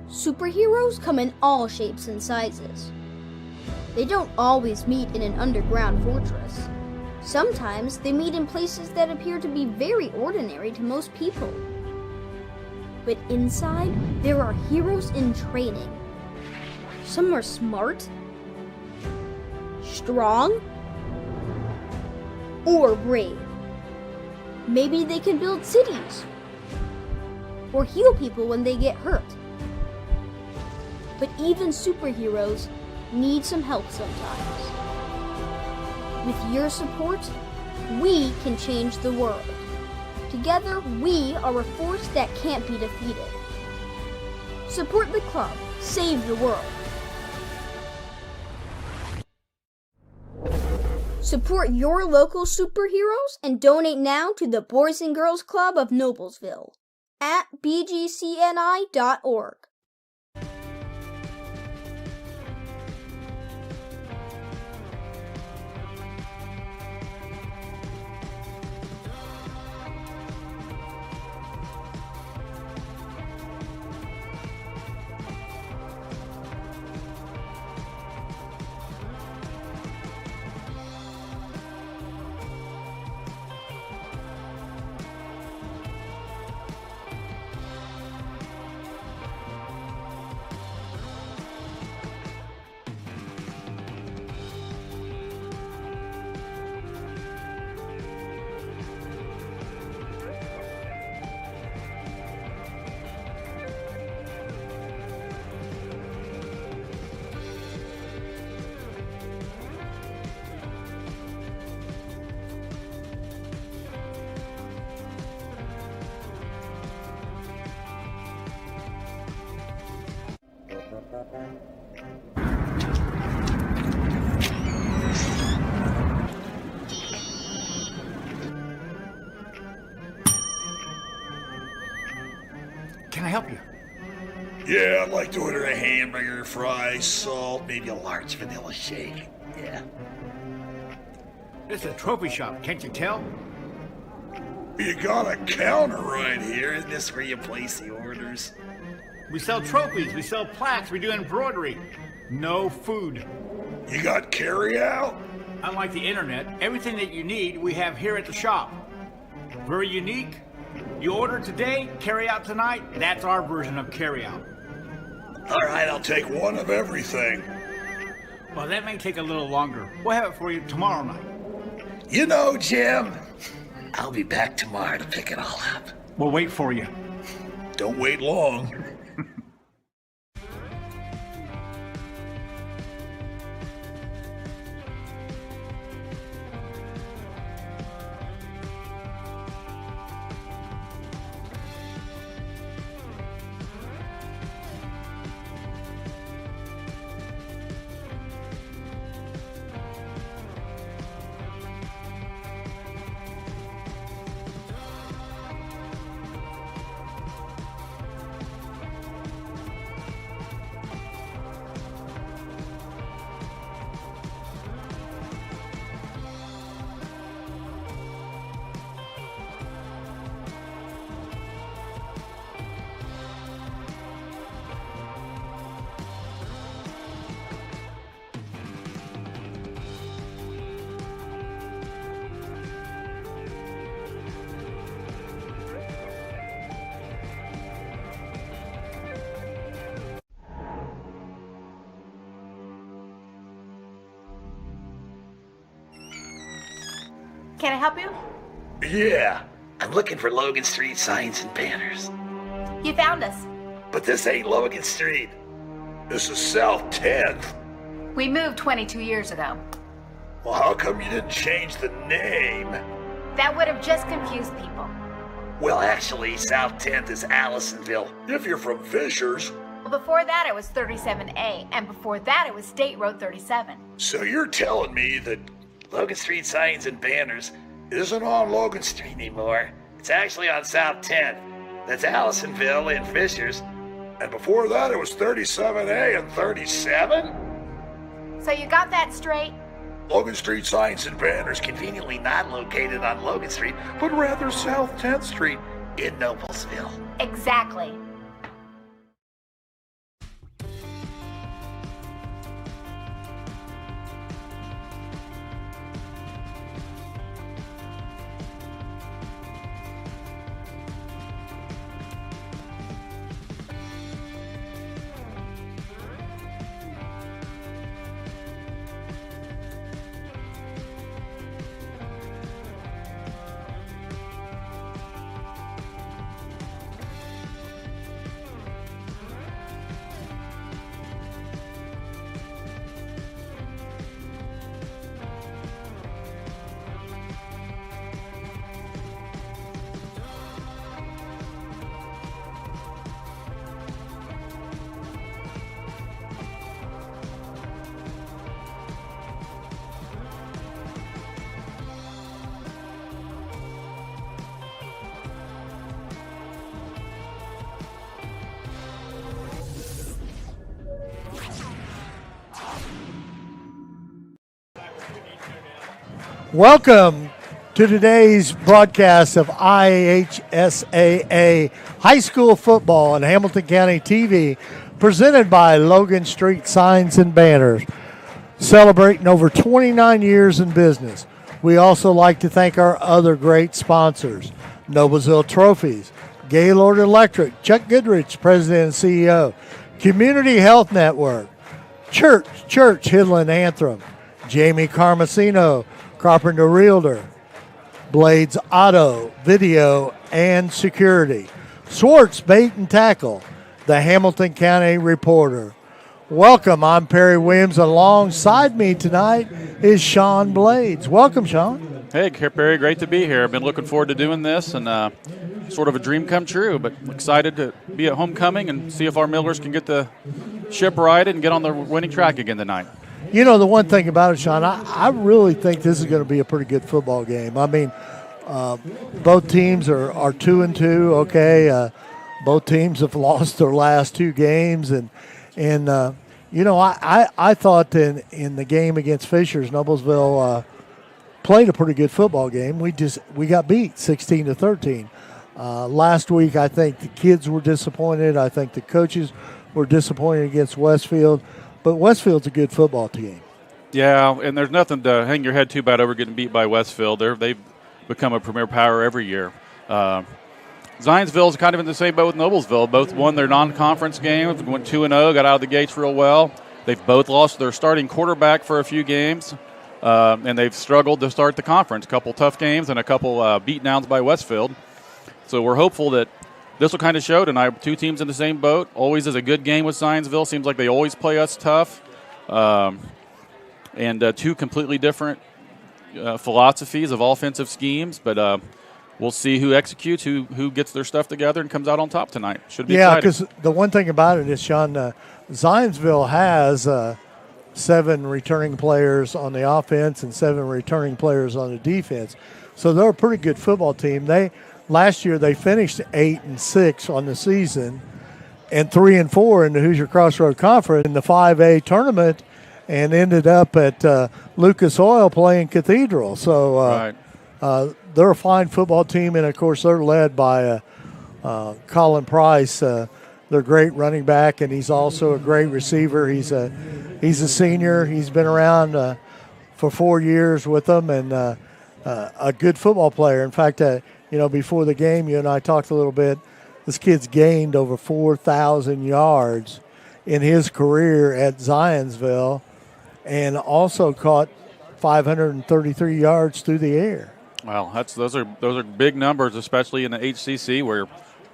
Superheroes come in all shapes and sizes. They don't always meet in an underground fortress. Sometimes they meet in places that appear to be very ordinary to most people. But inside, there are heroes in training. Some are smart, strong, or brave. Maybe they can build cities or heal people when they get hurt. But even superheroes need some help sometimes. With your support, we can change the world. Together, we are a force that can't be defeated. Support the club. Save the world. Support your local superheroes and donate now to the Boys and Girls Club of Noblesville at bgcni.org. Can I help you? Yeah, I'd like to order a hamburger, fries, salt, maybe a large vanilla shake. Yeah. This is a trophy shop, can't you tell? You got a counter right here. Isn't this where you place the orders? We sell trophies, we sell plaques, we do embroidery. No food. You got carry-out? Unlike the internet, everything that you need we have here at the shop. Very unique. You order today, carry out tonight. That's our version of carry out. All right, I'll take one of everything. Well, that may take a little longer. We'll have it for you tomorrow night. You know, Jim, I'll be back tomorrow to pick it all up. We'll wait for you. Don't wait long. Can I help you? Yeah, I'm looking for Logan Street signs and banners. You found us. But this ain't Logan Street. This is South 10th. We moved 22 years ago. Well, how come you didn't change the name? That would have just confused people. Well, actually, South 10th is Allisonville, if you're from Fishers. Well, before that it was 37A, and before that it was State Road 37. So you're telling me that Logan Street signs and banners isn't on Logan Street anymore. It's actually on South 10th. That's Allisonville and Fishers. And before that, it was 37A and 37? So you got that straight? Logan Street signs and banners conveniently not located on Logan Street, but rather South 10th Street in Noblesville. Exactly. Welcome to today's broadcast of IHSAA High School Football on Hamilton County TV, presented by Logan Street Signs and Banners, celebrating over 29 years in business. We also like to thank our other great sponsors, Noblesville Trophies, Gaylord Electric, Chuck Goodrich, President and CEO, Community Health Network, Church, Hidland Anthem, Jamie Carmesino, Carpenter Realtor, Blades Auto, Video, and Security, Swartz Bait and Tackle, the Hamilton County Reporter. Welcome, I'm Perry Williams. Alongside me tonight is Sean Blades. Welcome, Sean. Hey, Perry, great to be here. I've been looking forward to doing this, and sort of a dream come true, but excited to be at homecoming and see if our Millers can get the ship righted and get on the winning track again tonight. You know, the one thing about it, Sean, I really think this is going to be a pretty good football game. I mean, both teams are 2-2, okay? Both teams have lost their last two games. And you know, I thought in the game against Fishers, Noblesville played a pretty good football game. We got beat 16-13. Last week, I think the kids were disappointed. I think the coaches were disappointed against Westfield. But Westfield's a good football team. Yeah, and there's nothing to hang your head too bad over getting beat by Westfield. They've become a premier power every year. Zionsville's kind of in the same boat with Noblesville. Both won their non-conference games, went 2-0, got out of the gates real well. They've both lost their starting quarterback for a few games, and they've struggled to start the conference. A couple tough games and a couple beatdowns by Westfield. So we're hopeful that this will kind of show tonight. Two teams in the same boat. Always is a good game with Zionsville. Seems like they always play us tough. And two completely different philosophies of offensive schemes. But we'll see who executes, who gets their stuff together and comes out on top tonight. Should be exciting. Yeah, because the one thing about it is, Sean, Zionsville has 7 returning players on the offense and 7 returning players on the defense. So they're a pretty good football team. Last year, they finished 8-6 on the season and 3-4 in the Hoosier Crossroad Conference in the 5A tournament, and ended up at Lucas Oil playing Cathedral. So right. They're a fine football team, and of course they're led by Colin Price, their great running back, and he's also a great receiver. He's a senior. He's been around for 4 years with them, and a good football player. In fact, you know, before the game, you and I talked a little bit. This kid's gained over 4,000 yards in his career at Zionsville, and also caught 533 yards through the air. Well, those are big numbers, especially in the HCC, where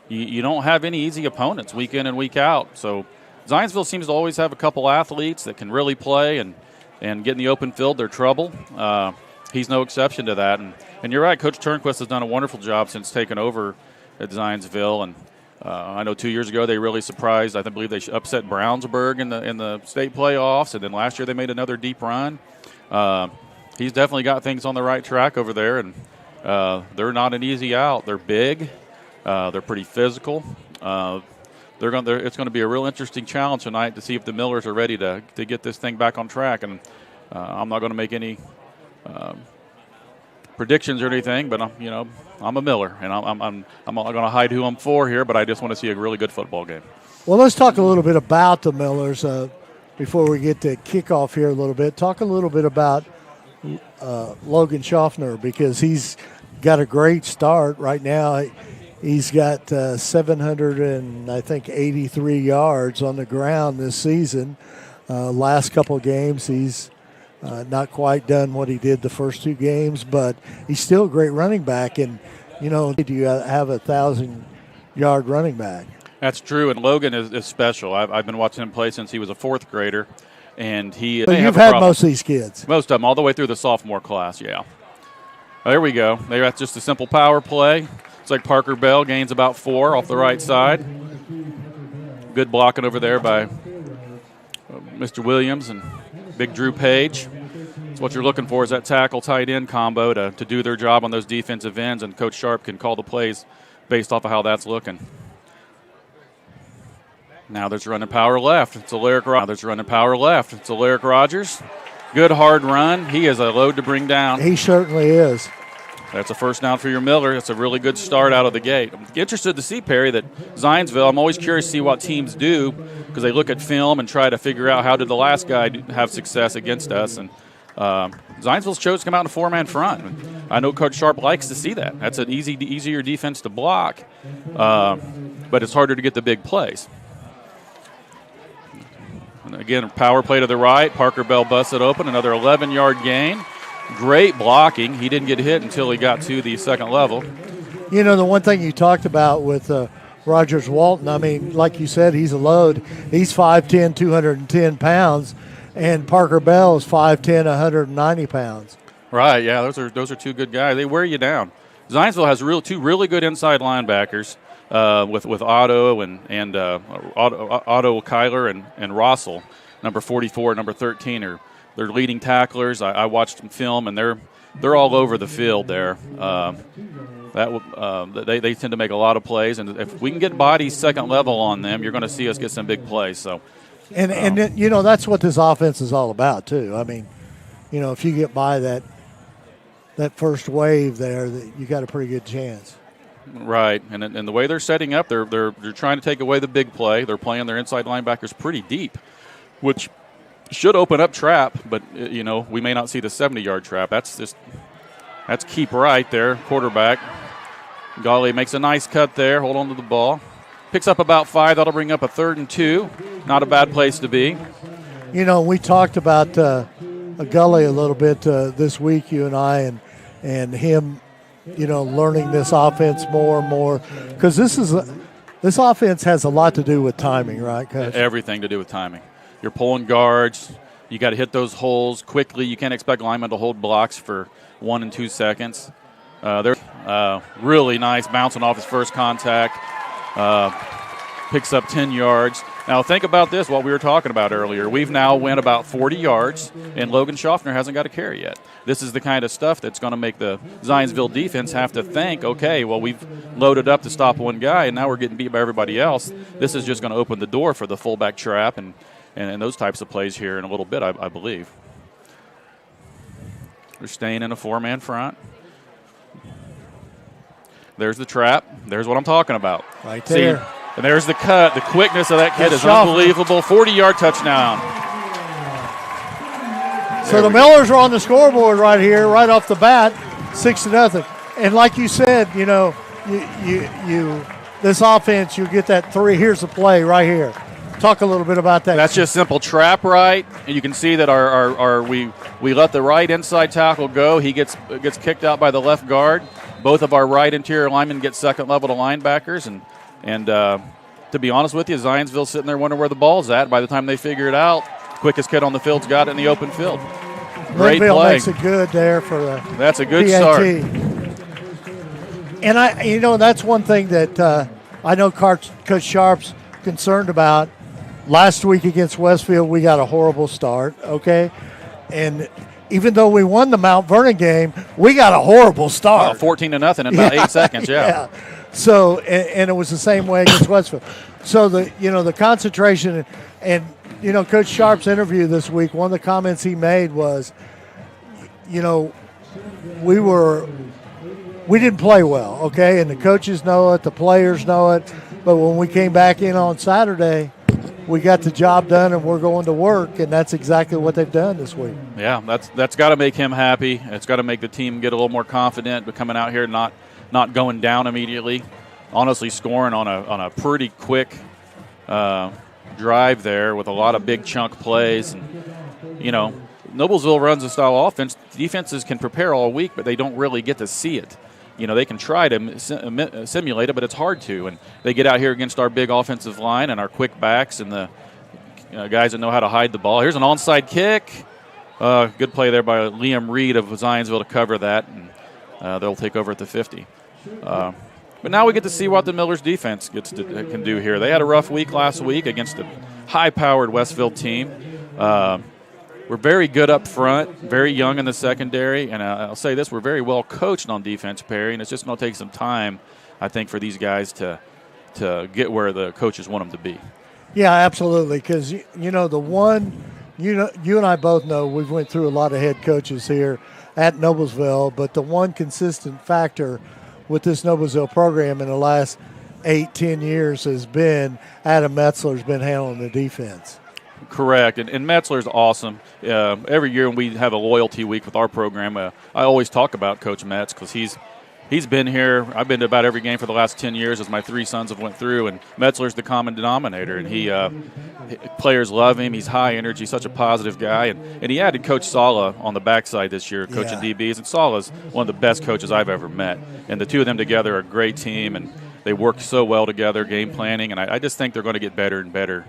you don't have any easy opponents week in and week out. So Zionsville seems to always have a couple athletes that can really play and get in the open field. They're trouble. He's no exception to that. And you're right, Coach Turnquist has done a wonderful job since taking over at Zionsville. And I know 2 years ago they really surprised. I believe they upset Brownsburg in the state playoffs. And then last year they made another deep run. He's definitely got things on the right track over there. And they're not an easy out. They're big. They're pretty physical. It's going to be a real interesting challenge tonight to see if the Millers are ready to get this thing back on track. And I'm not going to make any predictions or anything, but I'm a Miller, and I'm not going to hide who I'm for here. But I just want to see a really good football game. Well, let's talk a little bit about the Millers before we get to kickoff here a little bit. Talk a little bit about Logan Schaffner, because he's got a great start right now. He's got 783 yards on the ground this season. Last couple of games, he's not quite done what he did the first 2 games, but he's still a great running back. And, you know, do you have a 1,000-yard running back? That's true, and Logan is special. I've been watching him play since he was a 4th grader, and he. So you've had most of these kids. Most of them, all the way through the sophomore class. Yeah. There we go. That's just a simple power play. It's like Parker Bell gains about 4 off the right side. Good blocking over there by Mr. Williams and Big Drew Page. So what you're looking for is that tackle tight end combo to do their job on those defensive ends, and Coach Sharp can call the plays based off of how that's looking. Now there's running power left. It's Alaric Rogers. good hard run. He is a load to bring down. He certainly is. That's a first down for your Miller. That's a really good start out of the gate. I'm interested to see, Perry, that Zionsville, I'm always curious to see what teams do because they look at film and try to figure out how did the last guy have success against us. And Zionsville's chose to come out in a four-man front. I know Coach Sharp likes to see that. That's an easier defense to block, but it's harder to get the big plays. And again, power play to the right. Parker Bell busts it open, another 11-yard gain. Great blocking. He didn't get hit until he got to the second level. You know, the one thing you talked about with Rogers Walton, I mean, like you said, he's a load. He's 5'10", 210 pounds, and Parker Bell is 5'10", 190 pounds. Right, yeah, those are two good guys. They wear you down. Zionsville has two really good inside linebackers with Otto and Otto Kyler and Rossell. Number 44, number 13 are their leading tacklers. I watched them film, and they're all over the field there. They tend to make a lot of plays, and if we can get bodies second level on them, you're going to see us get some big plays. So, and you know, that's what this offense is all about too. I mean, you know, if you get by that first wave there, you got a pretty good chance. Right, and the way they're setting up, they're trying to take away the big play. They're playing their inside linebackers pretty deep, which should open up trap, but you know, we may not see the 70-yard trap. That's keep right there. Quarterback Golly makes a nice cut there. Hold on to the ball. Picks up about 5. That'll bring up a 3rd and 2. Not a bad place to be. You know, we talked about Gully a little bit this week, you and I, and him, you know, learning this offense more and more, because this offense has a lot to do with timing, right, Coach? Everything to do with timing. You're pulling guards. You got to hit those holes quickly. You can't expect linemen to hold blocks for 1 and 2 seconds. They're really nice, bouncing off his first contact. Picks up 10 yards. Now think about this, what we were talking about earlier. We've now went about 40 yards, and Logan Schaffner hasn't got a carry yet. This is the kind of stuff that's going to make the Zionsville defense have to think, okay, well, we've loaded up to stop one guy, and now we're getting beat by everybody else. This is just going to open the door for the fullback trap and those types of plays here in a little bit, I believe. They're staying in a 4-man front. There's the trap. There's what I'm talking about. Right there. See, and there's the cut. The quickness of that kid is unbelievable. 40-yard touchdown. So the Millers are on the scoreboard right here, right off the bat, 6-0. And like you said, you know, you this offense, you get that 3. Here's the play right here. Talk a little bit about that. That's just simple trap right. And you can see that we let the right inside tackle go. He gets kicked out by the left guard. Both of our right interior linemen get second level to linebackers, and to be honest with you, Zionsville sitting there wondering where the ball's at. By the time they figure it out, quickest kid on the field's got it in the open field. Great play. Makes it good there for the That's a good PAT. start. And you know, that's one thing that I know Coach Sharp's concerned about. Last week against Westfield, we got a horrible start, okay? And even though we won the Mount Vernon game, we got a horrible start. 14-0 in about 8 seconds, yeah. So, and it was the same way against Westfield. So, the concentration, and, you know, Coach Sharp's interview this week, one of the comments he made was, you know, we didn't play well, okay? And the coaches know it, the players know it. But when we came back in on Saturday, we got the job done, and we're going to work, and that's exactly what they've done this week. Yeah, that's got to make him happy. It's got to make the team get a little more confident, but coming out here not going down immediately. Honestly, scoring on a pretty quick drive there with a lot of big chunk plays. And, you know, Noblesville runs a style offense. Defenses can prepare all week, but they don't really get to see it. You know, they can try to simulate it, but it's hard to. And they get out here against our big offensive line and our quick backs and the guys that know how to hide the ball. Here's an onside kick. Good play there by Liam Reed of Zionsville to cover that, and they'll take over at the 50. But now we get to see what the Millers defense can do here. They had a rough week last week against a high-powered Westfield team. We're very good up front, very young in the secondary, and I'll say this, we're very well coached on defense, Perry, and it's just going to take some time, I think, for these guys to get where the coaches want them to be. Yeah, absolutely, because, you know, the one You and I both know we've went through a lot of head coaches here at Noblesville, but the one consistent factor with this Noblesville program in the last 8-10 years has been Adam Metzler's been handling the defense. Correct, and Metzler's awesome. Every year when we have a loyalty week with our program, I always talk about Coach Metz because he's been here. I've been to about every game for the last 10 years as my 3 sons have went through, and Metzler's the common denominator, and players love him. He's high energy, such a positive guy, and he added Coach Sala on the backside this year, coaching DBs, and Sala's one of the best coaches I've ever met, and the two of them together are a great team, and they work so well together, game planning, and I just think they're going to get better and better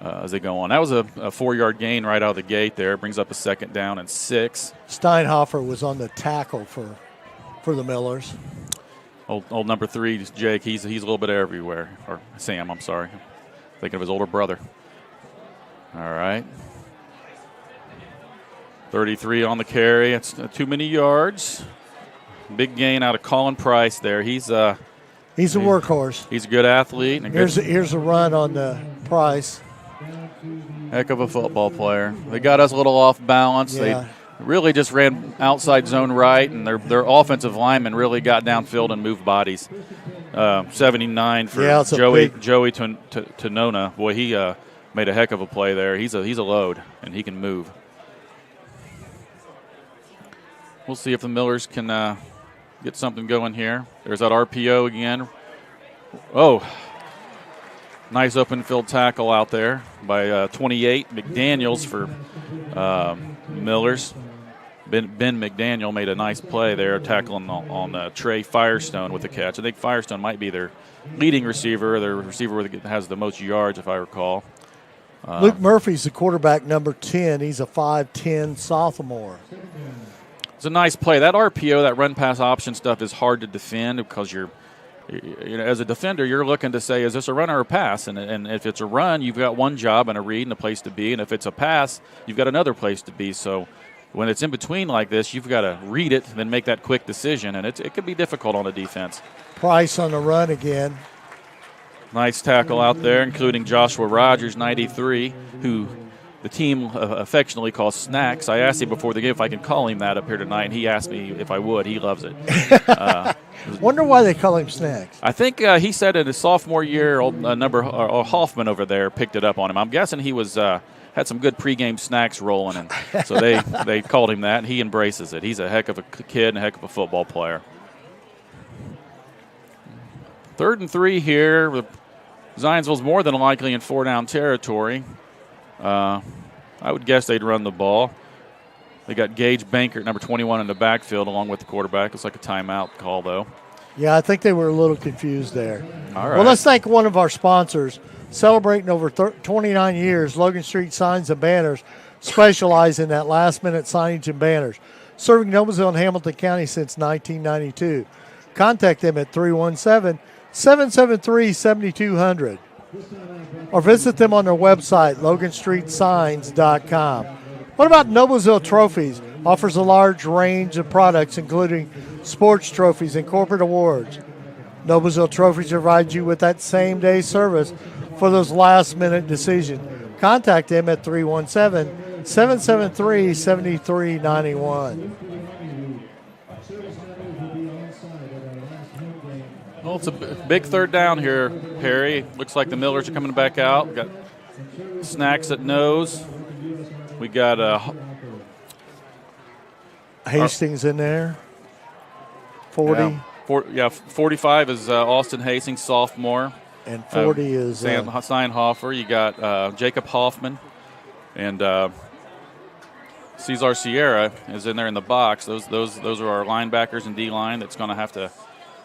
as they go on. That was a 4-yard gain right out of the gate there. Brings up a 2nd down and 6. Steinhofer was on the tackle for the Millers. Old number 3, Jake, he's a little bit everywhere. Or Sam, I'm sorry. Thinking of his older brother. All right. 33 on the carry. It's too many yards. Big gain out of Colin Price there. He's a workhorse. He's a good athlete. And Here's a run on the Price. Heck of a football player. They got us a little off balance. Yeah. They really just ran outside zone right, and their offensive linemen really got downfield and moved bodies. 79 for Joey Tonona. Boy, he made a heck of a play there. He's a load, and he can move. We'll see if the Millers can get something going here. There's that RPO again. Oh, nice open field tackle out there by 28 McDaniels for Millers. Ben McDaniel made a nice play there, tackling on Trey Firestone with the catch. I think Firestone might be their leading receiver, their receiver that has the most yards, if I recall. Luke Murphy's the quarterback, number 10. He's a 5'10 sophomore. It's a nice play. That RPO, that run pass option stuff is hard to defend because as a defender, you're looking to say, is this a run or a pass? And if it's a run, you've got one job and a read and a place to be. And if it's a pass, you've got another place to be. So when it's in between like this, you've got to read it, then make that quick decision. And it can be difficult on a defense. Price on the run again. Nice tackle out there, including Joshua Rogers, 93, who the team affectionately calls Snacks. I asked him before the game if I could call him that up here tonight, and he asked me if I would. He loves it. Wonder why they call him Snacks. I think he said in his sophomore year, Hoffman over there picked it up on him. I'm guessing he was had some good pregame snacks rolling, and so they called him that, and he embraces it. He's a heck of a kid and a heck of a football player. 3rd and 3 here. Zionsville's more than likely in 4-down territory. I would guess they'd run the ball. They got Gage Bankert, number 21, in the backfield along with the quarterback. It's like a timeout call, though. Yeah, I think they were a little confused there. All right. Well, let's thank one of our sponsors. Celebrating over 29 years, Logan Street Signs and Banners specialize in that last-minute signage and banners. Serving Noblesville and Hamilton County since 1992. Contact them at 317-773-7200. Or visit them on their website, loganstreetsigns.com. What about Noblesville Trophies? Offers a large range of products, including sports trophies and corporate awards. Noblesville Trophies provides you with that same-day service for those last-minute decisions. Contact them at 317-773-7391. Well, it's a big 3rd down here, Perry. Looks like the Millers are coming back out. We've got Snacks at nose. We got Hastings in there. 40. 45 is Austin Hastings, sophomore. And 40 is Steinhofer. You got Jacob Hoffman. And Cesar Sierra is in there in the box. Those are our linebackers and D-line that's going to have to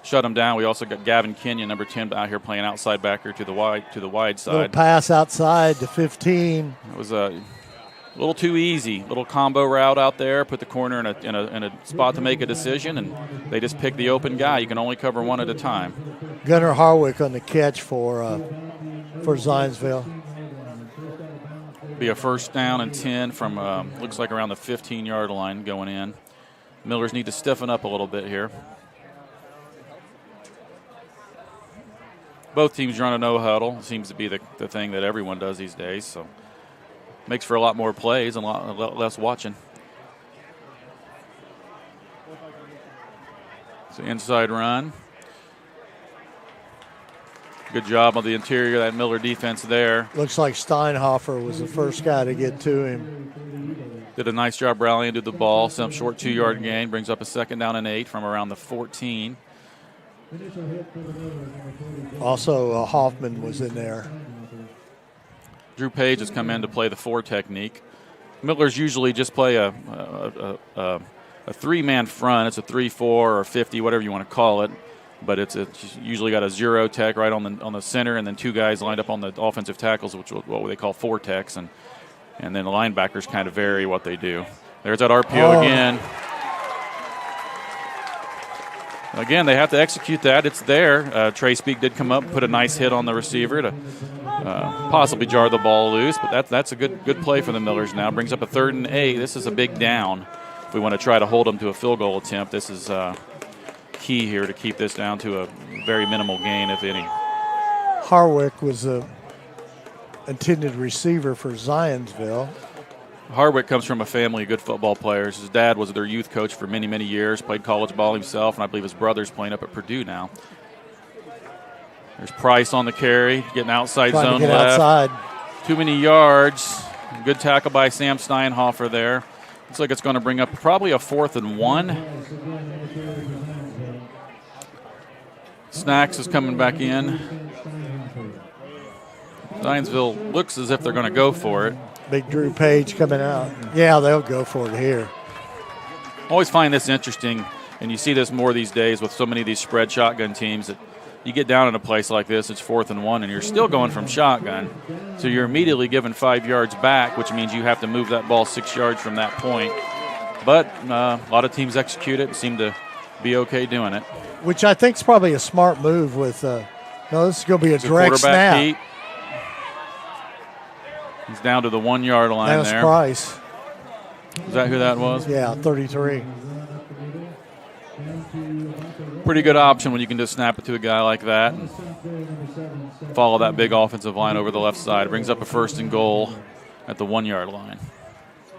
shut them down. We also got Gavin Kenyon, number 10, out here playing outside backer to the wide side. Little pass outside to 15. It was a little too easy. Little combo route out there. Put the corner in a spot to make a decision, and they just pick the open guy. You can only cover one at a time. Gunnar Harwick on the catch for Zionsville. Be a 1st down and 10 from looks like around the 15-yard line going in. Millers need to stiffen up a little bit here. Both teams run a no huddle. Seems to be the thing that everyone does these days. So makes for a lot more plays and a lot less watching. It's an inside run. Good job on the interior of that Miller defense there. Looks like Steinhofer was the first guy to get to him. Did a nice job rallying to the ball. Some short 2-yard gain. Brings up a 2nd down and 8 from around the 14. Also, Hoffman was in there. Drew Page has come in to play the 4 technique. Millers usually just play a 3-man front. It's a 3-4 or 50, whatever you want to call it. But it's usually got a 0 tech right on the center, and then 2 guys lined up on the offensive tackles, which is what they call 4 techs, and then the linebackers kind of vary what they do. There's that RPO again. Again, they have to execute that. It's there. Trey Speak did come up and put a nice hit on the receiver to possibly jar the ball loose, but that's a good play for the Millers now. Brings up a 3rd and 8. This is a big down. If we want to try to hold them to a field goal attempt, this is key here to keep this down to a very minimal gain, if any. Harwick was the intended receiver for Zionsville. Harwick comes from a family of good football players. His dad was their youth coach for many, many years, played college ball himself, and I believe his brother's playing up at Purdue now. There's Price on the carry, getting outside zone left. Outside. Too many yards. Good tackle by Sam Steinhofer there. Looks like it's going to bring up probably a 4th and 1. Snacks is coming back in. Zionsville looks as if they're going to go for it. Big Drew Page coming out. Yeah, they'll go for it here. Always find this interesting, and you see this more these days with so many of these spread shotgun teams, that you get down in a place like this, it's 4th and 1, and you're still going from shotgun. So you're immediately given 5 yards back, which means you have to move that ball 6 yards from that point. But a lot of teams execute it and seem to be okay doing it. Which I think is probably a smart move with, this is going to be a direct snap. Heat. He's down to the 1-yard line there. That's Price. Is that who that was? Yeah, 33. Pretty good option when you can just snap it to a guy like that and follow that big offensive line over the left side. It brings up a 1st and goal at the 1-yard line.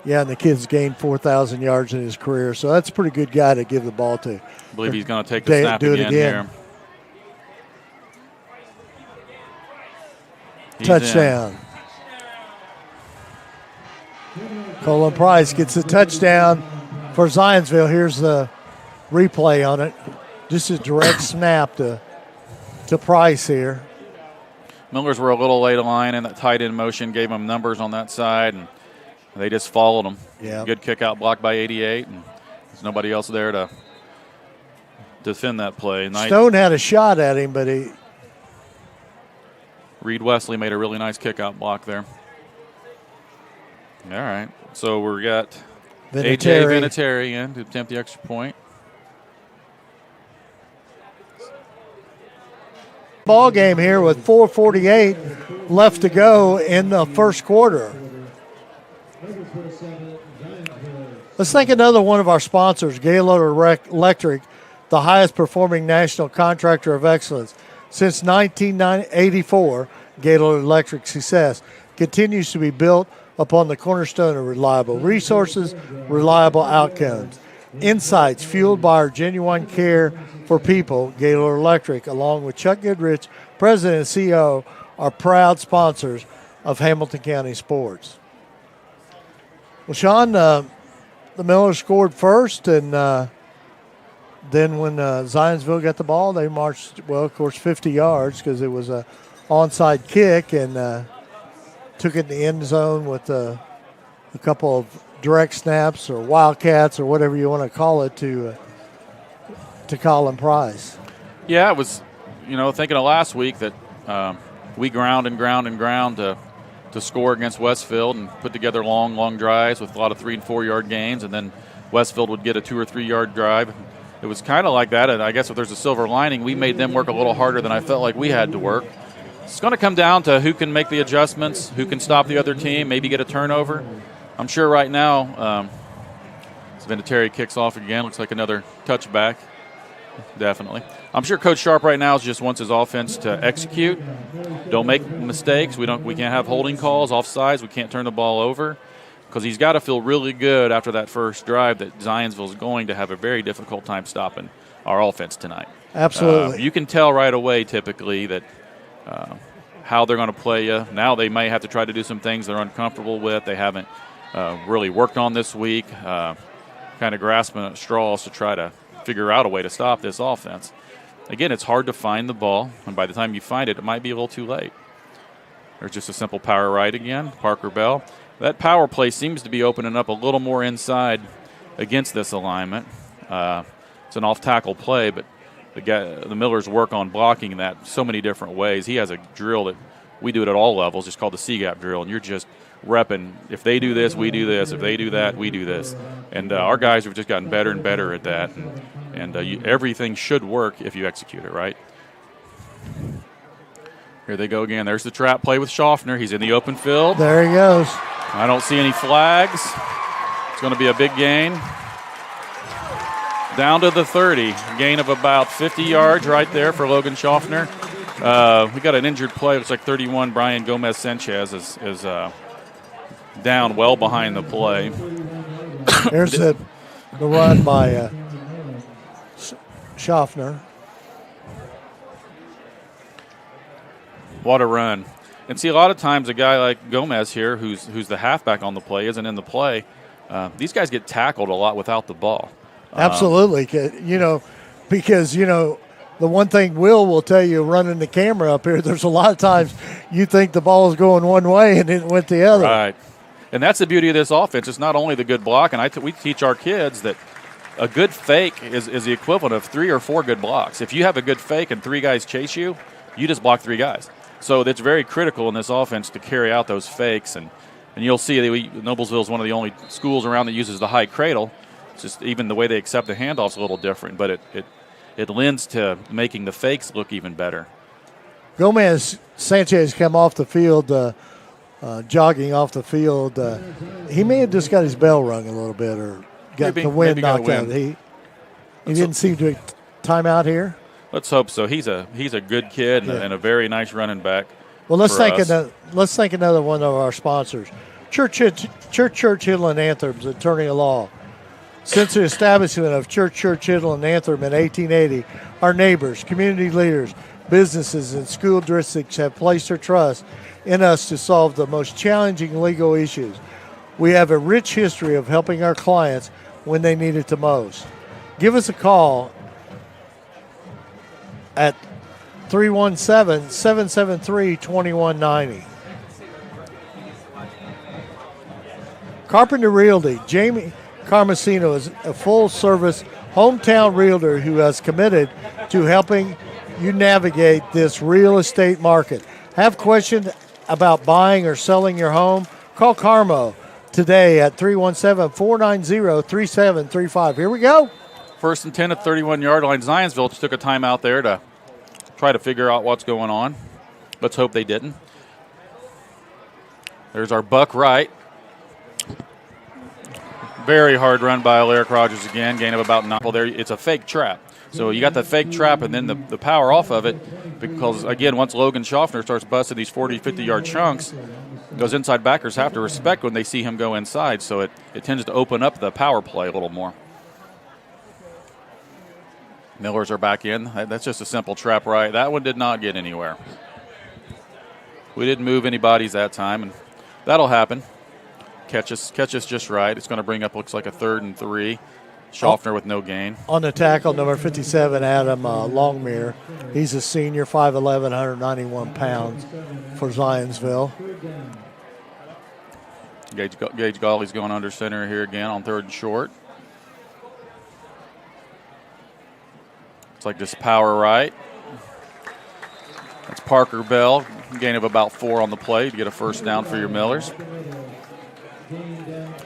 Yeah, and the kid's gained 4,000 yards in his career, so that's a pretty good guy to give the ball to. I believe he's going to take the snap again here. Touchdown. Colin Price gets a touchdown for Zionsville. Here's the replay on it. Just a direct snap to Price here. Millers were a little late line, and that tight end motion gave them numbers on that side, and they just followed them. Yeah. Good kick out block by 88, and there's nobody else there to defend that play. Stone had a shot at him, but Reed Wesley made a really nice kick out block there. All right, so we got A.J. Vinatieri in to attempt the extra point. Ball game here with 4:48 left to go in the first quarter. Let's thank another one of our sponsors, Gaylord Electric, the highest performing national contractor of excellence. Since 1984, Gaylord Electric's success continues to be built upon the cornerstone of reliable resources, reliable outcomes. Insights fueled by our genuine care for people. Gaylord Electric, along with Chuck Goodrich, President and CEO, are proud sponsors of Hamilton County sports. Well, Sean, the Millers scored first, and then when Zionsville got the ball, they marched, well, of course, 50 yards because it was a onside kick, and took it in the end zone with a couple of direct snaps or wildcats or whatever you want to call it to Colin Price. Yeah, it was, thinking of last week that we ground to score against Westfield and put together long drives with a lot of 3- and 4-yard gains, and then Westfield would get a 2- or 3-yard drive. It was kind of like that, and I guess if there's a silver lining, we made them work a little harder than I felt like we had to work. It's going to come down to who can make the adjustments, who can stop the other team, maybe get a turnover. I'm sure right now, Vinatieri kicks off again. Looks like another touchback. Definitely. I'm sure Coach Sharp right now just wants his offense to execute. Don't make mistakes. We can't have holding calls, offsides. We can't turn the ball over, because he's got to feel really good after that first drive that Zionsville is going to have a very difficult time stopping our offense tonight. Absolutely. You can tell right away typically that how they're going to play you. Now they may have to try to do some things they're uncomfortable with. They haven't really worked on this week, kind of grasping at straws to try to figure out a way to stop this offense. Again, it's hard to find the ball, and by the time you find it, it might be a little too late. There's just a simple power right again, Parker Bell. That power play seems to be opening up a little more inside against this alignment. It's an off-tackle play, but the Millers work on blocking that so many different ways. He has a drill that we do it at all levels. It's called the C-gap drill, and you're just repping. If they do this, we do this. If they do that, we do this. And our guys have just gotten better and better at that. And everything should work if you execute it right. Here they go again. There's the trap play with Schaffner. He's in the open field. There he goes. I don't see any flags. It's going to be a big gain. Down to the 30. Gain of about 50 yards right there for Logan Schaffner. We got an injured play. Looks like 31, Brian Gomez-Sanchez is down well behind the play. There's the run by Schaffner. What a run. And see, a lot of times a guy like Gomez here, who's the halfback on the play, isn't in the play. These guys get tackled a lot without the ball. Absolutely. Because, the one thing Will tell you running the camera up here, there's a lot of times you think the ball is going one way and it went the other. Right. And that's the beauty of this offense. It's not only the good block, and we teach our kids that a good fake is the equivalent of 3 or 4 good blocks. If you have a good fake and 3 guys chase you, you just block 3 guys. So it's very critical in this offense to carry out those fakes. And you'll see that Noblesville is one of the only schools around that uses the high cradle. It's just even the way they accept the handoff's a little different, but it lends to making the fakes look even better. Gomez Sanchez come off the field, jogging off the field. He may have just got his bell rung a little bit or got the wind knocked out. He didn't seem to time out here. Let's hope so. He's a good kid and a very nice running back. Well, let's thank another one of our sponsors, Churchill and Anthem's Attorney at Law. Since the establishment of Churchill and Anthem in 1880, our neighbors, community leaders, businesses, and school districts have placed their trust in us to solve the most challenging legal issues. We have a rich history of helping our clients when they need it the most. Give us a call at 317-773-2190. Carpenter Realty, Jamie Carmesino is a full-service hometown realtor who has committed to helping you navigate this real estate market. Have questions about buying or selling your home? Call Carmo today at 317-490-3735. Here we go. First and 10 at 31-yard line. Zionsville just took a timeout there to try to figure out what's going on. Let's hope they didn't. There's our buck right. Very hard run by Alaric Rogers again. Gain of about 9. Well, there it's a fake trap. So you got the fake trap and then the power off of it because, again, once Logan Schaffner starts busting these 40, 50-yard chunks, those inside backers have to respect when they see him go inside. So it tends to open up the power play a little more. Millers are back in. That's just a simple trap right. That one did not get anywhere. We didn't move anybody's that time, and that'll happen. Catch us just right. It's going to bring up, looks like a 3rd and 3. Schaffner with no gain. On the tackle, number 57, Adam Longmire. He's a senior, 5'11", 191 pounds for Zionsville. Gage Gawley's going under center here again on 3rd and short. It's like this power right. That's Parker Bell. Gain of about 4 on the play to get a first down for your Millers.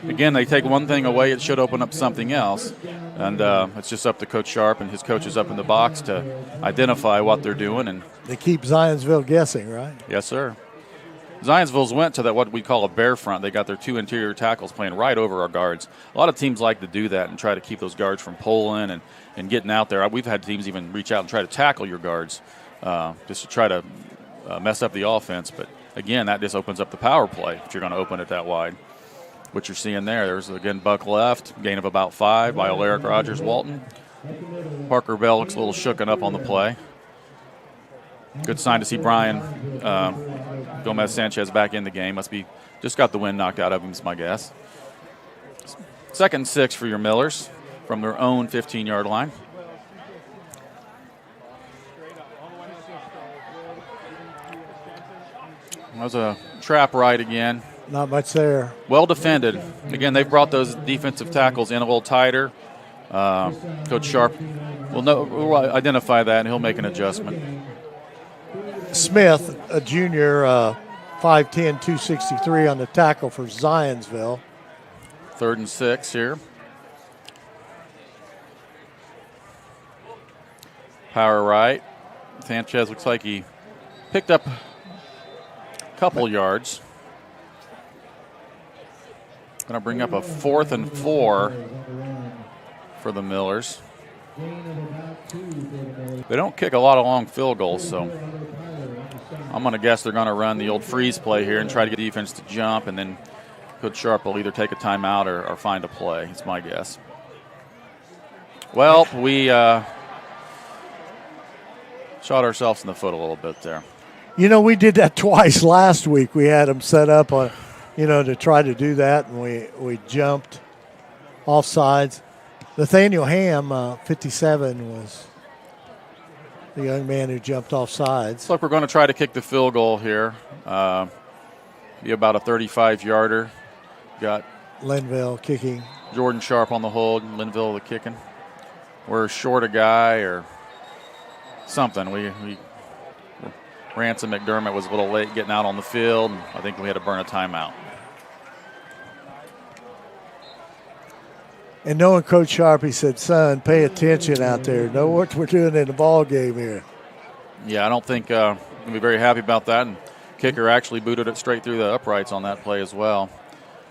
Again, they take one thing away, it should open up something else. And it's just up to Coach Sharp and his coaches up in the box to identify what they're doing. And they keep Zionsville guessing, right? Yes, sir. Zionsville's went to that what we call a bear front. They got their 2 interior tackles playing right over our guards. A lot of teams like to do that and try to keep those guards from pulling and getting out there. We've had teams even reach out and try to tackle your guards just to try to mess up the offense. But, again, that just opens up the power play if you're going to open it that wide. What you're seeing there's, again, buck left, gain of about 5 by Alaric Rogers Walton. Parker Bell looks a little shooken up on the play. Good sign to see Brian Gomez-Sanchez back in the game. Must be just got the wind knocked out of him, is my guess. 2nd and 6 for your Millers from their own 15-yard line. That was a trap right again. Not much there. Well defended. Again, they've brought those defensive tackles in a little tighter. Coach Sharp will identify that, and he'll make an adjustment. Smith, a junior, 5'10", 263 on the tackle for Zionsville. 3rd and 6 here. Power right. Sanchez looks like he picked up a couple yards. Going to bring up a 4th and 4 for the Millers. They don't kick a lot of long field goals, so I'm going to guess they're going to run the old freeze play here and try to get defense to jump, and then Coach Sharp will either take a timeout or find a play. It's my guess. Well, we shot ourselves in the foot a little bit there. You know, we did that twice last week. We had them set up on, to try to do that, and we jumped offsides. Nathaniel Ham, 57, was the young man who jumped offsides. Looks like we're going to try to kick the field goal here. Be about a 35-yarder. Got Linville kicking. Jordan Sharp on the hold, Linville the kicking. We're short a guy or something. We Ransom McDermott was a little late getting out on the field. And I think we had to burn a timeout. And knowing Coach Sharp, he said, son, pay attention out there. Know what we're doing in the ball game here. Yeah, I don't think we'll be very happy about that. And kicker actually booted it straight through the uprights on that play as well.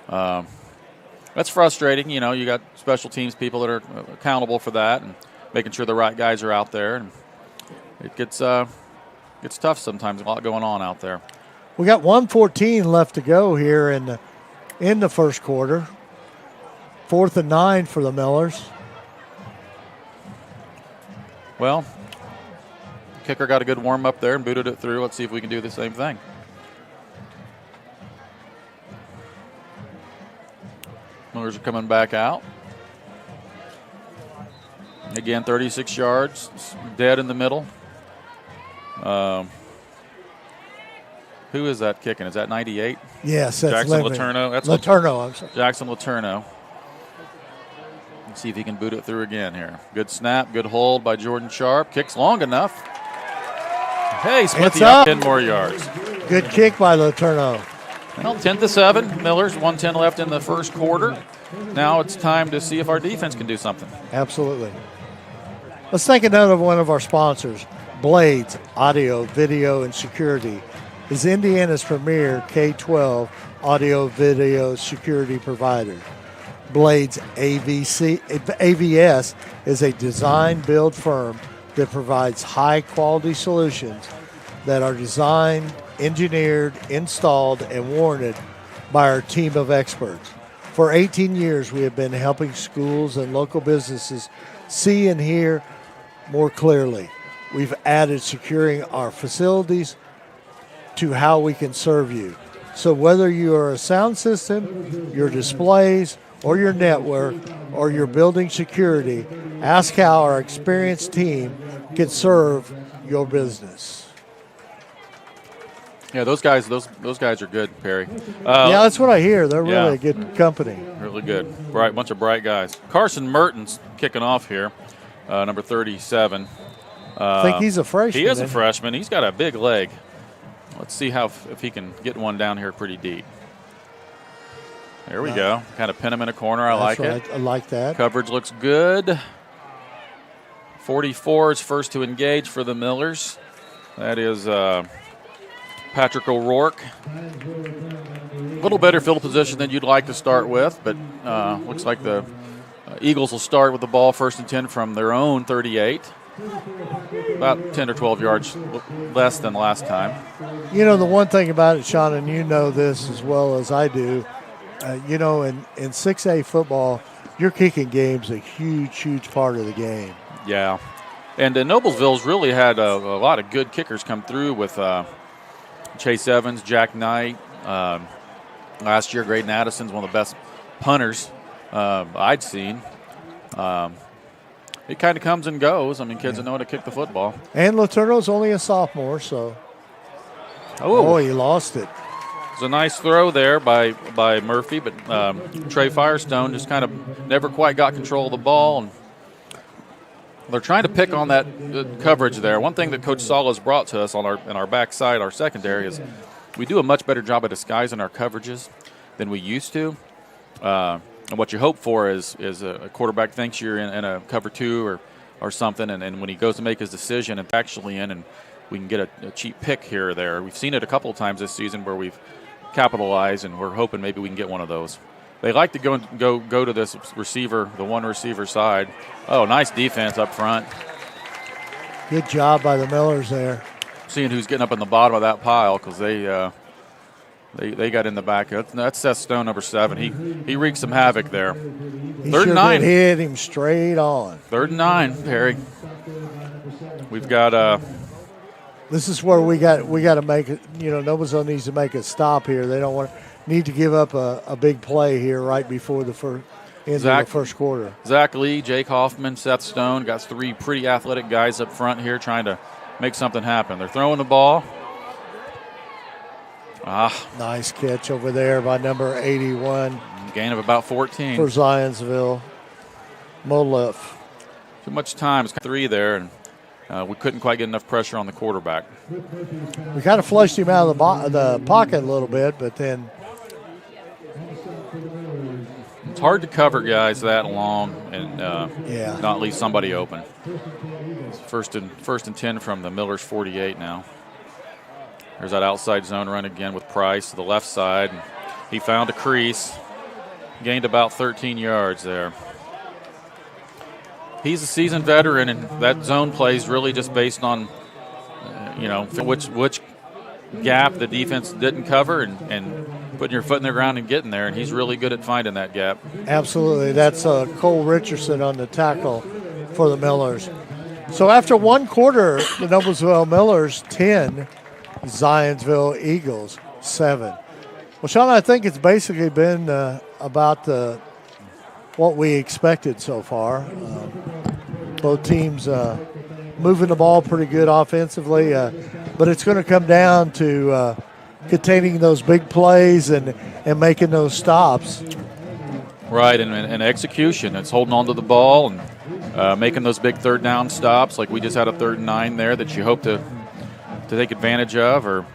That's frustrating. You got special teams people that are accountable for that and making sure the right guys are out there. And it gets tough sometimes. A lot going on out there. We got 1:14 left to go here in the first quarter. 4th and 9 for the Millers. Well, kicker got a good warm up there and booted it through. Let's see if we can do the same thing. Millers are coming back out. Again, 36 yards, dead in the middle. Who is that kicking? Is that 98? Yes, that's Jackson Linville. Letourneau. That's Letourneau, I'm sorry. Jackson Letourneau. Let's see if he can boot it through again here. Good snap, good hold by Jordan Sharp. Kicks long enough. Hey, Smithy up 10 more yards. Good kick by Letourneau. Well, 10-7. Millers, 1:10 left in the first quarter. Now it's time to see if our defense can do something. Absolutely. Let's thank another one of our sponsors. Blades Audio, Video, and Security is Indiana's premier K-12 audio video security provider. Blades AVS is a design-build firm that provides high-quality solutions that are designed, engineered, installed, and warranted by our team of experts. For 18 years, we have been helping schools and local businesses see and hear more clearly. We've added securing our facilities to how we can serve you. So whether you are a sound system, your displays, or your network, or your building security, ask how our experienced team can serve your business. Yeah, those guys are good, Perry. Yeah, that's what I hear. They're really a good company. Really good. Bunch of bright guys. Carson Mertens kicking off here, number 37. I think he's a freshman. He is a freshman. He's got a big leg. Let's see if he can get one down here pretty deep. There we go. Kind of pin him in a corner. I like it. I like that. Coverage looks good. 44 is first to engage for the Millers. That is Patrick O'Rourke. A little better field position than you'd like to start with, but looks like the Eagles will start with the ball 1st and 10 from their own 38. About 10 or 12 yards less than last time. You know, the one thing about it, Sean, and you know this as well as I do, you know, in 6A football, your kicking game's a huge, huge part of the game. Yeah. And Noblesville's really had a lot of good kickers come through with Chase Evans, Jack Knight. Last year, Graydon Addison's one of the best punters I'd seen. It kind of comes and goes. I mean, kids that know how to kick the football. And Letourneau's only a sophomore, so. Oh, he lost it. It's a nice throw there by Murphy, but Trey Firestone just kind of never quite got control of the ball. And they're trying to pick on that coverage there. One thing that Coach Salas brought to us on our backside, our secondary, is we do a much better job of disguising our coverages than we used to. And what you hope for is a quarterback thinks you're in a cover 2 or something, and when he goes to make his decision, it's actually in, and we can get a cheap pick here or there. We've seen it a couple of times this season where we've capitalized, and we're hoping maybe we can get one of those. They like to go to this receiver, the one receiver side. Oh, nice defense up front. Good job by the Millers there. Seeing who's getting up in the bottom of that pile because they got in the back. That's Seth Stone, number 7. He wreaked some havoc there. He 3rd and 9. Hit him straight on. 3rd and 9, Perry. We've got. This is where we got to make it. You know, Noblesville needs to make a stop here. They don't need to give up a big play here right before the end of the first quarter. Zach Lee, Jake Hoffman, Seth Stone got 3 pretty athletic guys up front here trying to make something happen. They're throwing the ball. Nice catch over there by number 81. Gain of about 14. For Zionsville. Molef. Too much time. It's 3 there, and we couldn't quite get enough pressure on the quarterback. We kind of flushed him out of the pocket a little bit, but then. It's hard to cover guys that long and not leave somebody open. It's first and 10 from the Millers 48 now. There's that outside zone run again with Price to the left side. He found a crease, gained about 13 yards there. He's a seasoned veteran, and that zone play is really just based on, which gap the defense didn't cover and putting your foot in the ground and getting there, and he's really good at finding that gap. Absolutely. That's Cole Richardson on the tackle for the Millers. So after one quarter, the Noblesville Millers 10, Zionsville Eagles 7. Well, Sean, I think it's basically been about what we expected so far. Both teams moving the ball pretty good offensively, but it's going to come down to containing those big plays and making those stops. Right, and execution. It's holding on to the ball and making those big 3rd down stops, like we just had a 3rd and 9 there that you hope to take advantage of,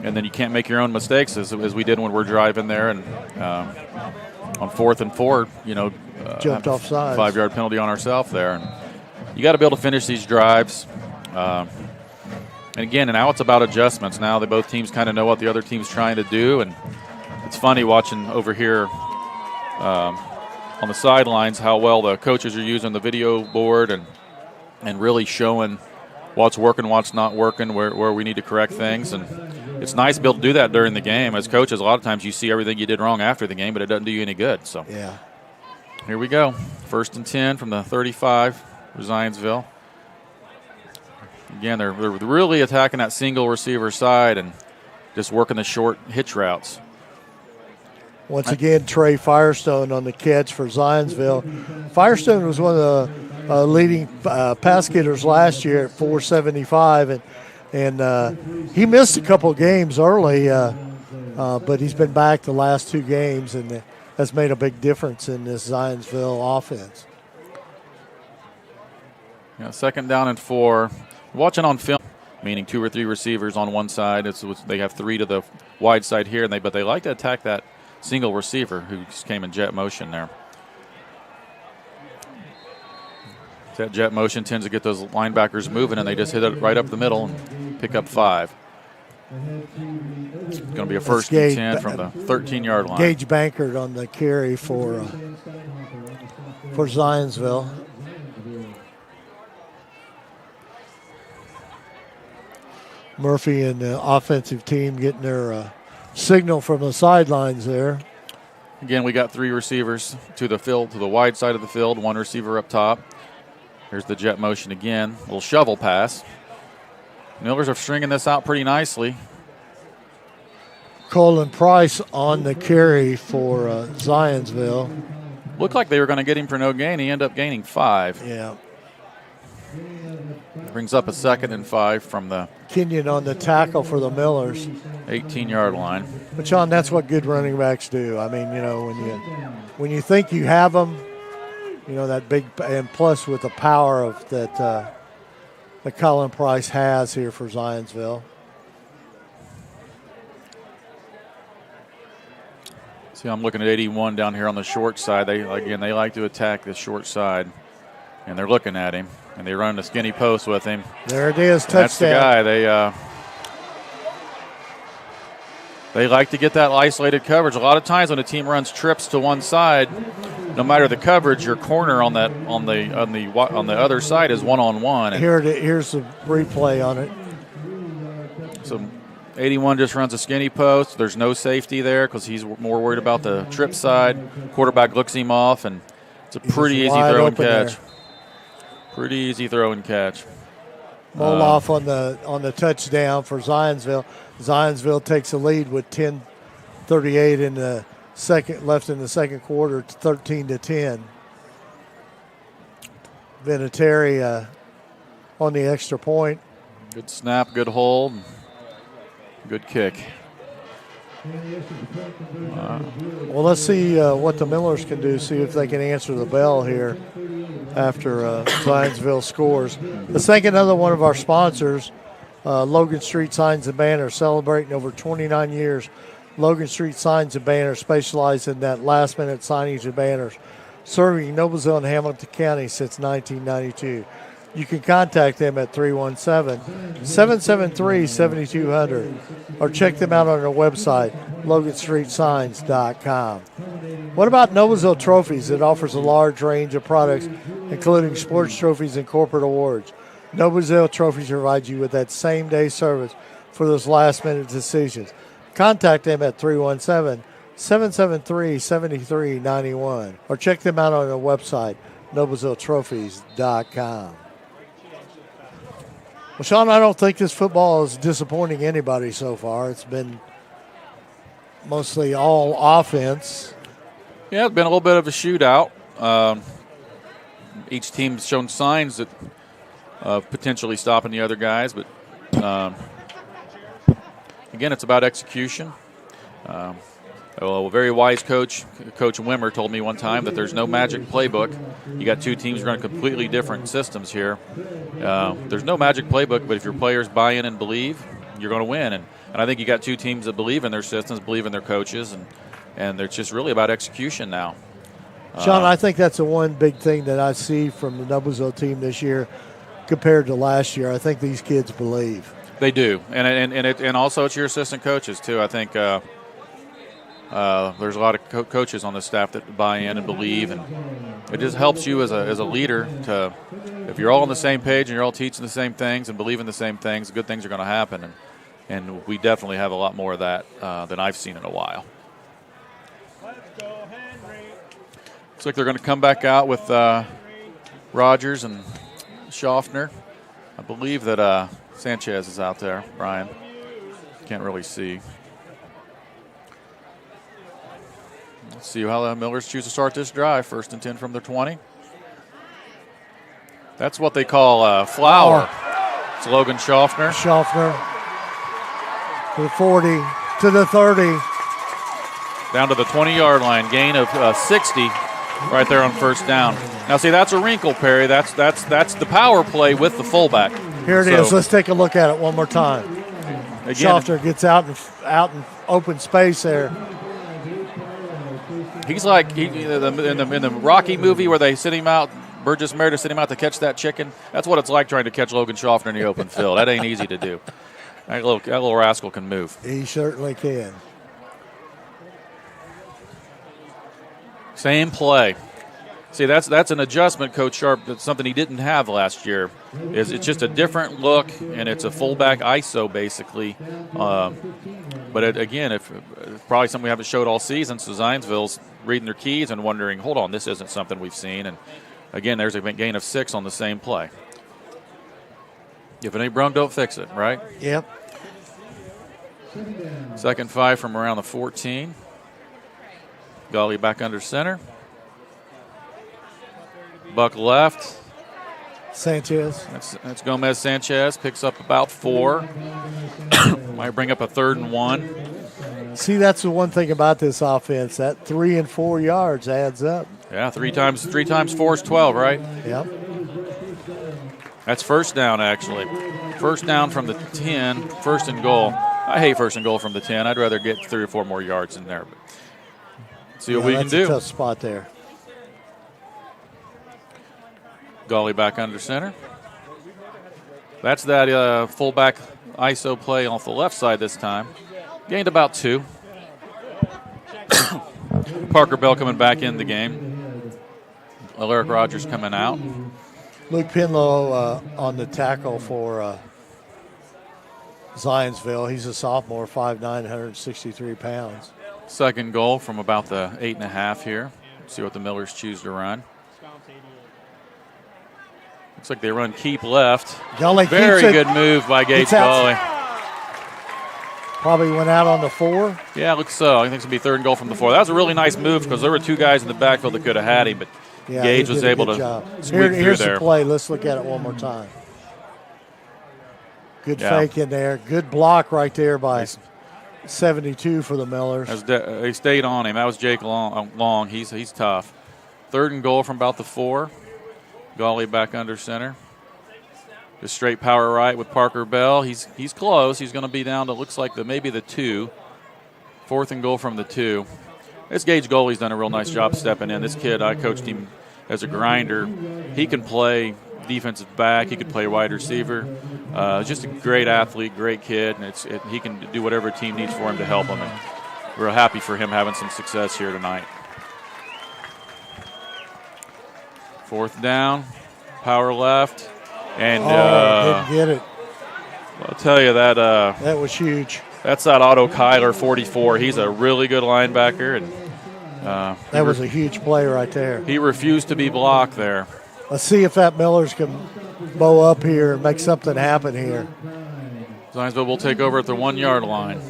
and then you can't make your own mistakes as we did when we're driving there and on 4th and 4, jumped off sides. 5-yard penalty on ourselves there. And you got to be able to finish these drives. And again, now it's about adjustments. Now both teams kind of know what the other team's trying to do, and it's funny watching over here on the sidelines how well the coaches are using the video board and really showing what's working, what's not working, where we need to correct things. And it's nice to be able to do that during the game. As coaches, a lot of times you see everything you did wrong after the game, but it doesn't do you any good. So yeah. Here we go. 1st and 10 from the 35 for Zionsville. Again, they're really attacking that single receiver side and just working the short hitch routes. Once again, Trey Firestone on the catch for Zionsville. Firestone was one of the leading pass getters last year at 475, and he missed a couple games early, but he's been back the last 2 games, and that's made a big difference in this Zionsville offense. Yeah, 2nd down and 4. Watching on film, meaning 2 or 3 receivers on one side. They have 3 to the wide side here, but they like to attack that single receiver who just came in jet motion there. That jet motion tends to get those linebackers moving, and they just hit it right up the middle and pick up 5. It's going to be a first and 10 from the 13-yard line. Gage Bankert on the carry for Zionsville. Murphy and the offensive team getting their signal from the sidelines there. Again, we got 3 receivers to the field, to the wide side of the field, 1 receiver up top. Here's the jet motion again. A little shovel pass. Millers are stringing this out pretty nicely. Colin Price on the carry for Zionsville. Looked like they were going to get him for no gain. He ended up gaining 5. Yeah. Brings up a 2nd and 5 from the Kenyon on the tackle for the Millers. 18-yard line. But, Sean, that's what good running backs do. I mean, when you think you have them, that big – and plus with the power of that Colin Price has here for Zionsville. See, I'm looking at 81 down here on the short side. They like to attack the short side, and they're looking at him, and they run the skinny post with him. There it is, touchdown. That's the guy. They like to get that isolated coverage. A lot of times when a team runs trips to one side, no matter the coverage, your corner on the other side is one-on-one. Here's the replay on it. So 81 just runs a skinny post. There's no safety there because he's more worried about the trip side. Quarterback looks him off, and it's a pretty easy throw and catch. Pretty easy throw and catch. Moloff on the touchdown for Zionsville. Zionsville takes the lead with 10:38 in the left in the second quarter, 13-10. Vinatieri on the extra point. Good snap, good hold, good kick. Well, let's see what the Millers can do, see if they can answer the bell here after Zionsville scores. Let's thank another one of our sponsors, Logan Street Signs and Banners, celebrating over 29 years. Logan Street Signs and Banners specialize in that last-minute signage of banners, serving Noblesville and Hamilton County since 1992. You can contact them at 317-773-7200 or check them out on their website, loganstreetsigns.com. What about Noblesville Trophies? It offers a large range of products, including sports trophies and corporate awards. Noblesville Trophies provides you with that same-day service for those last-minute decisions. Contact them at 317-773-7391 or check them out on their website, noblesvilletrophies.com. Well, Sean, I don't think this football is disappointing anybody so far. It's been mostly all offense. Yeah, it's been a little bit of a shootout. Each team's shown signs of potentially stopping the other guys, but again, it's about execution. A very wise coach, Coach Wimmer, told me one time that there's no magic playbook. You got two teams running completely different systems here. There's no magic playbook, but if your players buy in and believe, you're going to win. And I think you got two teams that believe in their systems, believe in their coaches, and it's just really about execution now. Sean, I think that's the one big thing that I see from the Noblesville team this year compared to last year. I think these kids believe. They do, and also it's your assistant coaches too. I think there's a lot of coaches on the staff that buy in and believe, and it just helps you as a leader to, if you're all on the same page and you're all teaching the same things and believing the same things, good things are going to happen, and we definitely have a lot more of that than I've seen in a while. Looks like they're going to come back out with Rogers and Schaffner. I believe that Sanchez is out there, Brian. Can't really see. Let's see how the Millers choose to start this drive. 1st and 10 from their 20. That's what they call flour. It's Logan Schaffner. Schaffner to the 40, to the 30. Down to the 20-yard line. Gain of 60 right there on 1st down. Now, see, that's a wrinkle, Perry. That's the power play with the fullback. Here it is. Let's take a look at it one more time. Again, Schaffner gets out in open space there. He's like in the Rocky movie where they send him out, Burgess Meredith sent him out to catch that chicken. That's what it's like trying to catch Logan Schaffner in the open field. That ain't easy to do. That little rascal can move. He certainly can. Same play. See, that's an adjustment, Coach Sharp. That's something he didn't have last year. It's just a different look, and it's a fullback ISO basically. But again, if probably something we haven't showed all season, so Zionsville's reading their keys and wondering, hold on, this isn't something we've seen. And again, there's a gain of 6 on the same play. If it ain't broke, don't fix it, right? Yep. 2nd 5 from around the 14. Golly back under center. Buck left. Sanchez. That's Gomez Sanchez. Picks up about 4. Might bring up a 3rd and 1. See, that's the one thing about this offense. That 3 and 4 yards adds up. Yeah, 3 times 4 is 12, right? Yep. That's first down, actually. First down from the 10, 1st and goal. I hate 1st and goal from the 10. I'd rather get 3 or 4 more yards in there. But see what we can do. That's a tough spot there. Golly back under center. That's that fullback ISO play off the left side this time. Gained about 2. Parker Bell coming back in the game. Alaric Rogers coming out. Luke Pinlow on the tackle for Zionsville. He's a sophomore, 5'9", 163 pounds. 2nd goal from about the 8.5 here. See what the Millers choose to run. Looks like they run keep left. Gully Very good move by Gage Gully. Probably went out on the 4. Yeah, looks so. I think it's going to be 3rd and goal from the 4. That was a really nice move because there were 2 guys in the backfield that could have had him, but yeah, Gage was able to squeak through Here's there. the play. Let's look at it one more time. Good fake in there. Good block right there by 72 for the Millers. They stayed on him. That was Jake Long. He's tough. 3rd and goal from about the 4. Golly back under center. Just straight power right with Parker Bell. He's close. He's going to be down to, looks like, maybe the 2. 4th and goal from the 2. This Gage goalie's done a real nice job stepping in. This kid, I coached him as a grinder. He can play defensive back. He could play wide receiver. Just a great athlete, great kid, and he can do whatever a team needs for him to help him. And we're happy for him having some success here tonight. 4th down, power left, and didn't get it. I'll tell you that that was huge. That's that Otto Kyler, 44. He's a really good linebacker, and that was a huge play right there. He refused to be blocked there. Let's see if that Millers can bow up here and make something happen here. Zionsville will take over at the 1-yard line.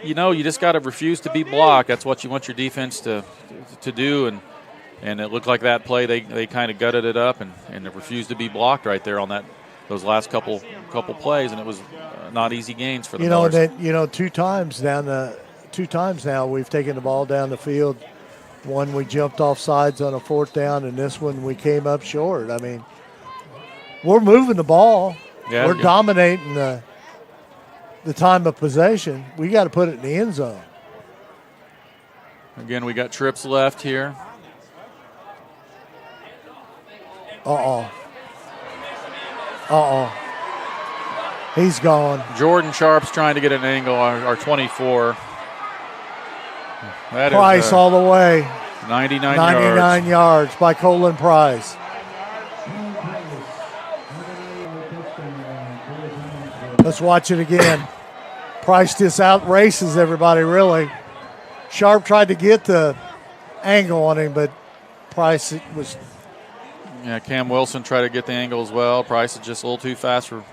You know, you just got to refuse to be blocked. That's what you want your defense to do, and it looked like that play. They kind of gutted it up and it refused to be blocked right there on those last couple plays, and it was not easy gains for the Millers. 2 times now we've taken the ball down the field. One we jumped off sides on a 4th down, and this one we came up short. I mean, we're moving the ball. Yeah, we're dominating the time of possession. We got to put it in the end zone. Again, we got trips left here. He's gone. Jordan Sharp's trying to get an angle on our 24. That Price is all the way. 99 yards by Colin Price. Let's watch it again. Price just out races everybody, really. Sharp tried to get the angle on him, but Price was. Yeah, Cam Wilson tried to get the angle as well. Price is just a little too fast for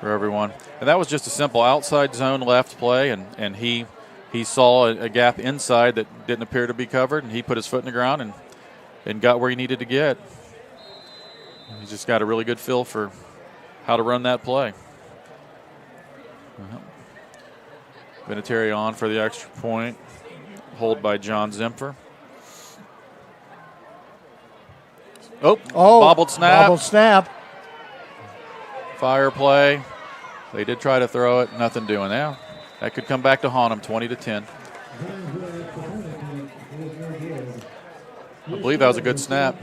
everyone. And that was just a simple outside zone left play, and he saw a gap inside that didn't appear to be covered, and he put his foot in the ground and got where he needed to get. He just got a really good feel for how to run that play. Vinatieri on for the extra point. Hold by John Zimfer. Bobbled snap. Fire play. They did try to throw it. Nothing doing now. That could come back to haunt them, 20-10. I believe that was a good snap.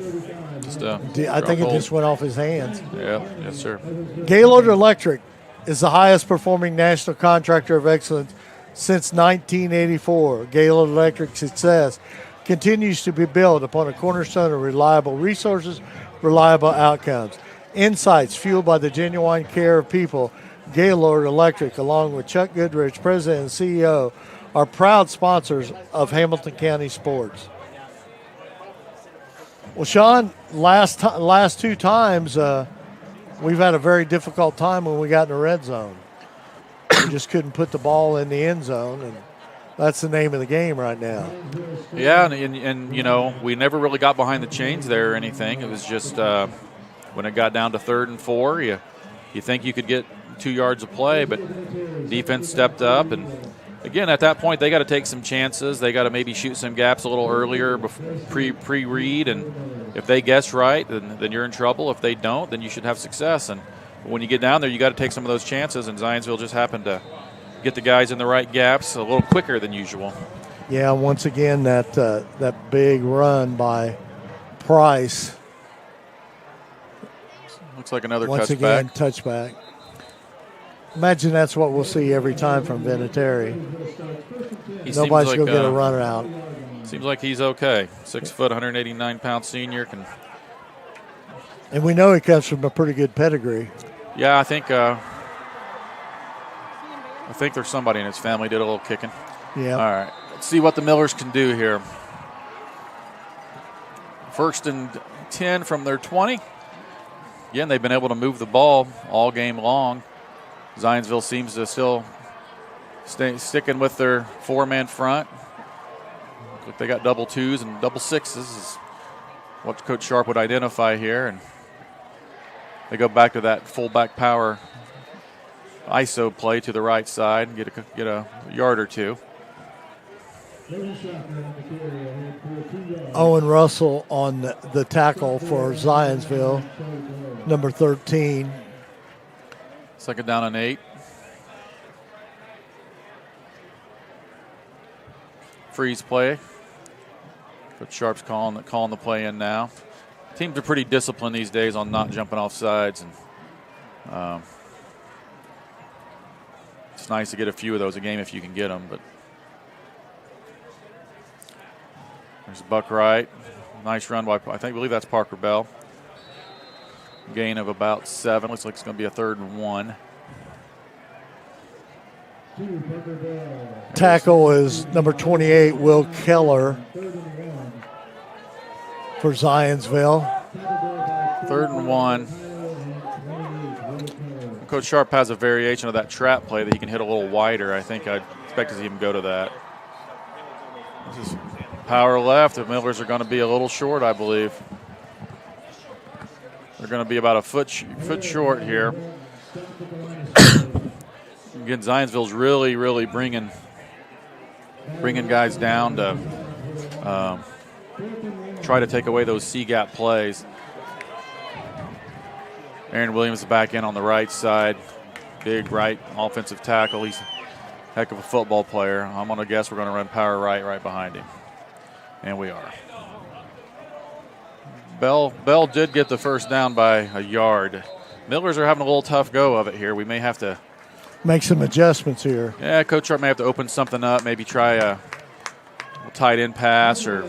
Just I think it just went off his hands. Yeah, yes, sir. Gaylord Electric is the highest performing national contractor of excellence since 1984. Gaylord Electric's success continues to be built upon a cornerstone of reliable resources, reliable outcomes, insights fueled by the genuine care of people. Gaylord Electric, along with Chuck Goodrich, President and CEO, are proud sponsors of Hamilton County sports. Well, Sean, last two times we've had a very difficult time when we got in the red zone. We just couldn't put the ball in the end zone, and that's the name of the game right now. Yeah, and you know, we never really got behind the chains there or anything. It was just when it got down to 3rd and 4, you think you could get 2 yards of play, but defense stepped up. And again, at that point, they got to take some chances. They got to maybe shoot some gaps a little earlier, pre-read, and if they guess right, then you're in trouble. If they don't, then you should have success. And when you get down there, you got to take some of those chances, and Zionsville just happened to get the guys in the right gaps a little quicker than usual. Yeah, once again, that big run by Price. Looks like another once touchback. Again, touchback. Imagine that's what we'll see every time from Vinatieri. Nobody's going to get a runner out. Seems like he's okay. 6 foot, 189-pound senior. And we know he comes from a pretty good pedigree. Yeah, I think there's somebody in his family did a little kicking. Yeah. All right. Let's see what the Millers can do here. 1st and 10 from their 20. Again, they've been able to move the ball all game long. Zionsville seems to still sticking with their 4-man front. Looks like they got double 2s and double 6s is what Coach Sharp would identify here. And they go back to that fullback power ISO play to the right side and get a yard or 2. Owen Russell on the tackle for Zionsville, number 13. 2nd down and 8. Freeze play. Coach Sharp's calling the play in now. Teams are pretty disciplined these days on not jumping off sides, and it's nice to get a few of those a game if you can get them. But there's Buck Wright. Nice run by I believe that's Parker Bell. Gain of about 7. Looks like it's going to be a 3rd and 1. Tackle is number 28, Will Keller for Zionsville. 3rd and 1. Coach Sharp has a variation of that trap play that he can hit a little wider. I think I'd expect to see him go to that. This is power left. The Millers are going to be a little short, I believe. They're going to be about a foot short here. Again, Zionsville's really bringing guys down to try to take away those C-gap plays. Aaron Williams is back in on the right side. Big right offensive tackle. He's a heck of a football player. I'm going to guess we're going to run power right behind him. And we are. Bell did get the 1st down by a yard. Millers are having a little tough go of it here. We may have to make some adjustments here. Yeah, Coach Sharp may have to open something up, maybe try a tight end pass or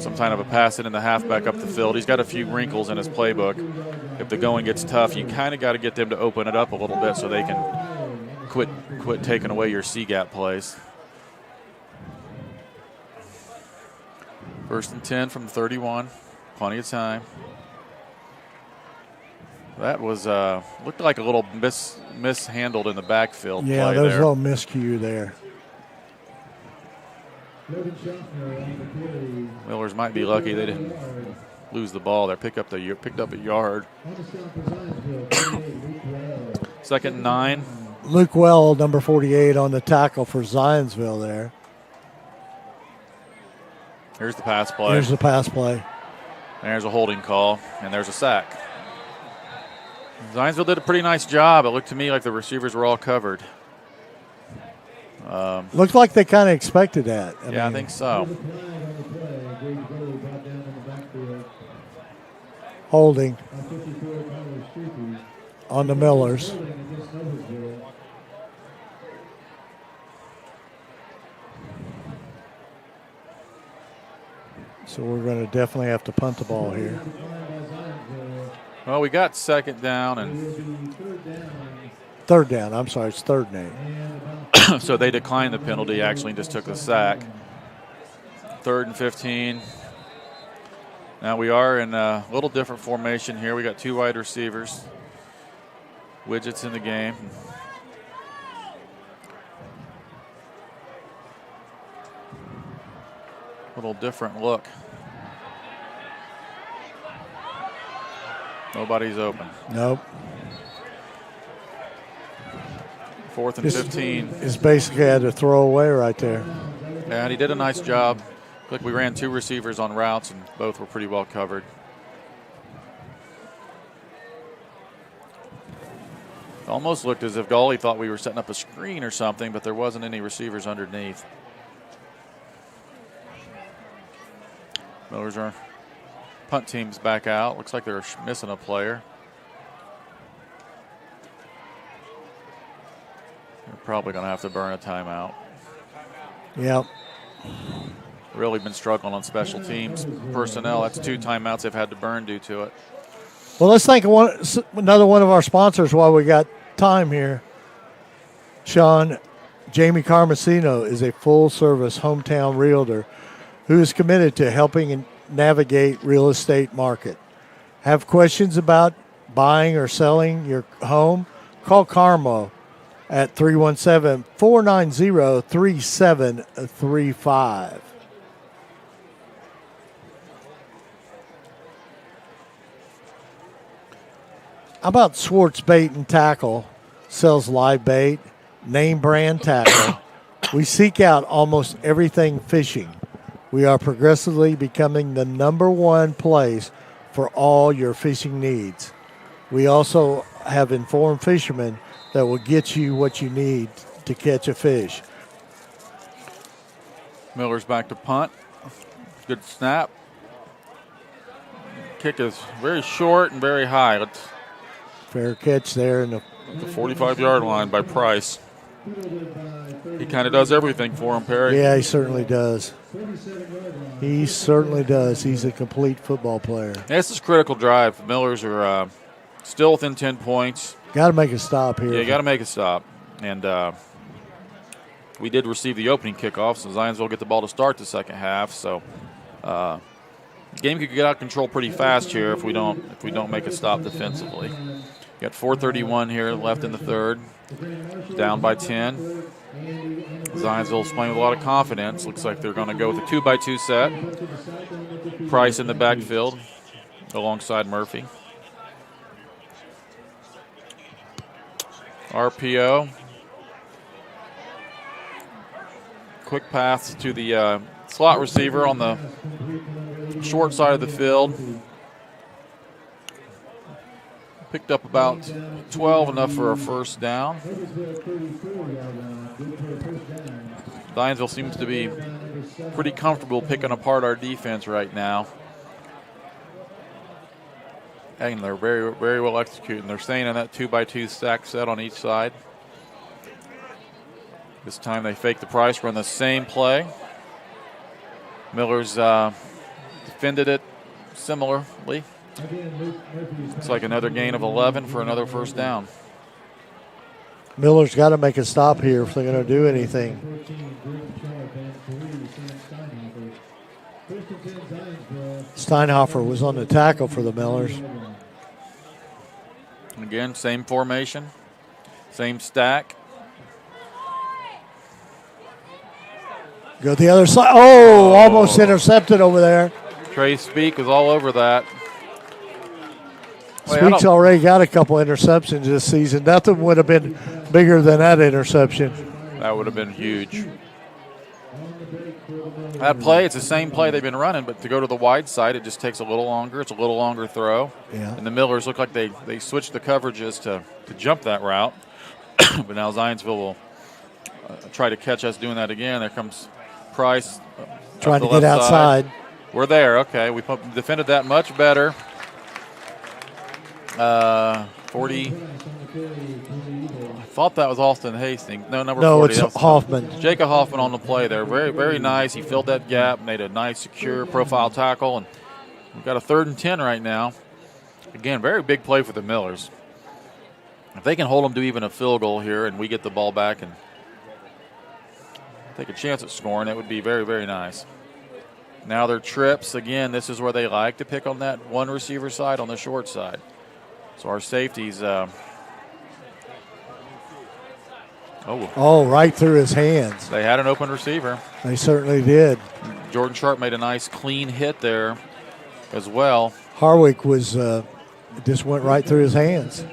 some kind of a pass it in the halfback up the field. He's got a few wrinkles in his playbook. If the going gets tough, you kind of got to get them to open it up a little bit so they can quit taking away your C-gap plays. 1st and 10 from 31. Plenty of time. That was looked like a little mishandled in the backfield. Yeah, play there was there. a little miscue there. Millers might be lucky they didn't lose the ball there. Picked up a yard. 2nd and 9. Luke Well, number 48, on the tackle for Zionsville there. Here's the pass play. Here's the pass play. There's a holding call, and there's a sack. Zionsville did a pretty nice job. It looked to me like the receivers were all covered. Looked like they kind of expected that. I think so. Holding on the Millers. So we're going to definitely have to punt the ball here. Well, we got second down and Third down. I'm sorry, it's third and 8. so they declined the penalty, actually, and just took the sack. 3rd and 15. Now we are in a little different formation here. We got 2 wide receivers. Widgets in the game. Little different look. Nobody's open. Nope. 4th and 15. It's basically had to throw away right there. And he did a nice job. Look, we ran 2 receivers on routes, and both were pretty well covered. It almost looked as if Gawley thought we were setting up a screen or something, but there wasn't any receivers underneath. Millers are punt team's back out. Looks like they're missing a player. They're probably going to have to burn a timeout. Yep. Really been struggling on special teams personnel. That's 2 timeouts they've had to burn due to it. Well, let's thank another one of our sponsors while we got time here. Sean, Jamie Carmesino is a full-service hometown realtor who is committed to helping and navigate real estate market. Have questions about buying or selling your home? Call Carmo at 317-490-3735. How about Swartz Bait and Tackle? Sells live bait, name brand tackle. We seek out almost everything fishing. We are progressively becoming the #1 place for all your fishing needs. We also have informed fishermen that will get you what you need to catch a fish. Miller's back to punt. Good snap. Kick is very short and very high. It's Fair catch there in the 45-yard line by Price. He kind of does everything for him, Perry. Yeah, he certainly does. He certainly does. He's a complete football player. This is a critical drive. The Millers are still within 10 points. Got to make a stop here. Yeah, you got to make a stop. And we did receive the opening kickoff, so Zionsville will get the ball to start the second half. So the game could get out of control pretty fast here if we don't make a stop defensively. Got 4:31 here left in the third. Down by 10. Zionsville's playing with a lot of confidence. Looks like they're going to go with a 2-by-2 set. Price in the backfield alongside Murphy. RPO. Quick pass to the slot receiver on the short side of the field. Picked up about 12, enough for a first down. Zionsville seems to be pretty comfortable picking apart our defense right now. And they're very, very well executing. They're staying in that 2-by-2 stack set on each side. This time they fake the Price, run the same play. Miller's defended it similarly. It's like another gain of 11 for another first down. Miller's got to make a stop here if they're going to do anything. Steinhofer was on the tackle for the Millers. Again, same formation, same stack. Go to the other side. Oh, almost intercepted over there. Trey Speak was all over that. Speak's already got a couple interceptions this season. Nothing would have been bigger than that interception. That would have been huge. That play, it's the same play they've been running, but to go to the wide side, it just takes a little longer. It's a little longer throw. Yeah. And the Millers look like they switched the coverages to jump that route. But now Zionsville will try to catch us doing that again. There comes Price. Trying to get outside. We're there. Okay, we defended that much better. 40. I thought that was Austin Hastings. No, number 40. No, it's Hoffman. Jacob Hoffman on the play there. Very, very nice. He filled that gap, made a nice, secure profile tackle, and we've got a 3rd and 10 right now. Again, very big play for the Millers. If they can hold them to even a field goal here and we get the ball back and take a chance at scoring, that would be very, very nice. Now their trips, again, this is where they like to pick on that one receiver side, on the short side. So our safeties, right through his hands. They had an open receiver. They certainly did. Jordan Sharp made a nice clean hit there as well. Harwick was just went right through his hands.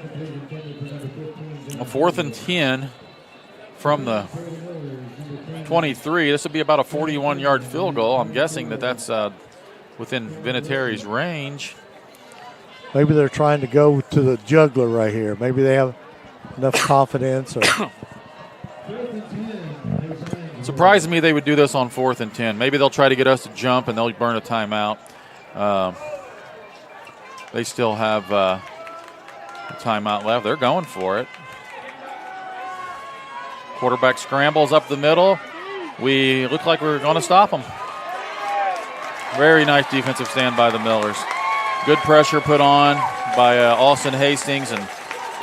A 4th and 10 from the 23. This would be about a 41-yard field goal. I'm guessing that's within Vinatieri's range. Maybe they're trying to go to the juggler right here. Maybe they have enough confidence. Or Surprised me they would do this on 4th and 10. Maybe they'll try to get us to jump and they'll burn a timeout. They still have a timeout left. They're going for it. Quarterback scrambles up the middle. We look like we're going to stop them. Very nice defensive stand by the Millers. Good pressure put on by Austin Hastings and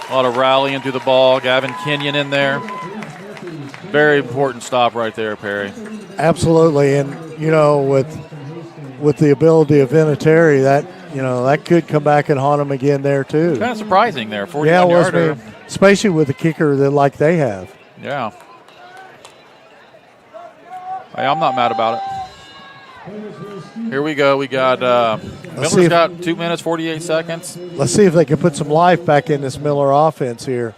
a lot of rallying through the ball. Gavin Kenyon in there. Very important stop right there, Perry. Absolutely, and with the ability of Vinatieri, that could come back and haunt them again there too. Kind of surprising there, 41-yarder. Especially with the kicker that like they have. Yeah. Hey, I'm not mad about it. Here we go. We got Miller's got 2 minutes, 48 seconds. Let's see if they can put some life back in this Miller offense here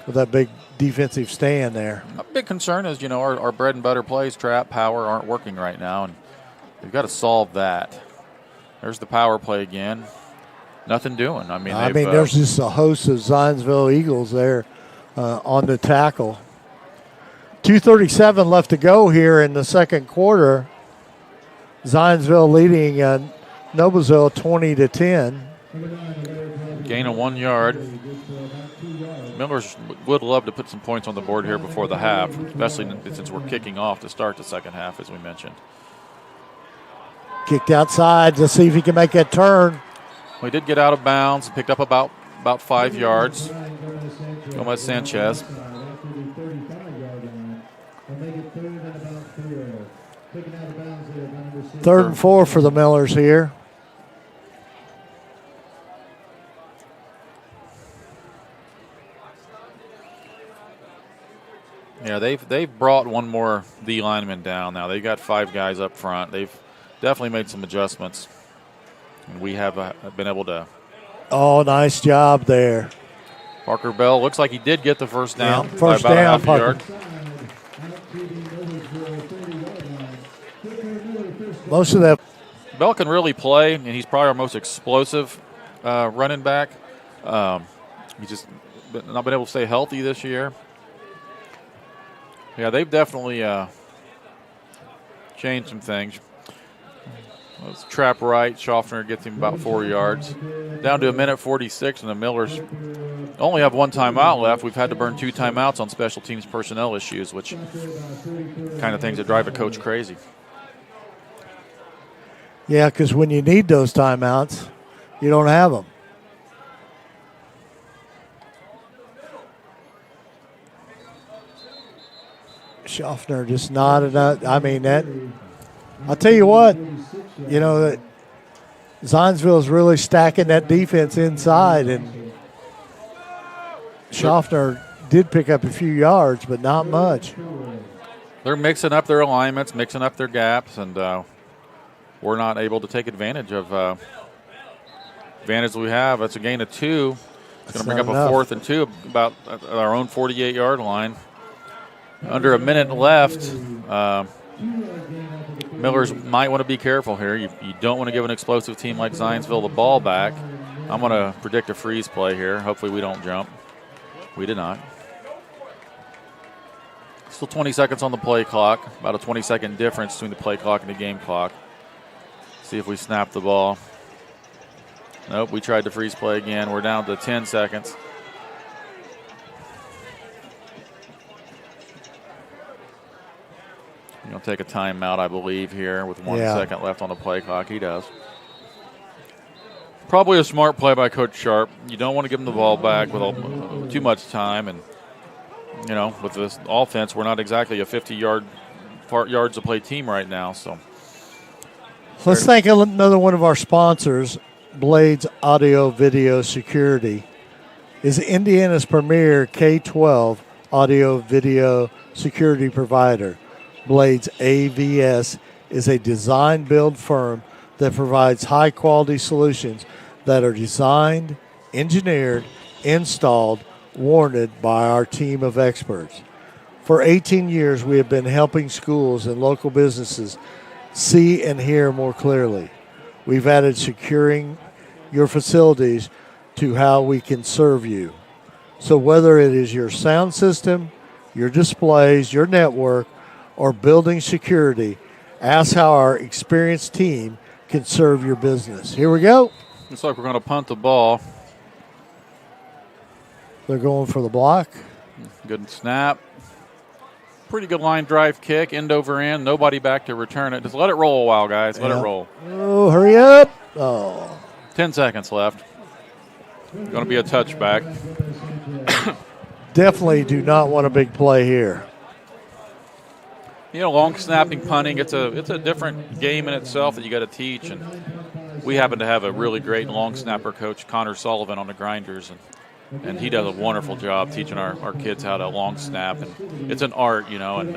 with that big defensive stand there. A big concern is, our bread and butter plays, trap, power, aren't working right now, and we've got to solve that. There's the power play again. Nothing doing. There's just a host of Zionsville Eagles there on the tackle. 2:37 left to go here in the second quarter. Zionsville leading Noblesville 20-10. Gain of 1 yard. Millers would love to put some points on the board here before the half, especially since we're kicking off to start the second half, as we mentioned. Kicked outside. Let's see if he can make that turn. We did get out of bounds, picked up about 5 yards. Gomez Sanchez. Third and 4 for the Millers here. Yeah, they've brought one more D lineman down now. They've got 5 guys up front. They've definitely made some adjustments. And we have been able to. Oh, nice job there. Parker Bell looks like he did get the first down. Yeah, first by about down, a half a yard. Most of that. Bell can really play, and he's probably our most explosive running back. He's just not been able to stay healthy this year. Yeah, they've definitely changed some things. Let's trap right. Schaffner gets him about 4 yards. Down to 1:46, and the Millers only have 1 timeout left. We've had to burn 2 timeouts on special teams personnel issues, which kind of things that drive a coach crazy. Yeah, because when you need those timeouts, you don't have them. Schaffner just not enough. I'll tell you what, that Zionsville is really stacking that defense inside, and Schaffner did pick up a few yards, but not much. They're mixing up their alignments, mixing up their gaps, and we're not able to take advantage of advantage we have. It's a gain of 2. It's going to bring up a 4th and 2 about our own 48-yard line. Under a minute left. Millers might want to be careful here. You don't want to give an explosive team like Zionsville the ball back. I'm going to predict a freeze play here. Hopefully we don't jump. We did not. Still 20 seconds on the play clock. About a 20-second difference between the play clock and the game clock. See if we snap the ball. Nope, we tried to freeze play again. We're down to 10 seconds. He'll take a timeout, I believe, here with 1 second left on the play clock. He does. Probably a smart play by Coach Sharp. You don't want to give him the ball back with too much time. And, you know, with this offense, we're not exactly a 50-yards to play team right now. So let's thank another one of our sponsors, Blades Audio Video Security. Is Indiana's premier K-12 audio video security provider. Blades AVS is a design-build firm that provides high-quality solutions that are designed, engineered, installed, warranted by our team of experts. For 18 years, we have been helping schools and local businesses see and hear more clearly. We've added securing your facilities to how we can serve you. So whether it is your sound system, your displays, your network, or building security, ask how our experienced team can serve your business. Here we go. Looks like we're going to punt the ball. They're going for the block. Good snap. Pretty good line drive kick, end over end. Nobody back to return it. Just let it roll a while, guys. Let it roll. Oh, hurry up. Oh. 10 seconds left. Going to be a touchback. Definitely do not want a big play here. You know, long snapping, punting, it's a different game in itself that you got to teach. And we happen to have a really great long snapper coach, Connor Sullivan, on the Grinders, and he does a wonderful job teaching our kids how to long snap. And it's an art, you know, and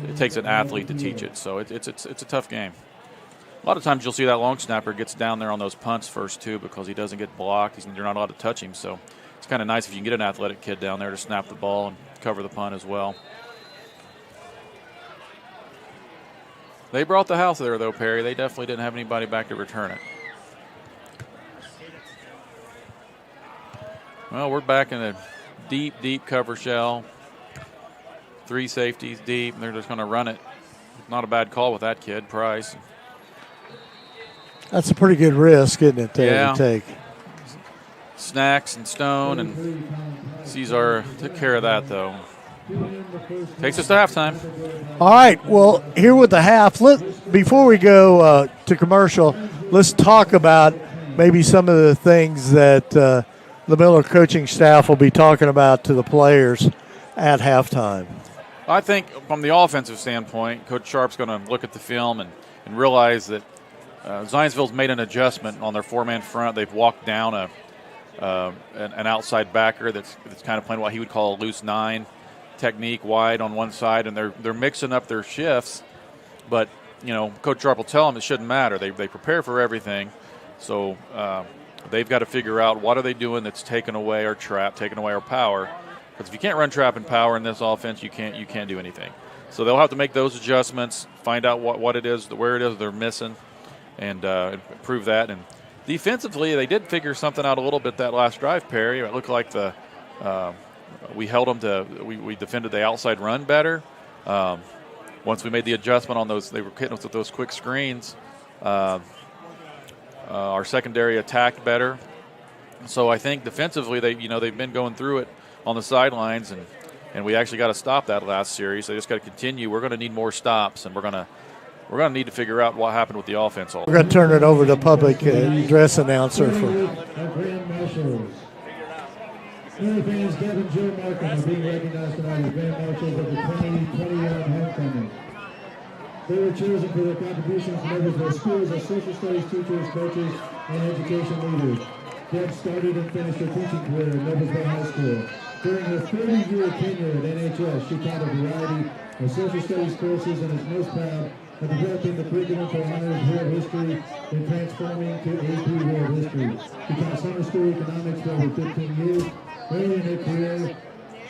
it takes an athlete to teach it. So it's a tough game. A lot of times you'll see that long snapper gets down there on those punts first too because he doesn't get blocked. You're not allowed to touch him. So it's kind of nice if you can get an athletic kid down there to snap the ball and cover the punt as well. They brought the house there, though, Perry. They definitely didn't have anybody back to return it. Well, we're back in a deep, deep cover shell. 3 safeties deep. They're just going to run it. Not a bad call with that kid, Price. That's a pretty good risk, isn't it, to take? Snacks and Stone, and Cesar took care of that, though. Takes us to halftime. All right, well, here with the half, before we go to commercial, let's talk about maybe some of the things that the Miller coaching staff will be talking about to the players at halftime. I think from the offensive standpoint, Coach Sharp's going to look at the film and realize that Zionsville's made an adjustment on their 4-man front. They've walked down an outside backer that's kind of playing what he would call a loose 9 technique, wide on one side, and they're mixing up their shifts. But, you know, Coach Sharp will tell them it shouldn't matter. They prepare for everything. So they've got to figure out what are they doing that's taking away our trap, taking away our power. Because if you can't run trap and power in this offense, you can't do anything. So they'll have to make those adjustments, find out what it is, where it is they're missing, and improve that. And defensively, they did figure something out a little bit that last drive, Perry. It looked like we held them to we defended the outside run better. Once we made the adjustment on those, they were hitting us with those quick screens. Our secondary attacked better. So I think defensively, they've been going through it on the sidelines, and we actually got to stop that last series. They just got to continue. We're going to need more stops, and we're going to need to figure out what happened with the offense. We're going to turn it over to public address announcer for. Fans Devin Joe Markham are being recognized tonight as Grand Marshals of the 2020-yard homecoming. They were chosen for their contributions to Noblesville schools as social studies teachers, coaches, and education leaders. Deb started and finished her teaching career at Noblesville High School. During her 30-year tenure at NHS, she taught a variety of social studies courses and is most proud of developing the curriculum for honors world history and transforming to AP world history. She taught summer school economics for over 15 years. Early in her career,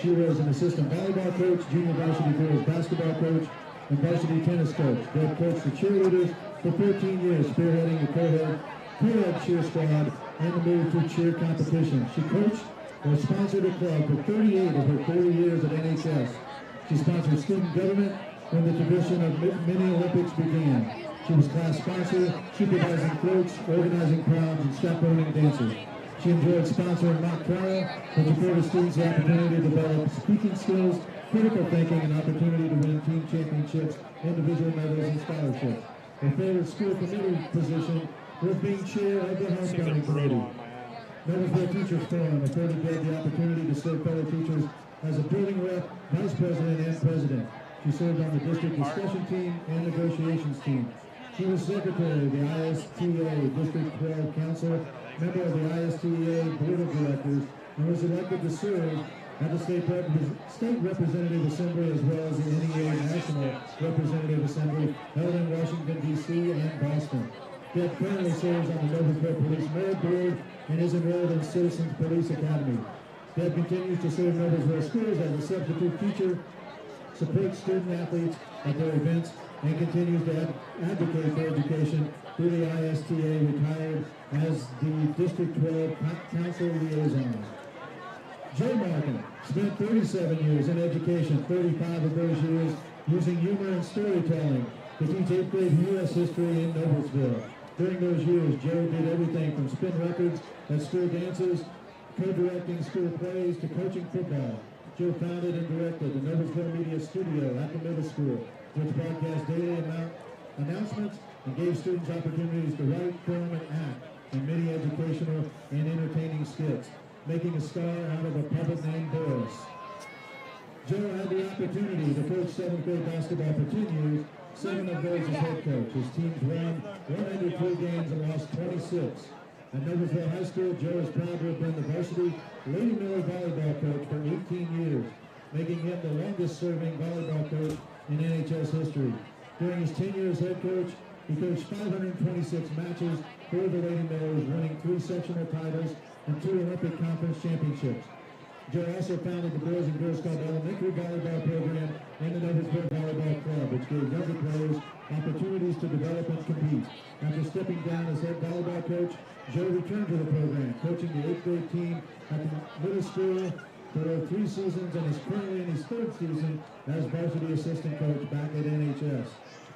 she was an assistant volleyball coach, junior varsity girls basketball coach, and varsity tennis coach. Deb coached the cheerleaders for 13 years, spearheading the co-ed cheer squad and the move to cheer competition. She coached or sponsored a club for 38 of her 40 years at NHS. She sponsored student government when the tradition of mini Olympics began. She was class sponsor, supervising floats, organizing proms, and chaperoning dances. She enjoyed sponsoring mock trial, which afforded students the opportunity to develop speaking skills, critical thinking, and opportunity to win team championships, individual medals, and scholarships. Her favorite school committee position was being chair of the homecoming committee. Noblesville Teachers Forum afforded Deb the opportunity to serve fellow teachers as a building rep, vice president, and president. She served on the district discussion team and negotiations team. She was secretary of the ISTA District 12 Council, member of the ISTA Board of Directors, and was elected to serve at the State Representative Assembly as well as the NEA National Representative Assembly held in Washington, D.C. and Boston. Deb currently serves on the Noblesville Police Merit Board and is enrolled in Citizens Police Academy. Deb continues to serve Noblesville schools as a substitute teacher, supports student athletes at their events, and continues to advocate for education through the ISTA, retired as the District 12 Council Liaison. Joe Markin spent 37 years in education, 35 of those years using humor and storytelling to teach 8th grade U.S. history in Noblesville. During those years, Joe did everything from spin records at school dances, co-directing school plays, to coaching football. Joe founded and directed the Noblesville Media Studio at the middle school, which broadcast daily announcements and gave students opportunities to write, film, and act in many educational and entertaining skits, making a star out of a puppet named Boris. Joe had the opportunity to coach 7th grade basketball for 10 years, 7 of those as head coach. His teams won 102 games and lost 26. At Noblesville High School, Joe is proud to have been the varsity Lady Miller volleyball coach for 18 years, making him the longest-serving volleyball coach in NHS history. During his tenure as head coach, he coached 526 matches for the Lady Millers, winning 3 sectional titles and 2 Olympic Conference championships. Joe also founded the Boys and Girls Club Elementary Volleyball Program and the Noblesville Volleyball Club, which gave younger players opportunities to develop and compete. After stepping down as head volleyball coach, Joe returned to the program, coaching the 8th grade team at the middle school for 3 seasons and is currently in his 3rd season as varsity assistant coach back at NHS,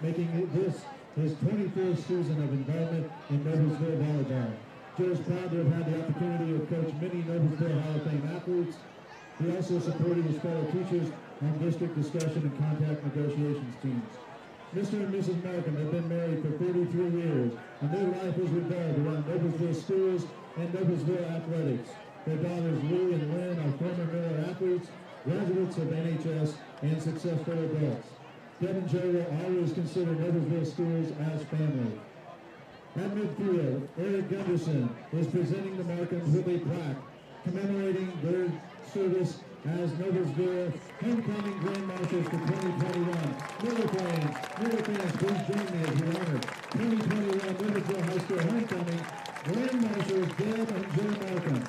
making this his 24th season of involvement in Noblesville volleyball. Joe is proud to have had the opportunity to coach many Noblesville Hall of Fame athletes. He also supported his fellow teachers on district discussion and contact negotiations teams. Mr. and Mrs. Markham have been married for 33 years, and their life has revolved around Noblesville schools and Noblesville athletics. Their daughters Lee and Lynn are former Miller athletes, graduates of NHS, and successful adults. Deb and Joe will always consider Noblesville schools as family. At midfield, Eric Gunderson is presenting the Markhams with a plaque commemorating their service as Noblesville Homecoming Grand Marshals for 2021. Miller fans, please join me as we honor 2021 Noblesville High School Homecoming Grand Marshals Deb and Joe Markham.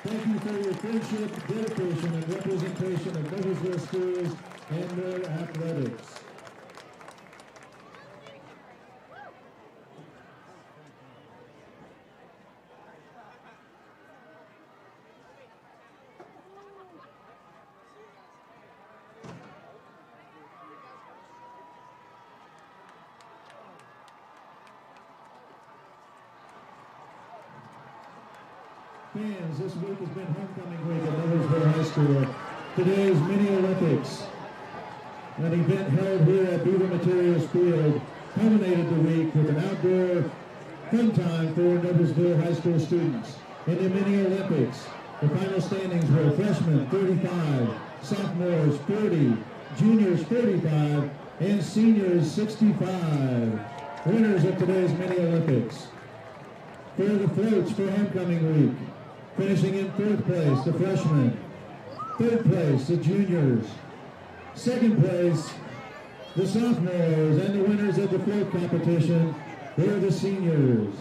Thank you for your friendship, dedication, and representation of Noblesville schools and their athletics. Fans, this week has been homecoming week at Noblesville High School. Today's Mini Olympics, an event held here at Beaver Materials Field, culminated the week with an outdoor fun time for Noblesville High School students. In the Mini Olympics, the final standings were freshmen 35, sophomores 40, juniors 45, and seniors 65. Winners of today's Mini Olympics. For the floats for homecoming week, finishing in 4th place, the freshmen. 3rd place, the juniors. 2nd place, the sophomores. And the winners of the float competition were the seniors.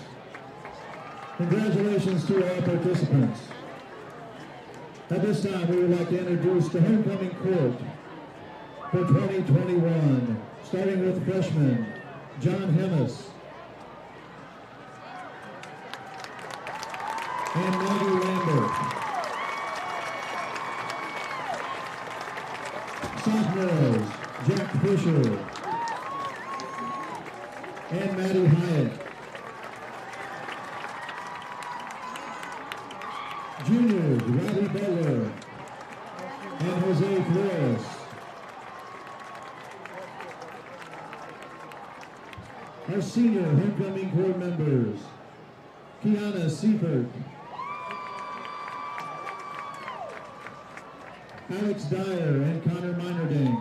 Congratulations to all participants. At this time, we would like to introduce the homecoming court for 2021, starting with freshman John Hemmis and Maggie Lambert. Sophomores, Jack Fisher, and Maddie Hyatt. Juniors, Robbie Butler and Jose Flores. Our senior homecoming corps members, Kiana Seifert, Alex Dyer and Connor Minerding,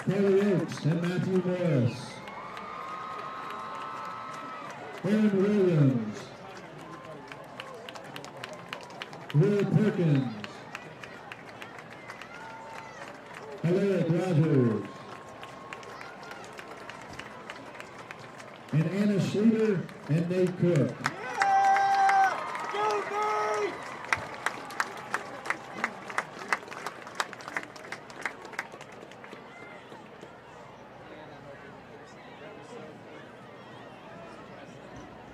Carly Oakes and Matthew Morris, Aaron Williams, Will Perkins, Alaric Rogers, and Anna Schluter and Nate Cook.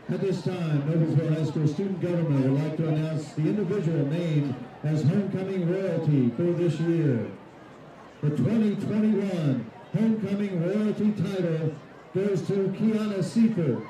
At this time, Noblesville High School student government would like to announce the individual named as homecoming royalty for this year. The 2021 homecoming royalty title goes to Kiana Seifert.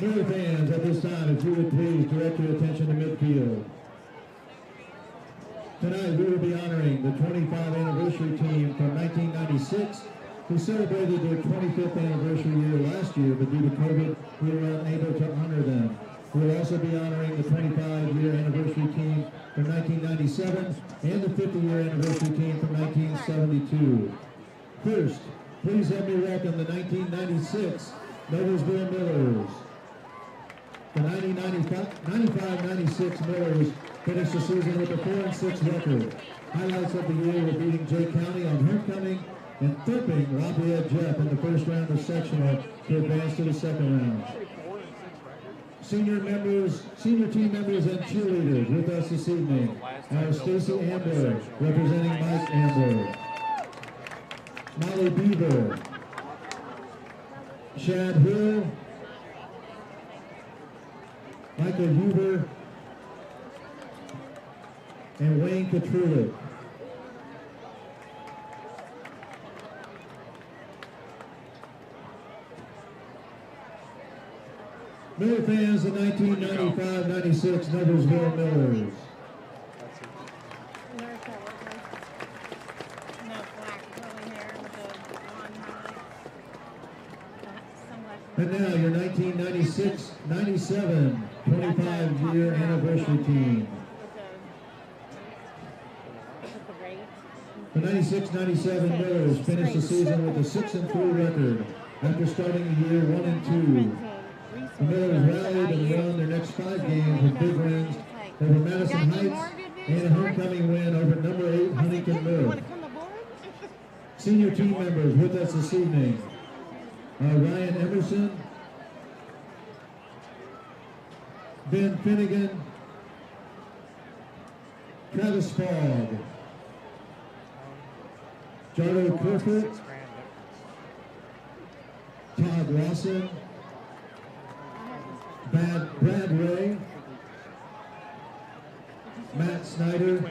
Miller fans, at this time, if you would please direct your attention to midfield. Tonight we will be honoring the 25th anniversary team from 1996 who celebrated their 25th anniversary year last year, but due to COVID, we were unable to honor them. We will also be honoring the 25-year anniversary team from 1997 and the 50-year anniversary team from 1972. First, please help me welcome the 1996 Noblesville Millers. The 95-96 Millers finished the season with a 4-6 record. Highlights of the year were beating Jay County on homecoming and thumping Lafayette Jeff in the first round of sectional to advance to the second round. Senior team members and cheerleaders with us this evening are Stacy Ambler, representing Mike Ambler, Molly Beaver, Shad Hill, Michael Huber, and Wayne Katrulik. Miller fans, the 1995-96 Noblesville Millers. And now your 1996-97 25-year anniversary team. The 96-97 Millers finished the season with a 6-3 record after starting the year 1-2. The Millers rallied and won their next 5 games with big wins over Madison Heights and a homecoming win over number 8 Huntington Mill. Senior team members with us this evening are Ryan Emerson, Ben Finnegan, Travis Fogg, Jardo Clifford, Todd Lawson, Brad Ray, Matt Snyder,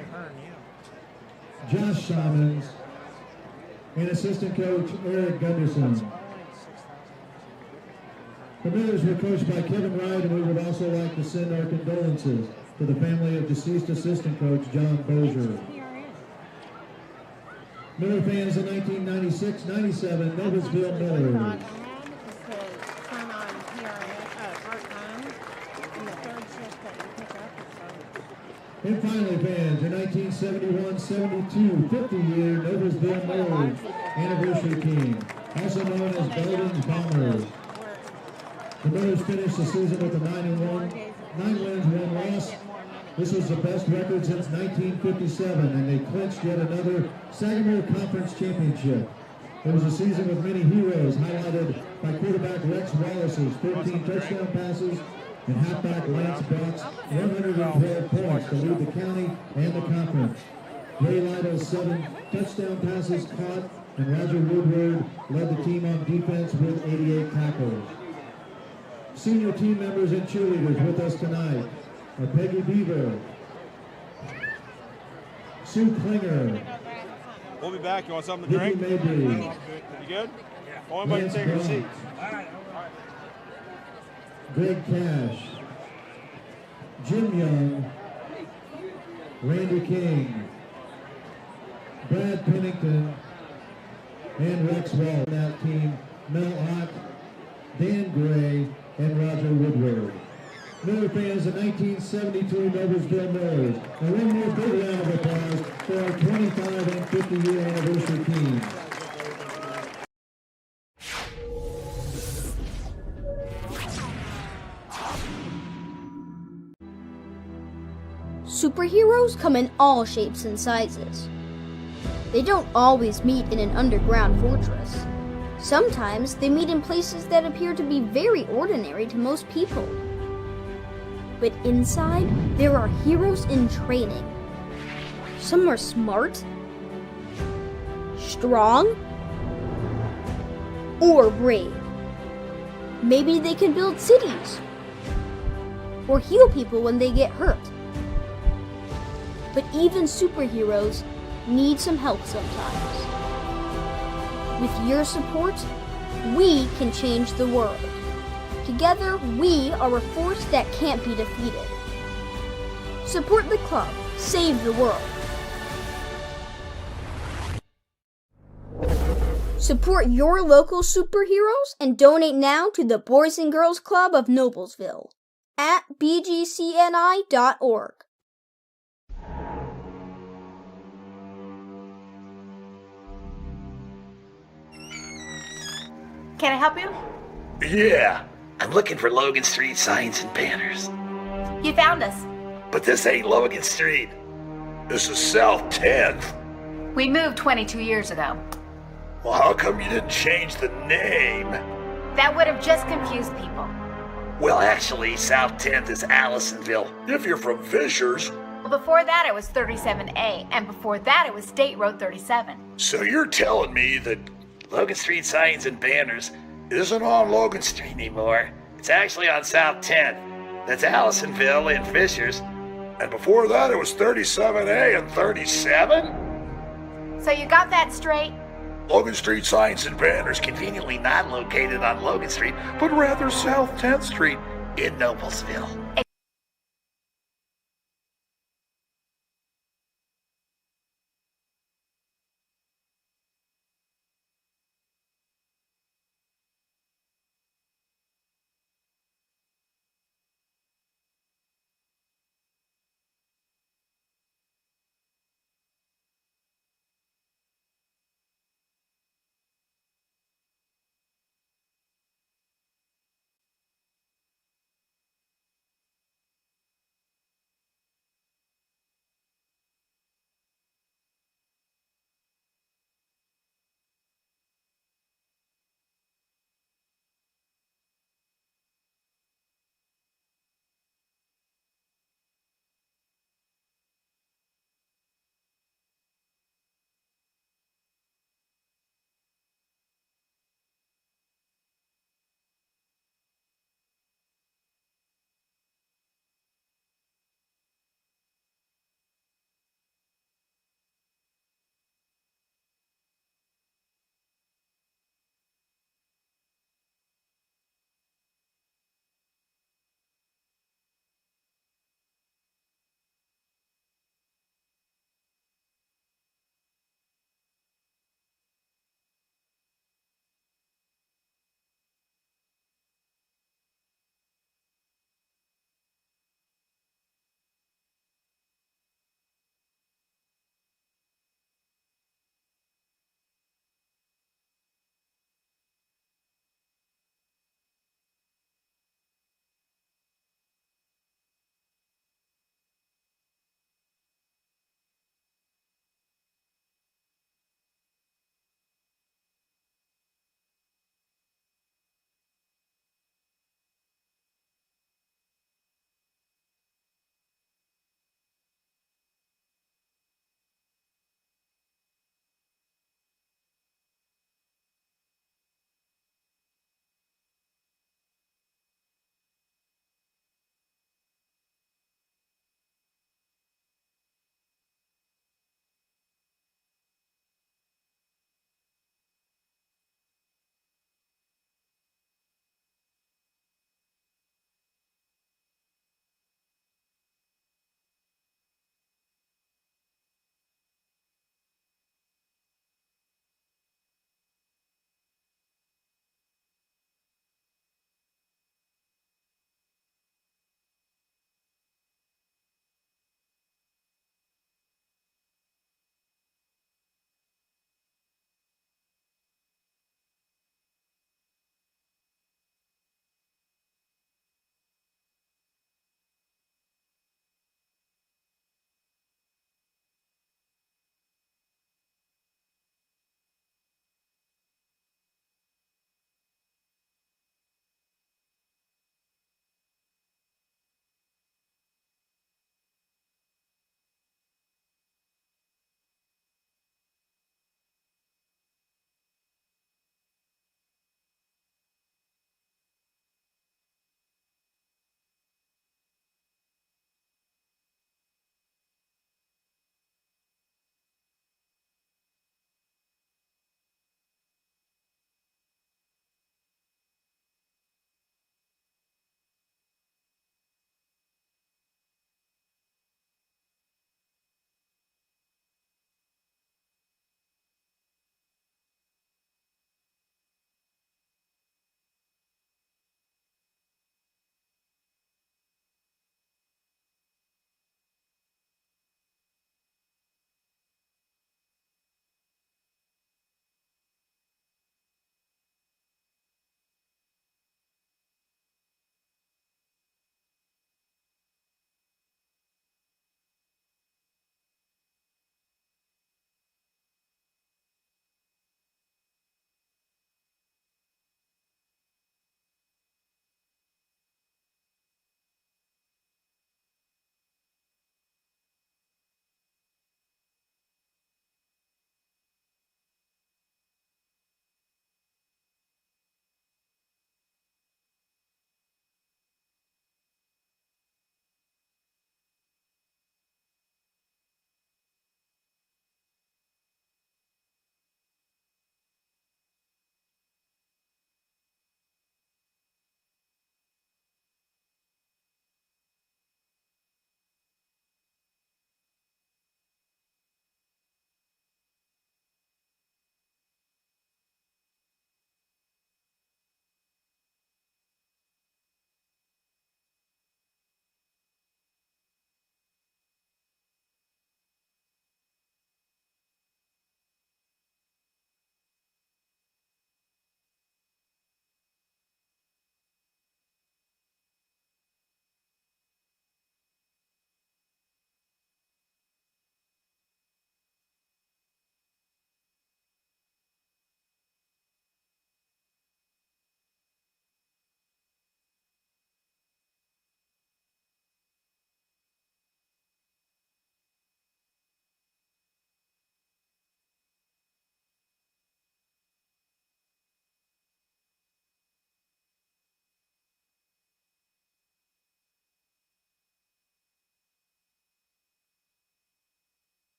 Josh Shamans, and assistant coach Eric Gunderson. The Millers were coached by Kevin Wright, and we would also like to send our condolences to the family of deceased assistant coach John Bozier. Miller fans in 1996-97 Noblesville Millers. And finally, fans, your 1971-72 50-year Noblesville Millers anniversary team, also known as Belden's Bombers. The Millers finished the season with a 9-1 9 wins, 1 loss. This was the best record since 1957, and they clinched yet another Sagamore Conference championship. It was a season with many heroes, highlighted by quarterback Rex Wallace's 13 touchdown passes and halfback Lance Brock's 112 points to lead the county and the conference. Ray Lytle's 7 touchdown passes caught, and Roger Woodward led the team on defense with 88 tackles. Senior team members and cheerleaders with us tonight are Peggy Beaver, Sue Klinger, We'll be back. You want something to Vicky drink? Mabry, You good? Yeah. I want everybody to take their seats. Greg Cash, Jim Young, Randy King, Brad Pennington, and Rex Wall. On that team, Mel Ott, Dan Gray, and Roger Woodward. Miller fans, the 1972 Noblesville Millers. And one more big round of applause for our 25 and 50-year anniversary team. Superheroes come in all shapes and sizes. They don't always meet in an underground fortress. Sometimes they meet in places that appear to be very ordinary to most people. But inside, there are heroes in training. Some are smart, strong, or brave. Maybe they can build cities or heal people when they get hurt. But even superheroes need some help sometimes. With your support, we can change the world. Together, we are a force that can't be defeated. Support the club. Save the world. Support your local superheroes and donate now to the Boys and Girls Club of Noblesville at bgcni.org. Can I help you? Yeah, I'm looking for Logan Street signs and banners. You found us. But this ain't Logan Street. This is South 10th. We moved 22 years ago. Well, how come you didn't change the name? That would have just confused people. Well, actually, South 10th is Allisonville, if you're from Fishers. Well, before that it was 37A, and before that it was State Road 37. So you're telling me that Logan Street signs and banners isn't on Logan Street anymore. It's actually on South 10th. That's Allisonville and Fishers. And before that, it was 37A and 37? So you got that straight? Logan Street signs and banners conveniently not located on Logan Street, but rather South 10th Street in Noblesville.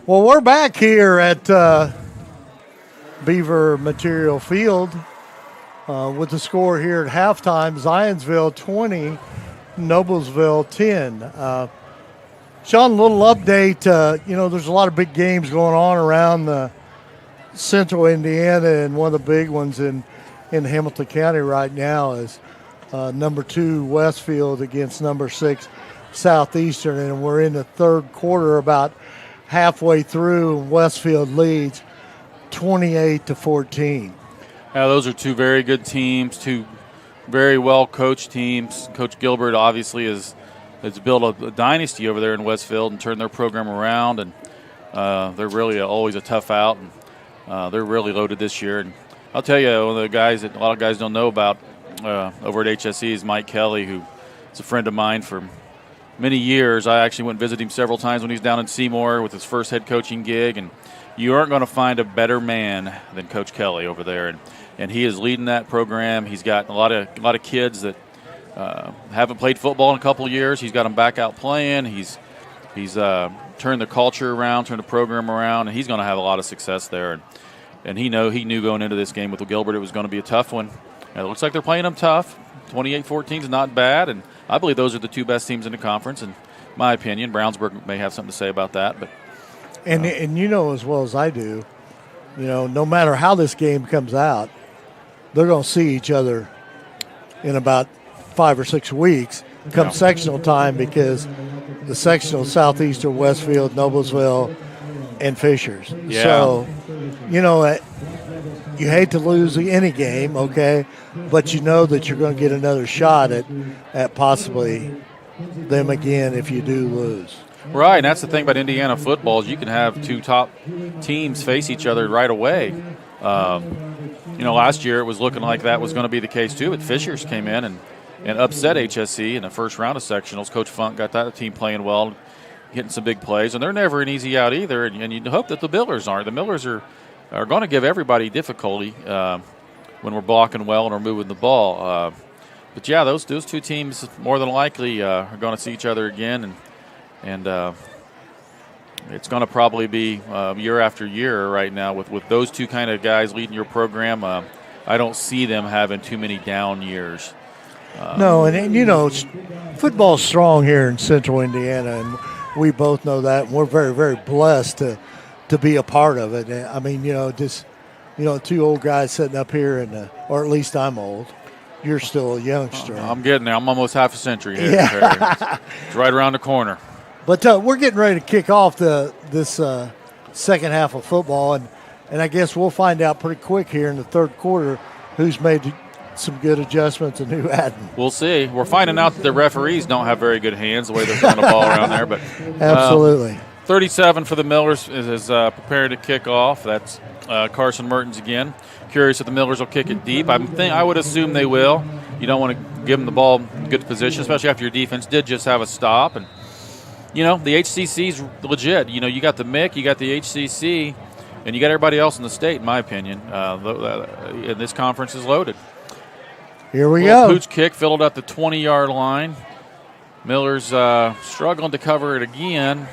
Well, we're back here at Beaver Material Field with the score here at halftime. Zionsville 20, Noblesville 10. Sean, a little update. There's a lot of big games going on around central Indiana, and one of the big ones in Hamilton County right now is number 2 Westfield against number 6 Southeastern, and we're in the third quarter, about halfway through. Westfield leads 28-14. Yeah, those are two very good teams, two very well coached teams. Coach Gilbert obviously has built a dynasty over there in Westfield and turned their program around, and they're really always a tough out, and they're really loaded this year. And I'll tell you, one of the guys that a lot of guys don't know about over at HSE is Mike Kelly, who is a friend of mine for many years. I actually went and visited him several times when he was down in Seymour with his first head coaching gig, and you aren't going to find a better man than Coach Kelly over there, and he is leading that program. He's got a lot of kids that haven't played football in a couple of years. He's got them back out playing. He's turned the culture around, turned the program around, and he's going to have a lot of success there. And he knew going into this game with Gilbert it was going to be a tough one. And it looks like they're playing them tough. 28-14 is not bad, and I believe those are the two best teams in the conference, in my opinion. Brownsburg may have something to say about that. But And you know as well as I do, no matter how this game comes out, they're going to see each other in about 5 or 6 weeks come sectional time, because the sectional Southeastern, Westfield, Noblesville, and Fishers. Yeah. So, you hate to lose any game, okay, but you know that you're going to get another shot at possibly them again if you do lose. Right, and that's the thing about Indiana football is you can have two top teams face each other right away. Last year it was looking like that was going to be the case too, but Fishers came in and upset HSE in the first round of sectionals. Coach Funk got that team playing well, hitting some big plays, and they're never an easy out either, and you hope that the Millers aren't. The Millers are going to give everybody difficulty when we're blocking well and we're moving the ball. But, yeah, those two teams more than likely are going to see each other again, and it's going to probably be year after year right now with those two kind of guys leading your program. I don't see them having too many down years. No, and football's strong here in central Indiana, and we both know that, and we're very, very blessed to be a part of it. I mean, two old guys sitting up here, or at least I'm old. You're still a youngster. I'm getting there. I'm almost half a century here. Yeah. It's right around the corner. But we're getting ready to kick off this second half of football, and I guess we'll find out pretty quick here in the third quarter who's made some good adjustments and who hadn't. We'll see. We're finding out that the referees don't have very good hands the way they're throwing the ball around there. But absolutely. 37 for the Millers is prepared to kick off. That's Carson Mertens again. Curious if the Millers will kick it deep. I would assume they will. You don't want to give them the ball in good position, especially after your defense did just have a stop. And the HCC's legit. You got the MIC, you got the HCC, and you got everybody else in the state, in my opinion. And this conference is loaded. Here we go. Pooch kick filled at the 20-yard line. Miller's struggling to cover it again.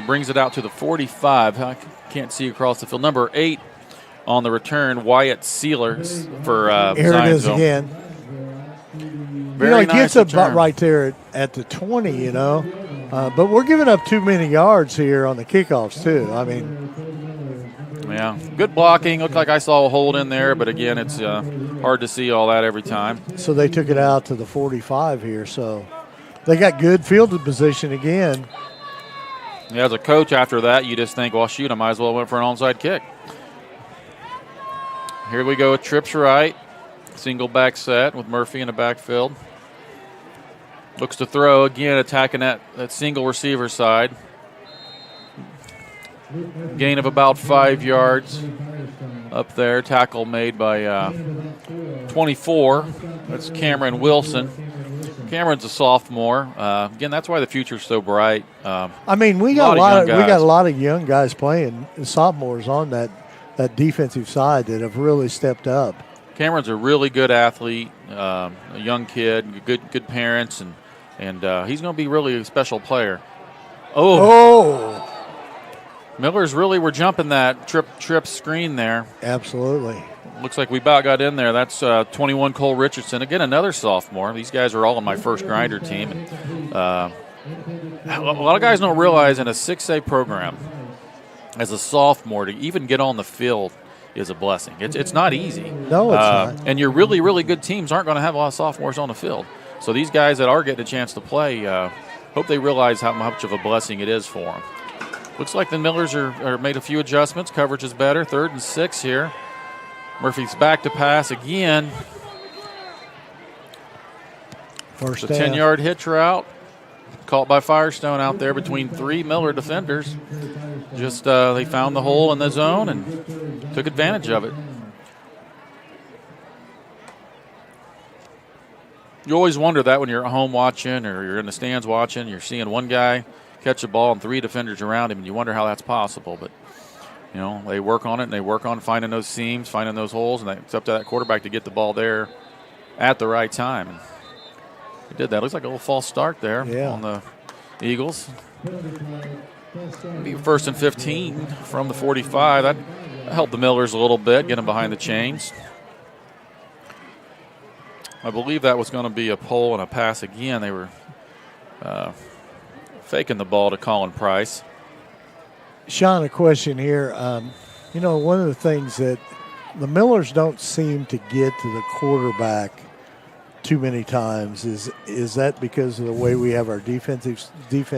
Brings it out to the 45. I can't see across the field. Number 8 on the return, Wyatt Sealers for Here Zionsville. it is again. Very it nice gets return. about right there at the 20, but we're giving up too many yards here on the kickoffs too. I mean, yeah, good blocking. Looked like I saw a hold in there, but again, it's hard to see all that every time. So they took it out to the 45 here. So they got good fielded position again. Yeah, as a coach after that, you just think, well, shoot, I might as well went for an onside kick. Here we go with trips right. Single back set with Murphy in the backfield. Looks to throw again, attacking that single receiver side. Gain of about 5 yards up there. Tackle made by 24. That's Cameron Wilson. Cameron's a sophomore. Again, that's why the future's so bright. We got a lot of young guys playing, sophomores on that defensive side that have really stepped up. Cameron's a really good athlete, a young kid, good parents, and he's going to be really a special player. Millers really were jumping that trip screen there. Absolutely. Looks like we about got in there. That's 21 Cole Richardson. Again, another sophomore. These guys are all on my first grinder team. And, a lot of guys don't realize in a 6A program, as a sophomore, to even get on the field is a blessing. It's not easy. No, it's not. And your really, really good teams aren't going to have a lot of sophomores on the field. So these guys that are getting a chance to play, hope they realize how much of a blessing it is for them. Looks like the Millers are made a few adjustments. Coverage is better. 3rd and 6 here. Murphy's back to pass again. First a 10-yard hitch route. Caught by Firestone out there between 3 Miller defenders. Just they found the hole in the zone and took advantage of it. You always wonder that when you're at home watching or you're in the stands watching, you're seeing one guy catch a ball and 3 defenders around him, and you wonder how that's possible. But, they work on it, and they work on finding those seams, finding those holes, and it's up to that quarterback to get the ball there at the right time. And he did that. Looks like a little false start there on the Eagles. Be 1st and 15 from the 45. That helped the Millers a little bit, get them behind the chains. I believe that was going to be a pull and a pass again. They were faking the ball to Colin Price. Sean, a question here. One of the things that the Millers don't seem to get to the quarterback too many times is that because of the way we have our defense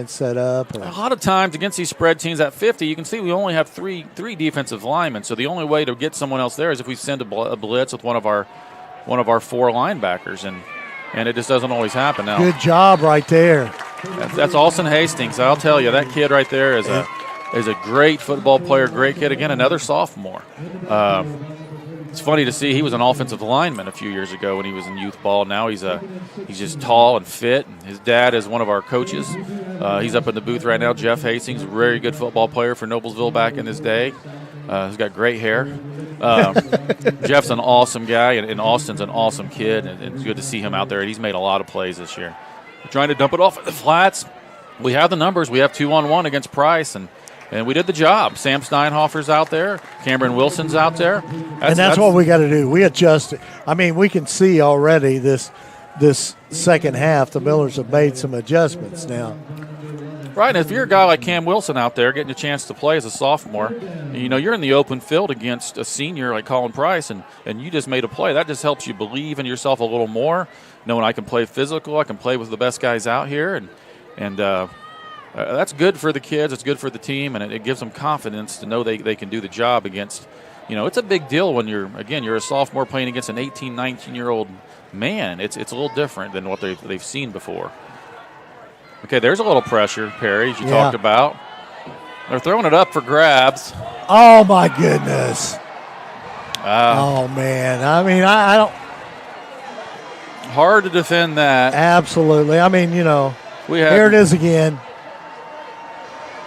set up? Or? A lot of times against these spread teams at 50, you can see we only have three defensive linemen. So the only way to get someone else there is if we send a blitz with one of our 4 linebackers, and it just doesn't always happen now. Good job right there. That's Alston Hastings. I'll tell you, that kid right there is a great football player, great kid. Again, another sophomore. It's funny to see he was an offensive lineman a few years ago when he was in youth ball. Now he's just tall and fit. His dad is one of our coaches. He's up in the booth right now. Jeff Hastings, very good football player for Noblesville back in his day. He's got great hair. Jeff's an awesome guy, and Austin's an awesome kid, and it's good to see him out there. He's made a lot of plays this year. We're trying to dump it off at the flats. We have the numbers. We have 2-on-1 against Price, and we did the job. Sam Steinhofer's out there. Cameron Wilson's out there. That's what we got to do. We adjust. I mean, we can see already this second half, the Millers have made some adjustments now. Right, and if you're a guy like Cam Wilson out there getting a chance to play as a sophomore, you're in the open field against a senior like Colin Price, and you just made a play. That just helps you believe in yourself a little more, knowing I can play physical, I can play with the best guys out here, and that's good for the kids, it's good for the team, and it gives them confidence to know they can do the job against, it's a big deal when you're a sophomore playing against an 18, 19-year-old man. It's a little different than what they've seen before. Okay, there's a little pressure, Perry, as you talked about. They're throwing it up for grabs. Oh, my goodness. Oh, man. I mean, I don't. Hard to defend that. Absolutely. I mean, here it is again.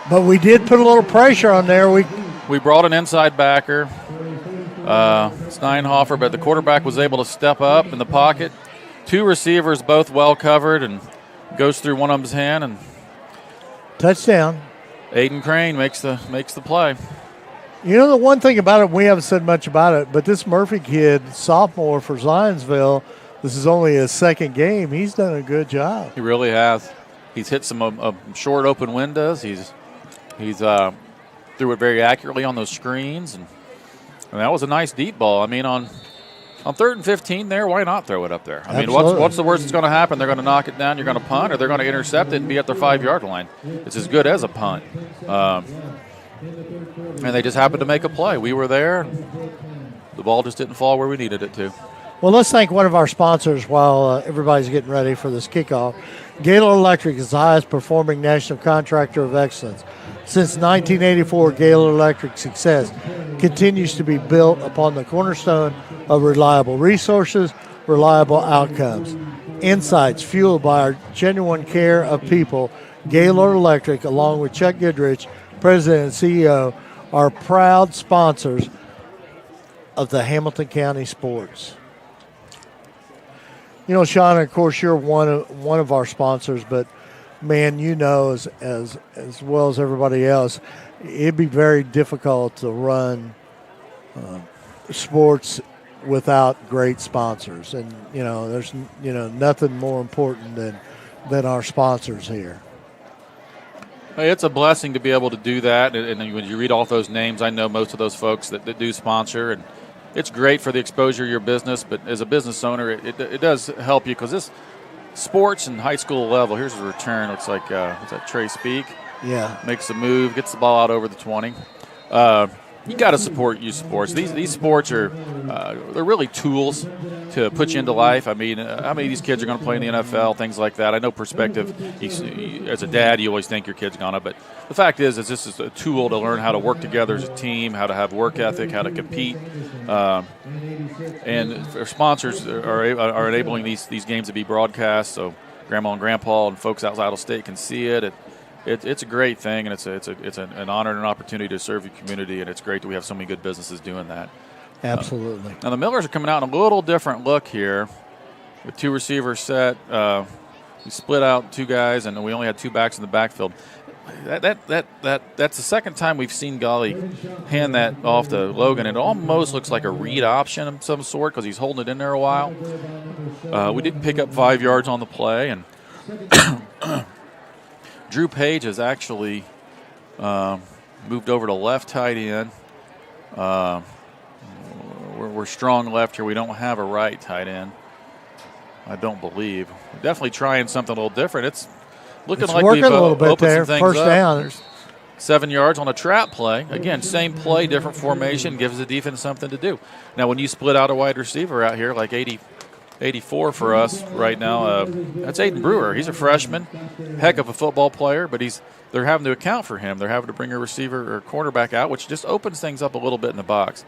But we did put a little pressure on there. We brought an inside backer, Steinhofer, but the quarterback was able to step up in the pocket. 2 receivers, both well covered, and goes through one of them's hand, and touchdown. Aiden Crane makes the play. The one thing about it, we haven't said much about it, but this Murphy kid, sophomore for Zionsville, this is only his second game. He's done a good job. He really has. He's hit some short open windows. He's threw it very accurately on those screens, and that was a nice deep ball. I mean, on 3rd and 15 there, why not throw it up there? I mean, what's the worst that's going to happen? They're going to knock it down, you're going to punt, or they're going to intercept it and be at their 5-yard line. It's as good as a punt. And they just happened to make a play. We were there. The ball just didn't fall where we needed it to. Well, let's thank one of our sponsors while everybody's getting ready for this kickoff. Gaylor Electric is the highest performing national contractor of excellence. Since 1984, Gaylor Electric's success continues to be built upon the cornerstone of reliable resources, reliable outcomes, insights fueled by our genuine care of people. Gaylor Electric, along with Chuck Goodrich, President and CEO, are proud sponsors of the Hamilton County sports. Sean, of course, you're one of our sponsors, but man, as well as everybody else, it'd be very difficult to run sports without great sponsors. And, there's, nothing more important than our sponsors here. Hey, it's a blessing to be able to do that. And when you read off those names, I know most of those folks that do sponsor. And it's great for the exposure of your business. But as a business owner, it does help you because this sports and high school level, here's the return. Looks like, what's that, Trey Speak? Yeah. Makes a move, gets the ball out over the 20. You got to support youth sports. These sports are they're really tools to put you into life. I mean, how many of these kids are going to play in the NFL, things like that? I know perspective, as a dad, you always think your kid's going to, but the fact is this is a tool to learn how to work together as a team, how to have work ethic, how to compete. And our sponsors are enabling these games to be broadcast, so grandma and grandpa and folks outside of state can see it. It's a great thing, and it's an honor and an opportunity to serve your community, and it's great that we have so many good businesses doing that. Absolutely. Now the Millers are coming out in a little different look here, with 2 receivers set. We split out 2 guys, and we only had 2 backs in the backfield. That's the second time we've seen Golly hand that off to Logan. It almost looks like a read option of some sort because he's holding it in there a while. We did pick up 5 yards on the play, and Drew Page has actually moved over to left tight end. We're strong left here. We don't have a right tight end, I don't believe. We're definitely trying something a little different. It's looking like working we've a little bit opened there. some things First up. down. There's 7 yards on a trap play. Again, same play, different formation, gives the defense something to do. Now, when you split out a wide receiver out here, like 84 for us right now, that's Aiden Brewer. He's a freshman, heck of a football player, but they're having to account for him. They're having to bring a receiver or quarterback out, which just opens things up a little bit in the box.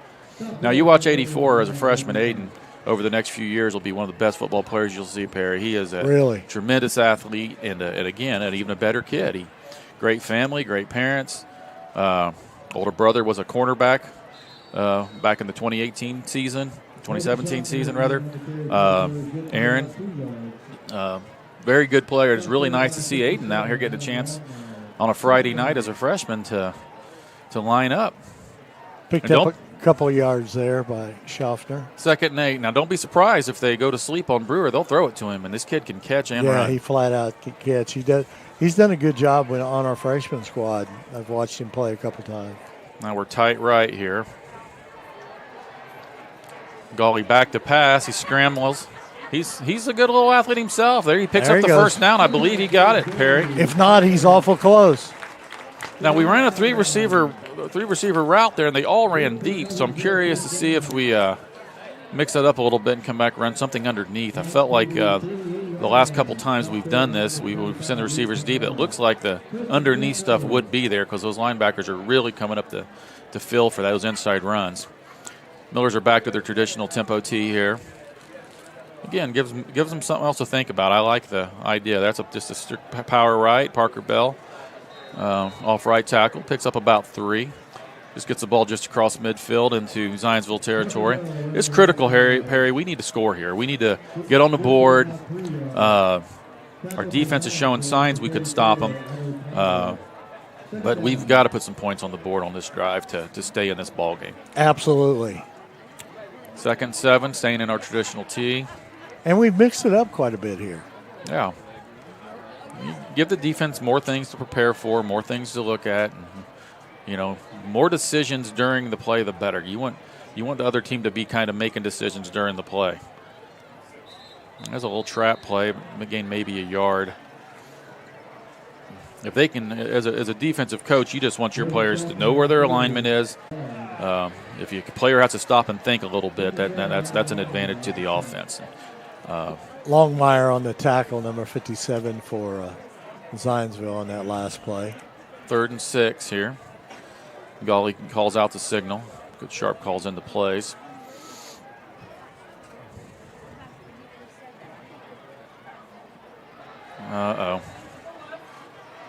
Now, you watch 84 as a freshman, Aiden, over the next few years will be one of the best football players you'll see, Perry. He is a tremendous athlete and again, even a better kid. Great family, great parents. Older brother was a cornerback back in the 2017 season, rather. Aaron, very good player. It's really nice to see Aiden out here getting a chance on a Friday night as a freshman to line up. Picked up a couple of yards there by Schaffner. 2nd and 8. Now, don't be surprised if they go to sleep on Brewer. They'll throw it to him, and this kid can catch and run. Yeah, he flat out can catch. He's done a good job on our freshman squad. I've watched him play a couple times. Now we're tight right here. Golly back to pass. He scrambles. He's a good little athlete himself. There he picks up the first down. I believe he got it, Perry. If not, he's awful close. Now we ran a three receiver route there, and they all ran deep. So I'm curious to see if we mix it up a little bit and come back and run something underneath. I felt like the last couple times we've done this, we send the receivers deep. It looks like the underneath stuff would be there because those linebackers are really coming up to fill for those inside runs. Millers are back to their traditional tempo T here. Again, gives them something else to think about. I like the idea. That's just a strict power right. Parker Bell off right tackle. Picks up about 3. Just gets the ball just across midfield into Zionsville territory. It's critical, Perry. We need to score here. We need to get on the board. Our defense is showing signs we could stop them. But we've got to put some points on the board on this drive to stay in this ball game. Absolutely. 2nd and 7, staying in our traditional T. And we've mixed it up quite a bit here. Yeah. You give the defense more things to prepare for, more things to look at. And, more decisions during the play, the better. You want the other team to be kind of making decisions during the play. There's a little trap play, again, maybe a yard. If they can, as a defensive coach, you just want your players to know where their alignment is. If your player has to stop and think a little bit, that's an advantage to the offense. Longmire on the tackle, number 57 for Zionsville on that last play. 3rd and 6 here. Golly calls out the signal. Good sharp calls into plays. Uh-oh.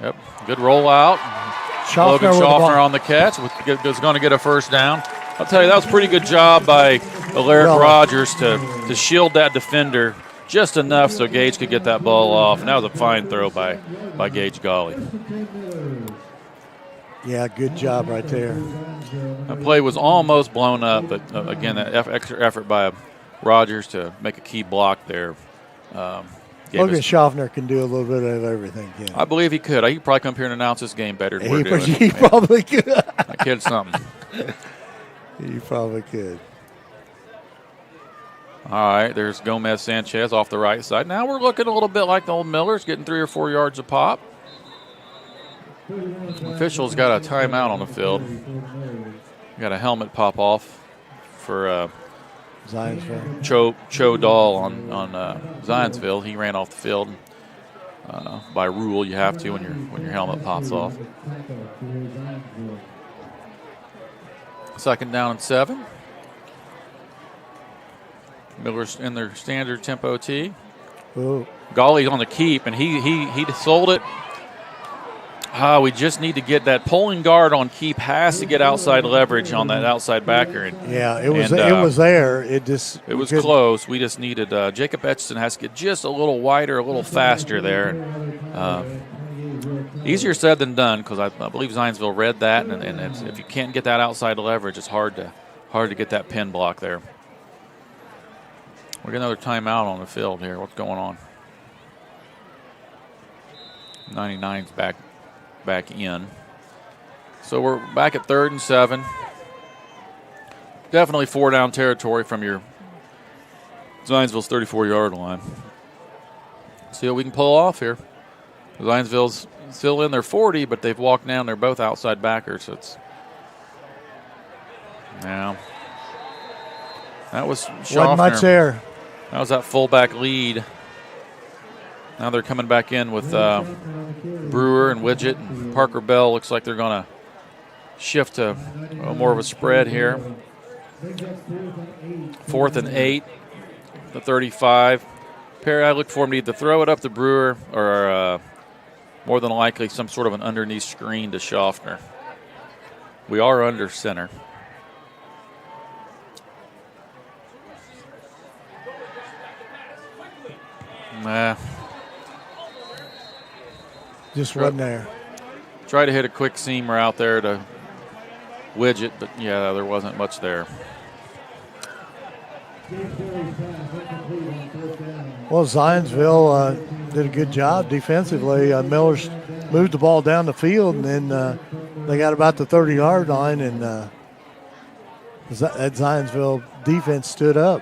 Yep, good rollout. Logan Schaffner on the catch. Is going to get a first down. I'll tell you, that was a pretty good job by Alaric Rogers to shield that defender just enough so Gage could get that ball off. And that was a fine throw by Gage Golly. Yeah, good job right there. That play was almost blown up, but again, that extra effort by Rogers to make a key block there. Logan Schaffner can do a little bit of everything. I believe he could. He could probably come here and announce this game better than we're doing. He probably could. That kid's something. He probably could. All right, there's Gomez Sanchez off the right side. Now we're looking a little bit like the old Millers, getting 3 or 4 yards a pop. Officials got a timeout on the field. Got a helmet pop off for Zionsville. Cho Dahl on Zionsville. He ran off the field. By rule, you have to when your helmet pops off. 2nd down and 7. Miller's in their standard tempo tee. Golly's on the keep, and he sold it. We just need to get that pulling guard on keep has to get outside leverage on that outside backer. It was there. It was close. We just needed Jacob Etchison has to get just a little wider, a little faster there. Easier said than done because I believe Zionsville read that, and if you can't get that outside leverage, it's hard to get that pin block there. We're getting another timeout on the field here. What's going on? 99's back in. So we're back at 3rd and 7. Definitely 4-down territory from your Zionsville's 34-yard line. See what we can pull off here. Zionsville's still in their 40, but they've walked down. They're both outside backers. So it's now that was Schaffner. Wasn't much there. That was that fullback lead. Now they're coming back in with Brewer and Widget and Parker Bell. Looks like they're going to shift to more of a spread here. 4th and 8, the 35. Perry, I look for him to either throw it up to Brewer or more than likely some sort of an underneath screen to Schaffner. We are under center. Just wasn't there. Try to hit a quick seam route there to Widget, but yeah, there wasn't much there. Well, Zionsville did a good job defensively. Millers moved the ball down the field, and then they got about the 30-yard line, and that Zionsville defense stood up.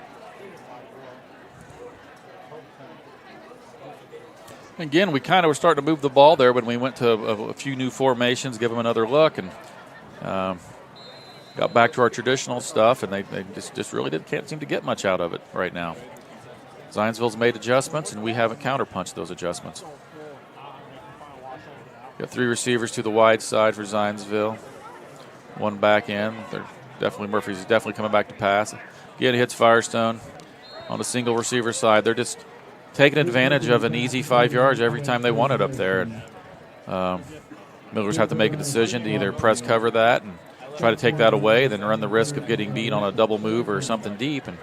Again, we kind of were starting to move the ball there when we went to a few new formations, give them another look, and got back to our traditional stuff, and they just really can't seem to get much out of it right now. Zionsville's made adjustments, and we haven't counterpunched those adjustments. Got 3 receivers to the wide side for Zionsville. 1 back end. Murphy's definitely coming back to pass. Again, hits Firestone on the single receiver side. They're just taking advantage of an easy 5 yards every time they want it up there. And Millers have to make a decision to either press cover that and try to take that away, then run the risk of getting beat on a double move or something deep. And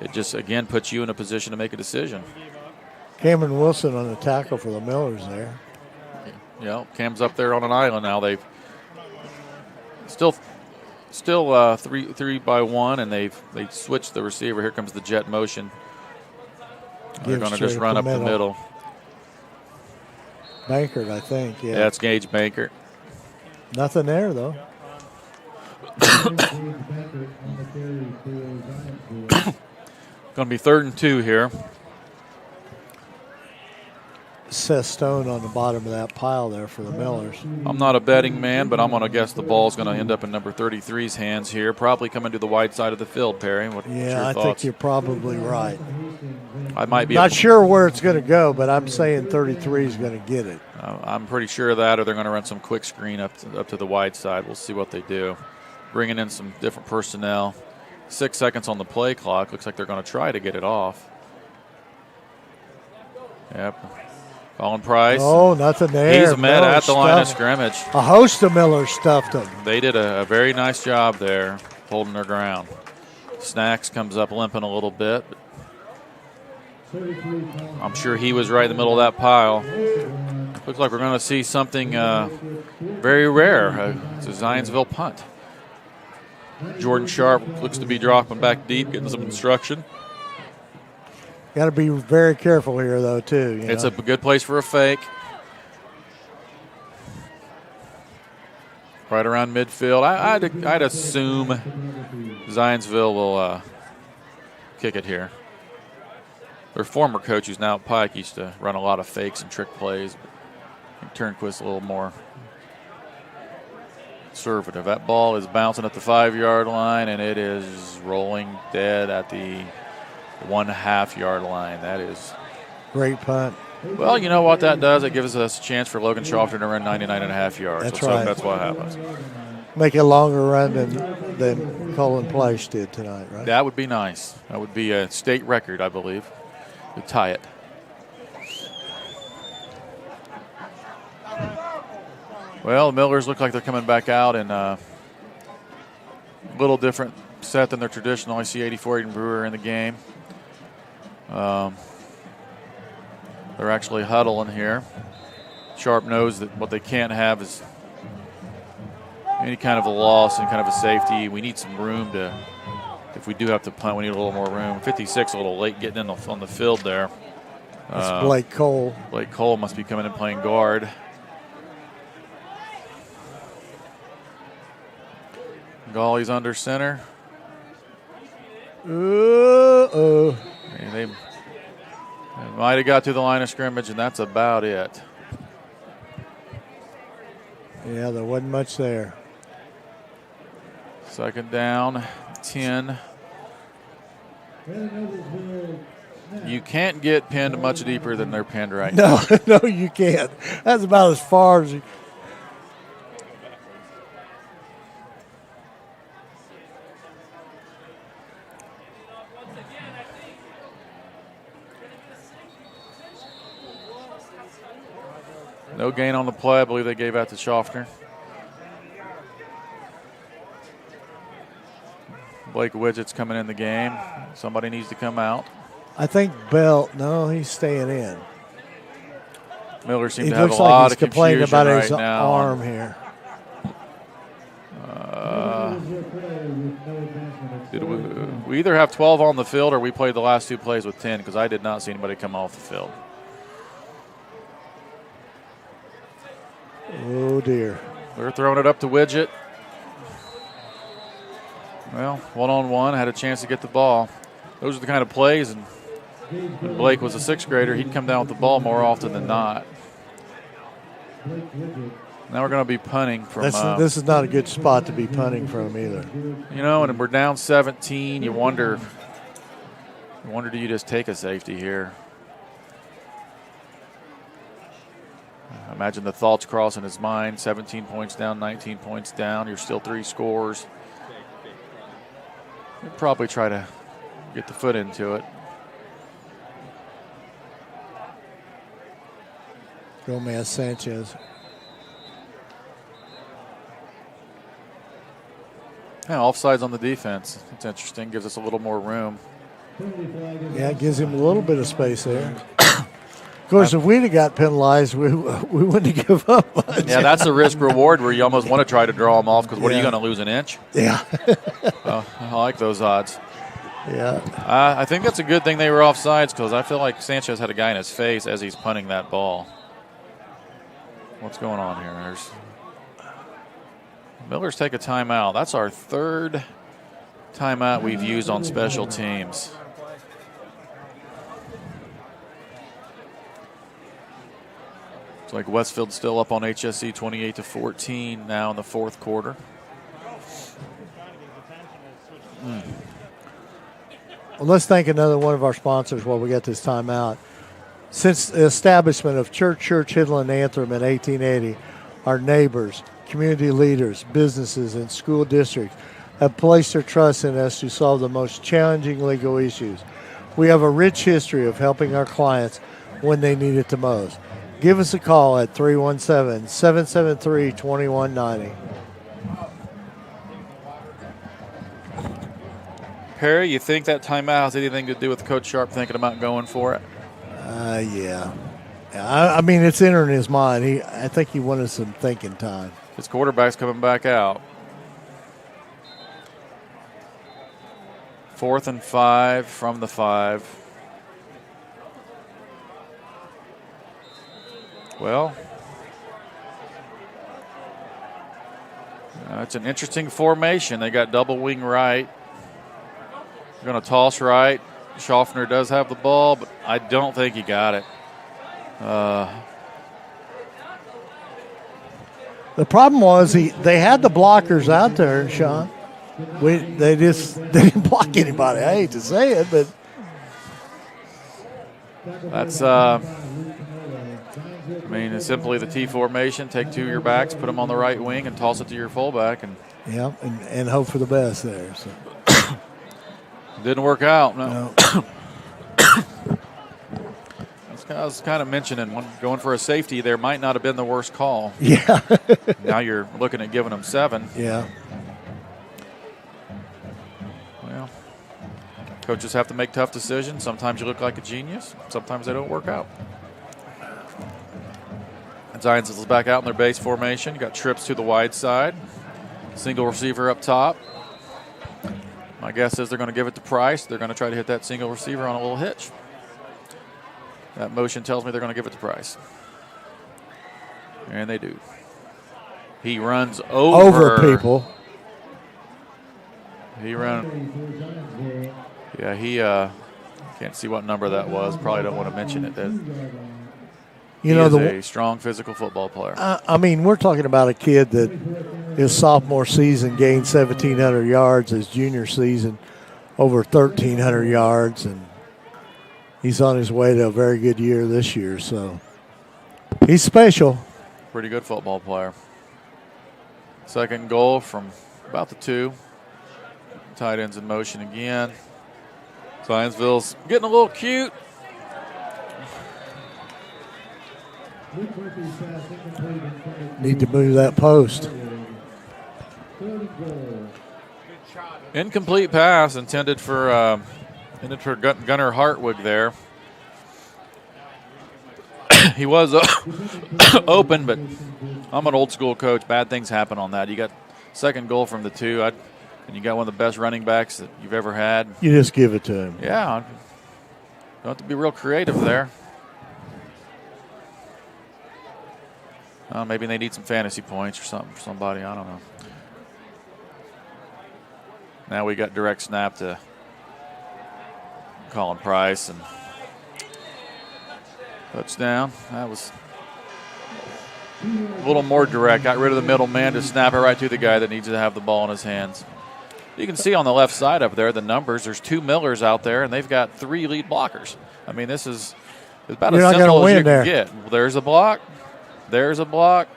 it just, again, puts you in a position to make a decision. Cameron Wilson on the tackle for the Millers there. Yeah, Cam's up there on an island now. They've still 3 by 1, and they switched the receiver. Here comes the jet motion. They're going to just run up the middle. Bankert, I think. Yeah, it's Gage Bankert. Nothing there, though. Going to be 3rd and 2 here. Seth Stone on the bottom of that pile there for the Millers. I'm not a betting man, but I'm going to guess the ball's going to end up in number 33's hands here. Probably coming to the wide side of the field, Perry. What's your thoughts? I think you're probably right. I might be not sure where it's going to go, but I'm saying 33 is going to get it. I'm pretty sure of that, or they're going to run some quick screen up to the wide side. We'll see what they do. Bringing in some different personnel. 6 seconds on the play clock. Looks like they're going to try to get it off. Yep. Colin Price. Oh, nothing there. He's met at the line of scrimmage. A host of Millers stuffed him. They did a very nice job there holding their ground. Snacks comes up limping a little bit. I'm sure he was right in the middle of that pile. Looks like we're going to see something very rare. It's a Zionsville punt. Jordan Sharp looks to be dropping back deep, getting some instruction. Got to be very careful here, though, too. It's a good place for a fake. Right around midfield. I'd assume Zionsville will kick it here. Their former coach, who's now at Pike, used to run a lot of fakes and trick plays. Turnquist's a little more conservative. That ball is bouncing at the 5-yard line, and it is rolling dead at the 1.5 yard line. That is great punt. Well, you know what that does? It gives us a chance for Logan Schaffner to run 99.5 yards. That's so right. That's what happens. Make a longer run than Colin Place did tonight, right? That would be nice. That would be a state record, I believe, to tie it. Well, the Millers look like they're coming back out in a little different set than their traditional. I see 84 Aiden Brewer in the game. They're actually huddling here. Sharp knows that what they can't have is any kind of a loss and kind of a safety. We need some room to, if we do have to punt, we need a little more room. 56 a little late getting in on the field there. That's Blake Cole. Blake Cole must be coming in playing guard. Gawley's under center. Uh-oh. And they might have got to the line of scrimmage, and that's about it. Yeah, there wasn't much there. Second down, 10. You can't get pinned much deeper than they're pinned right now. No, you can't. That's about as far as you. No gain on the play. I believe they gave out to Schaffner. Blake Widgett's coming in the game. Somebody needs to come out. I think Bell. No, he's staying in. Miller seems He to have a looks lot like of he's complaining confusion about right his now. arm here. Did we either have 12 on the field or we played the last two plays with 10, because I did not see anybody come off the field. Oh, dear. They're throwing it up to Widgett. Well, one-on-one, had a chance to get the ball. Those are the kind of plays, and when Blake was a sixth grader, he'd come down with the ball more often than not. Now we're going to be punting from. This is not a good spot to be punting from either. You know, and we're down 17. You wonder, do you just take a safety here? I imagine the thoughts crossing his mind. 17 points down, 19 points down. You're still 3 scores. You'd probably try to get the foot into it. Gomez Sanchez. Yeah, offsides on the defense. It's interesting. Gives us a little more room. Yeah, it gives him a little bit of space there. Of course, if we'd have got penalized, we wouldn't have given up much. Yeah, that's a risk reward where you almost want to try to draw them off, because what are you going to lose, an inch? Yeah. I like those odds. Yeah. I think that's a good thing they were offsides, because I feel like Sanchez had a guy in his face as he's punting that ball. What's going on here? Millers take a timeout. That's our third timeout we've used on special teams. It's like Westfield's still up on HSC 28-14 now in the fourth quarter. Well, let's thank another one of our sponsors while we get this timeout. Since the establishment of Church, Hidden, and Anthem in 1880, our neighbors, community leaders, businesses, and school districts have placed their trust in us to solve the most challenging legal issues. We have a rich history of helping our clients when they need it the most. Give us a call at 317-773-2190. Perry, you think that timeout has anything to do with Coach Sharp thinking about going for it? Yeah. I mean, it's entering his mind. I think he wanted some thinking time. His quarterback's coming back out. 4th and 5 from the 5. Well, it's an interesting formation. They got double wing right. They're going to toss right. Schaffner does have the ball, but I don't think he got it. The problem was they had the blockers out there, Sean. They didn't block anybody. I hate to say it, but that's it's simply the T formation. Take 2 of your backs, put them on the right wing, and toss it to your fullback, and hope for the best there. So. Didn't work out. No. I was kind of mentioning going for a safety there might not have been the worst call. Yeah. Now you're looking at giving them 7. Yeah. Well, coaches have to make tough decisions. Sometimes you look like a genius. Sometimes they don't work out. And Zionsville's back out in their base formation. You got trips to the wide side. Single receiver up top. My guess is they're going to give it to Price. They're going to try to hit that single receiver on a little hitch. That motion tells me they're going to give it to Price. And they do. He runs over people. He ran. Yeah, he can't see what number that was. Probably don't want to mention it. He is a strong physical football player. I mean, we're talking about a kid that his sophomore season gained 1,700 yards. His junior season over 1,300 yards, and he's on his way to a very good year this year. So he's special. Pretty good football player. Second goal from about the 2. Tight ends in motion again. Zionsville's getting a little cute. Need to move that post. Incomplete pass intended for Gunnar Hartwig there. He was open, but I'm an old school coach. Bad things happen on that. You got second goal from the 2, and you got one of the best running backs that you've ever had. You just give it to him. Yeah. Don't have to be real creative there. Maybe they need some fantasy points or something for somebody. I don't know. Now we got direct snap to Colin Price and touchdown. That was a little more direct. Got rid of the middleman to snap it right to the guy that needs to have the ball in his hands. You can see on the left side up there the numbers. There's 2 Millers out there, and they've got 3 lead blockers. I mean, this is about as simple as you can get. Well, there's a block. There's a block.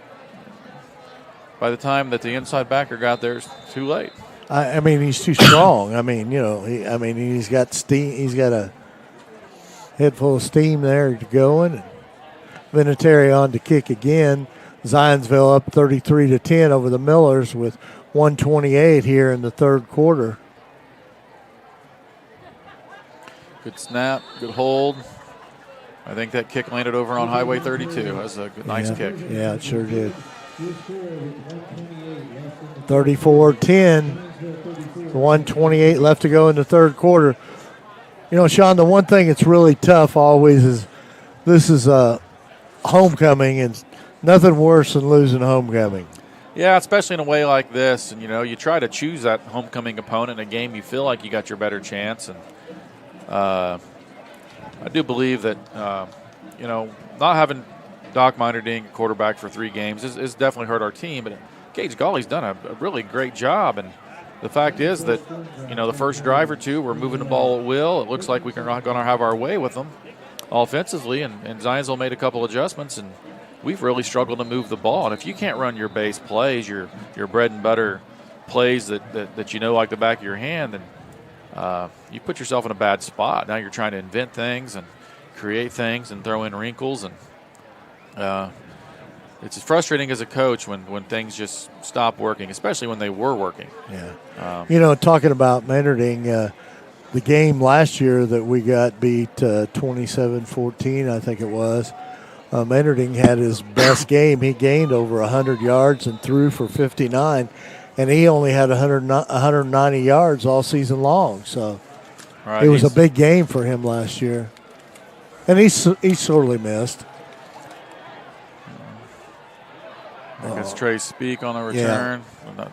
By the time that the inside backer got there, it's too late. I mean, he's too strong. I mean, he's got steam. He's got a head full of steam there going. Vinatieri on to kick again. Zionsville up 33-10 over the Millers with 1:28 here in the third quarter. Good snap, good hold. I think that kick landed over on Highway 32. That was a nice kick. Yeah, it sure did. 34-10. 1:28 left to go in the third quarter. You know, Sean, the one thing that's really tough always is this is a homecoming, and nothing worse than losing homecoming. Yeah, especially in a way like this. And, you try to choose that homecoming opponent in a game you feel like you got your better chance. And I do believe that, not having Doc Minerding quarterback for 3 games is definitely hurt our team. But Gage Gawley's done a really great job. And the fact is that, the first drive or 2, we're moving the ball at will. It looks like we're not going to have our way with them offensively. And Zionsville made a couple adjustments, and we've really struggled to move the ball. And if you can't run your base plays, your bread and butter plays that like the back of your hand, then you put yourself in a bad spot. Now you're trying to invent things and create things and throw in wrinkles. And it's frustrating as a coach when things just stop working, especially when they were working. Yeah. Talking about Menarding, the game last year that we got beat 27-14, I think it was. Menarding had his best game. He gained over 100 yards and threw for 59, and he only had 190 yards all season long. So it was a big game for him last year, and he sorely missed. I think it's Trey Speak on the return. Yeah.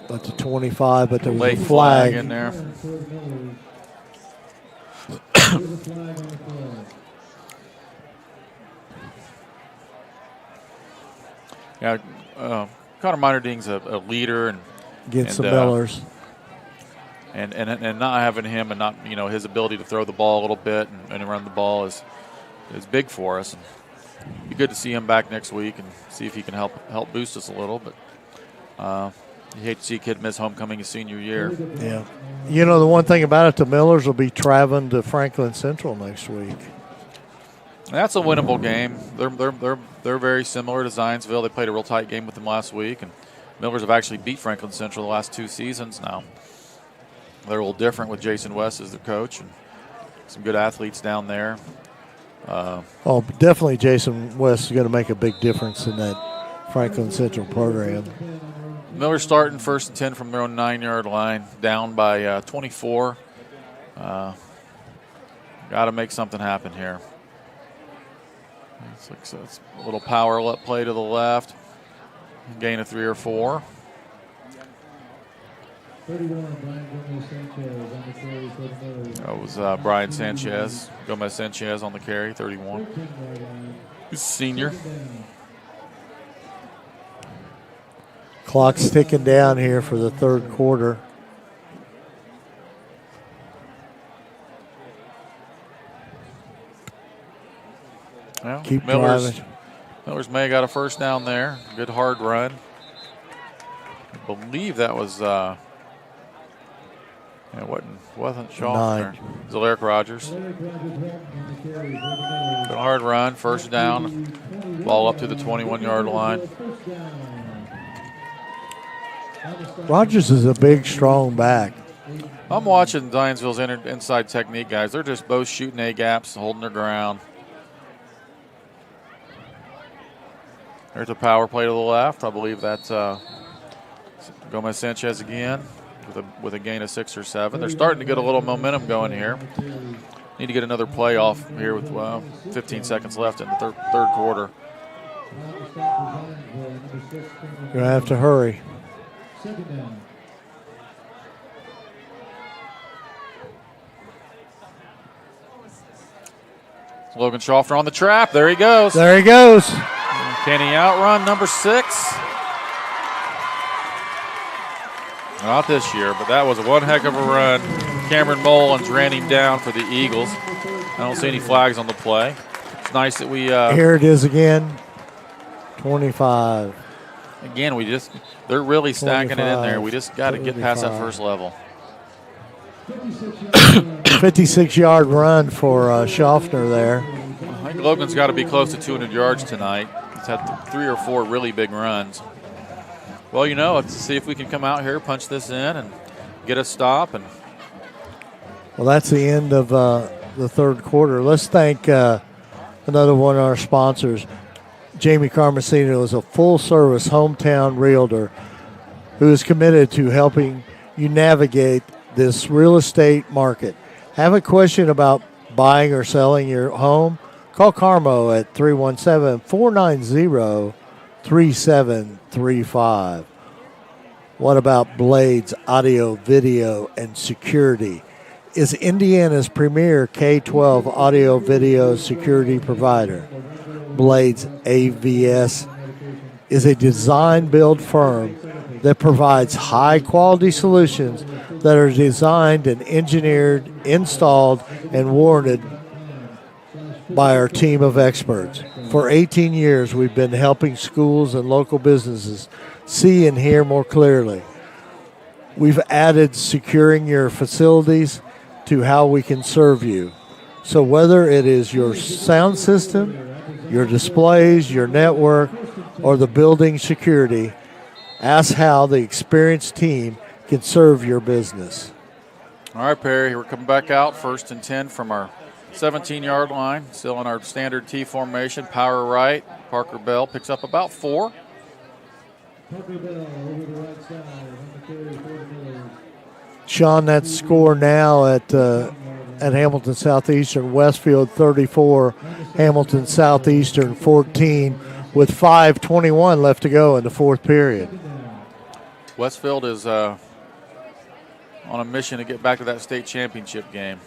That's a 25, but there was late a flag in there. Yeah, Connor Minerding's a leader and against the Millers. And not having him and not his ability to throw the ball a little bit and run the ball is big for us. And it'd be good to see him back next week and see if he can help boost us a little. But you hate to see a kid miss homecoming his senior year. Yeah, the one thing about it, the Millers will be traveling to Franklin Central next week. That's a winnable game. They're very similar to Zionsville. They played a real tight game with them last week, and Millers have actually beat Franklin Central the last 2 seasons now. They're a little different with Jason West as their coach, and some good athletes down there. Definitely Jason West is going to make a big difference in that Franklin Central program. Millers starting 1st and 10 from their own 9-yard line, down by 24. Got to make something happen here. It's a little power play to the left. Gain of 3 or 4. 31, That was Brian Sanchez. Gomez Sanchez on the carry, 31. He's a senior. Clock's ticking down here for the third quarter. Well, Keep driving. Millers may have got a first down there. Good hard run. I believe that was wasn't Schaffner. It was Alaric Rogers. Good hard run, first down. Ball up to the 21-yard line. Rogers is a big, strong back. I'm watching Zionsville's inside technique guys. They're just both shooting A-gaps, holding their ground. There's a power play to the left. I believe that's Gomez Sanchez again with a gain of 6 or 7. They're starting to get a little momentum going here. Need to get another play off here with 15 seconds left in the third quarter. You're going to have to hurry. Logan Schaffner on the trap. There he goes. There he goes. Can he outrun number 6? Not this year, but that was one heck of a run. Cameron Mullins ran him down for the Eagles. I don't see any flags on the play. It's nice that we... Here it is again. 25. Again, they're really stacking it in there. We just got to get past that first level. 56-yard run for Schaffner there. I think Logan's got to be close to 200 yards tonight. He's had 3 or 4 really big runs. Well, let's see if we can come out here, punch this in, and get a stop. And well, that's the end of the third quarter. Let's thank another one of our sponsors. Jamie Carmesino is a full-service hometown realtor who is committed to helping you navigate this real estate market. Have a question about buying or selling your home? Call Carmo at 317-490-3735. What about Blades Audio, Video, and Security? Is Indiana's premier K-12 audio video security provider. Blades AVS is a design-build firm that provides high-quality solutions that are designed and engineered, installed, and warranted by our team of experts. For 18 years, we've been helping schools and local businesses see and hear more clearly. We've added securing your facilities to how we can serve you. So whether it is your sound system, your displays, your network, or the building security, ask how the experienced team can serve your business. All right, Perry, we're coming back out 1st and 10 from our 17-yard line, still in our standard T formation. Power right. Parker Bell picks up about 4. Parker Bell over the right side, on the carry for the Millers. Sean, that score now at Hamilton Southeastern. Westfield 34, Hamilton Southeastern 14, with 5:21 left to go in the fourth period. Westfield is on a mission to get back to that state championship game.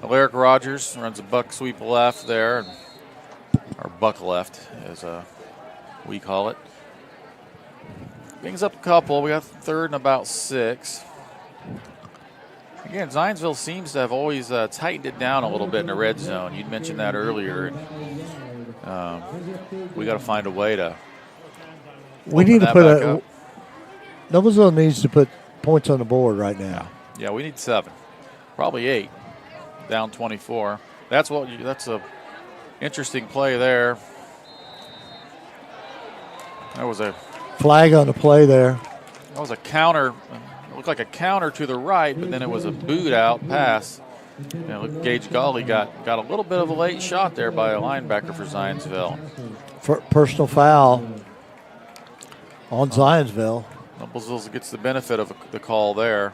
Alaric Rogers runs a buck sweep left there, or buck left, as we call it. Brings up a couple. We got third and about 6. Again, Zionsville seems to have always tightened it down a little bit in the red zone. You'd mentioned that earlier. We got to find a way to. We need to put Noblesville needs to put points on the board right now. Yeah, we need 7, probably 8. Down 24. That's a interesting play there. That was a flag on the play there. That was a counter. It looked like a counter to the right, but then it was a boot out pass. Gage Gawley got a little bit of a late shot there by a linebacker for Zionsville. For personal foul on Zionsville. Noblesville gets the benefit of the call there.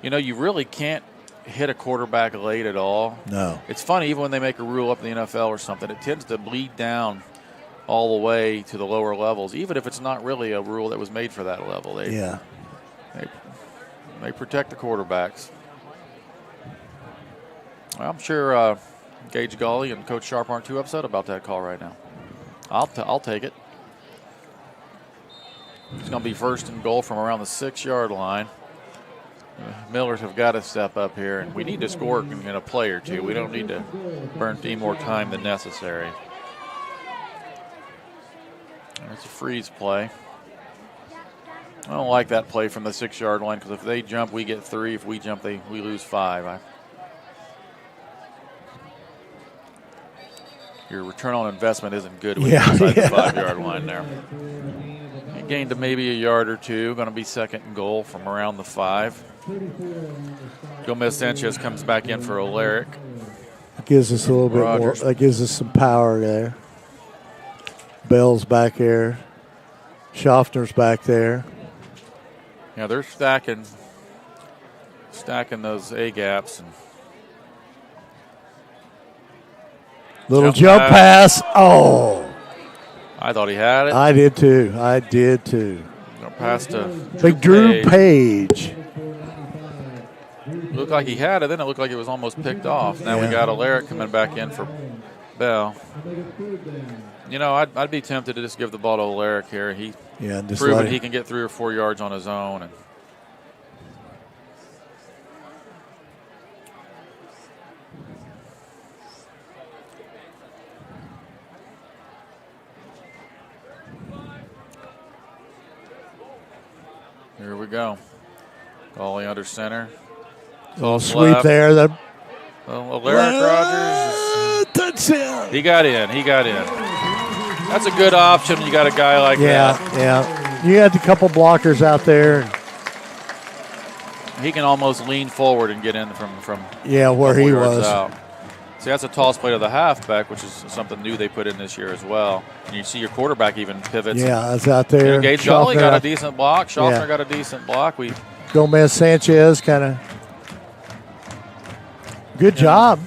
You really can't hit a quarterback late at all. No. It's funny, even when they make a rule up in the NFL or something, it tends to bleed down all the way to the lower levels, even if it's not really a rule that was made for that level. They protect the quarterbacks. Well, I'm sure Gage Gawley and Coach Sharp aren't too upset about that call right now. I'll take it. It's going to be first and goal from around the 6-yard line. Millers have got to step up here, and we need to score in a play or two. We don't need to burn any more time than necessary. That's a freeze play. I don't like that play from the 6-yard line, because if they jump, we get 3. If we jump, we lose 5. Your return on investment isn't good when you're inside the 5-yard line there. He gained to maybe a yard or 2. Going to be second and goal from around the 5. Gomez Sanchez comes back in for Alaric. It gives us a little bit more. That gives us some power there. Bell's back there. Schaffner's back there. Yeah, they're stacking those A gaps. And little jump pass. Oh. I thought he had it. I did too. Pass to Big Drew Page. Looked like he had it, then it looked like it was almost picked off. Now we got Alaric coming back in for Bell. I'd be tempted to just give the ball to Alaric here. He proven he can get 3 or 4 yards on his own. And here we go. Gawley under center. Little sweep there. Alaric Rogers. Touchdown. He got in. That's a good option. You got a guy like that. Yeah. You had a couple blockers out there. He can almost lean forward and get in from where he was. Out. See, that's a toss play to the halfback, which is something new they put in this year as well. And you see your quarterback even pivots. Yeah, it's out there. Gage Gawley got a decent block. Schaffner got a decent block. Gomez Sanchez kind of good job.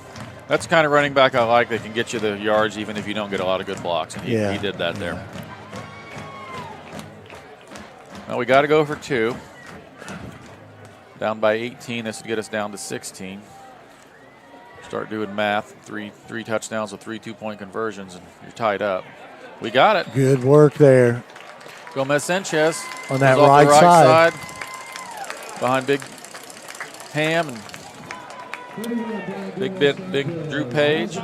That's the kind of running back I like. They can get you the yards even if you don't get a lot of good blocks. And he did that there. Well, we got to go for 2. Down by 18. This would get us down to 16. Start doing math. Three touchdowns with 3 2-point conversions, and you're tied up. We got it. Good work there. Gomez Sanchez on that right side. Behind Big Ham and Big Drew Page.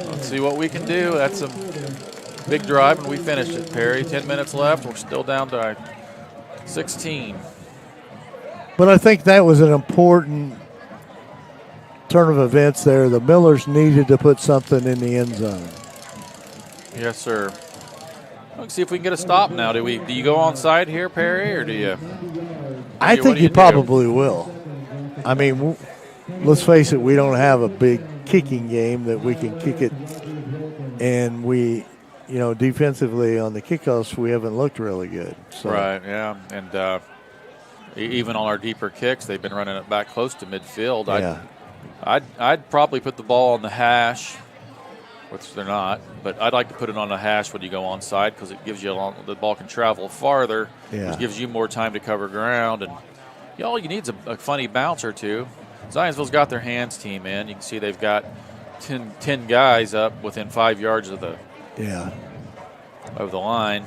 Let's see what we can do. That's a big drive, and we finished it, Perry. 10 minutes left. We're still down to 16. But I think that was an important turn of events there. The Millers needed to put something in the end zone. Yes, sir. Let's see if we can get a stop now. Do you go onside here, Perry, or do you? I think you probably will. I mean, let's face it, we don't have a big kicking game that we can kick it, and we, defensively on the kickoffs, we haven't looked really good. So. Right, yeah. And even on our deeper kicks, they've been running it back close to midfield. Yeah. I'd probably put the ball on the hash, which they're not, but I'd like to put it on the hash when you go onside because it gives you the ball can travel farther, which gives you more time to cover ground. And all you need is a funny bounce or two. Zionsville's got their hands team in. You can see they've got 10 guys up within 5 yards of the line.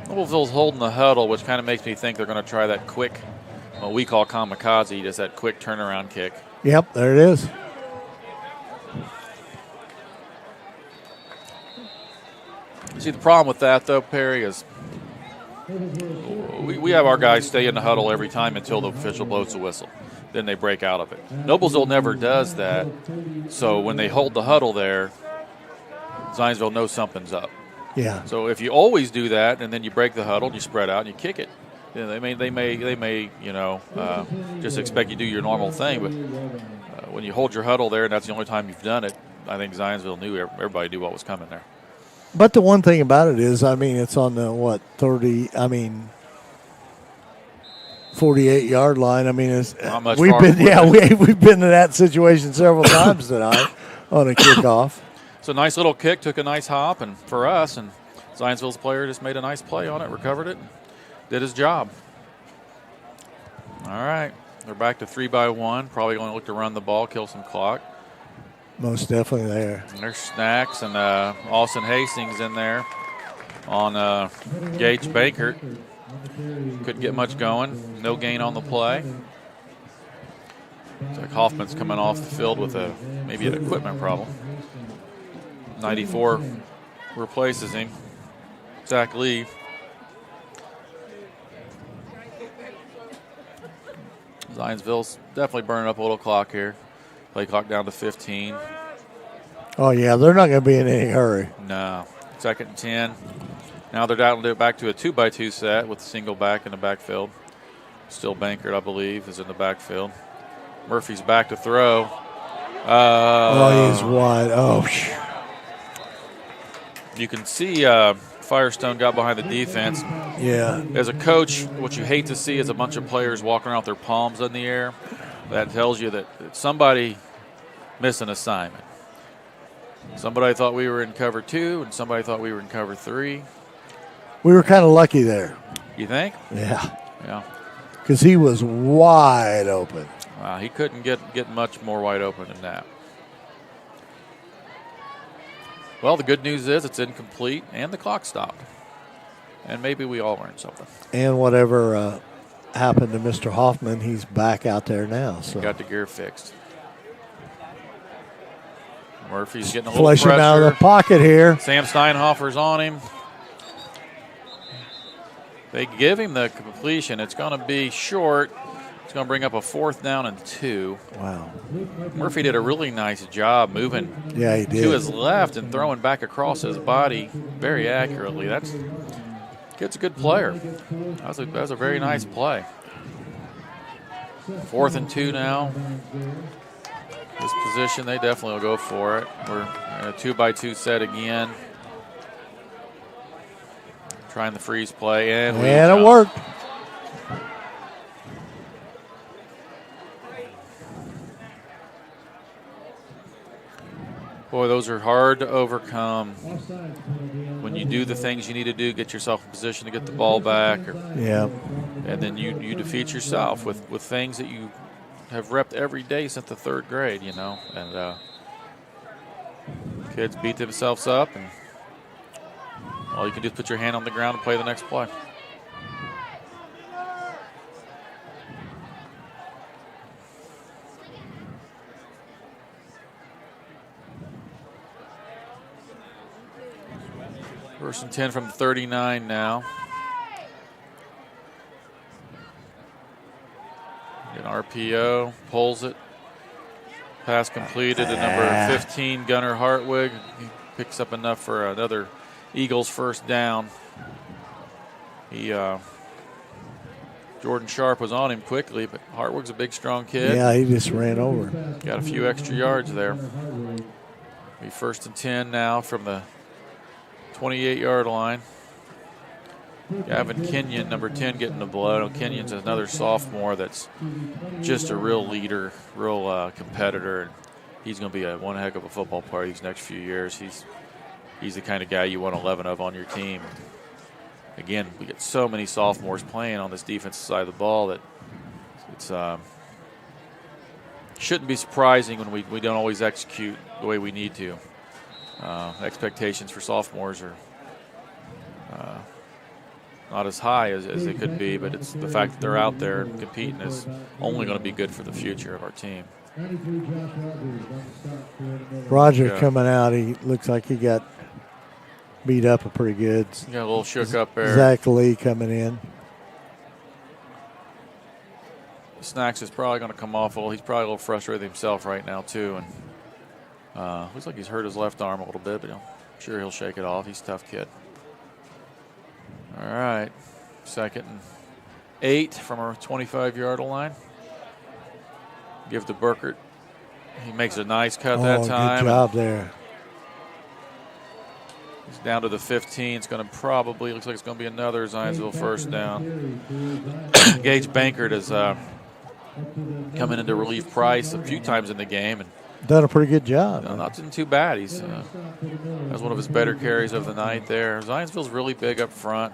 Noblesville's holding the huddle, which kind of makes me think they're going to try that quick, what we call kamikaze, just that quick turnaround kick. Yep, there it is. See, the problem with that, though, Perry, is we have our guys stay in the huddle every time until the official blows the whistle. Then they break out of it. Noblesville never does that. So when they hold the huddle there, Zionsville knows something's up. Yeah. So if you always do that and then you break the huddle and you spread out and you kick it, then they may just expect you to do your normal thing. But when you hold your huddle there and that's the only time you've done it, I think Zionsville knew everybody knew what was coming there. But the one thing about it is, it's on the 48-yard line. We've been in that situation several times tonight on a kickoff. So nice little kick, took a nice hop, and for us, and Zionsville's player just made a nice play on it, recovered it, did his job. All right, they're back to 3-by-1. Probably going to look to run the ball, kill some clock. Most definitely there. And there's Snacks and Austin Hastings in there on Gage Bankert. Couldn't get much going. No gain on the play. Looks like Hoffman's coming off the field with maybe an equipment problem. 94 replaces him. Zach Lee. Zionsville's definitely burning up a little clock here. Play clock down to 15. Oh, yeah, they're not going to be in any hurry. No. 2nd and 10. Now they're down back to a 2-by-2 set with a single back in the backfield. Still Bankert, I believe, is in the backfield. Murphy's back to throw. He's wide. Oh, you can see Firestone got behind the defense. Yeah. As a coach, what you hate to see is a bunch of players walking around with their palms in the air. That tells you that somebody missed an assignment. Somebody thought we were in cover 2, and somebody thought we were in cover 3. We were kind of lucky there. You think? Yeah. Yeah. Because he was wide open. He couldn't get much more wide open than that. Well, the good news is it's incomplete, and the clock stopped. And maybe we all learned something. And whatever happened to Mr. Hoffman, he's back out there now. So got the gear fixed. Murphy's getting a little flushing pressure. out of the pocket here. Sam Steinhofer's on him. They give him the completion. It's going to be short. It's going to bring up a 4th down and 2. Wow. Murphy did a really nice job moving he did. To his left and throwing back across his body very accurately. Kid's a good player. That was a very nice play. 4th and 2 now. This position, they definitely will go for it. We're in a 2-by-2 set again. Trying the freeze play, and it worked. Boy, those are hard to overcome. When you do the things you need to do, get yourself in position to get the ball back. And then you defeat yourself with things that you have repped every day since the 3rd grade, And kids beat themselves up, and all you can do is put your hand on the ground and play the next play. First and 10 from the 39 now. An RPO, pulls it. Pass completed to number 15, Gunnar Hartwig. He picks up enough for another Eagles first down. He Jordan Sharp was on him quickly, but Hartwig's a big, strong kid. Yeah, he just ran over. Got a few extra yards there. Be 1st and 10 now from the 28-yard line. Gavin Kenyon, number 10, getting the blow. Kenyon's another sophomore that's just a real leader, real competitor. And he's going to be one heck of a football player these next few years. He's the kind of guy you want 11 of on your team. Again, we get so many sophomores playing on this defensive side of the ball that it's shouldn't be surprising when we don't always execute the way we need to. Expectations for sophomores are not as high as they could be, but it's the fact that they're out there and competing is only going to be good for the future of our team. Roger coming out, he looks like he got beat up pretty good. He got a little shook up there. Zach Lee coming in. Snacks is probably going to come off a little. He's probably a little frustrated himself right now too, and looks like he's hurt his left arm a little bit, but I'm sure he'll shake it off. He's a tough kid. All right, 2nd and 8 from our 25-yard line. Give to Burkert. He makes a nice cut that time. Good job there. He's down to the 15. It's going to probably, looks like it's going to be another Zionsville first down. Gage Bankert is coming in to relieve Price a few times in the game. And done a pretty good job. not doing too bad. He's that's one of his better carries of the night there. Zionsville's really big up front.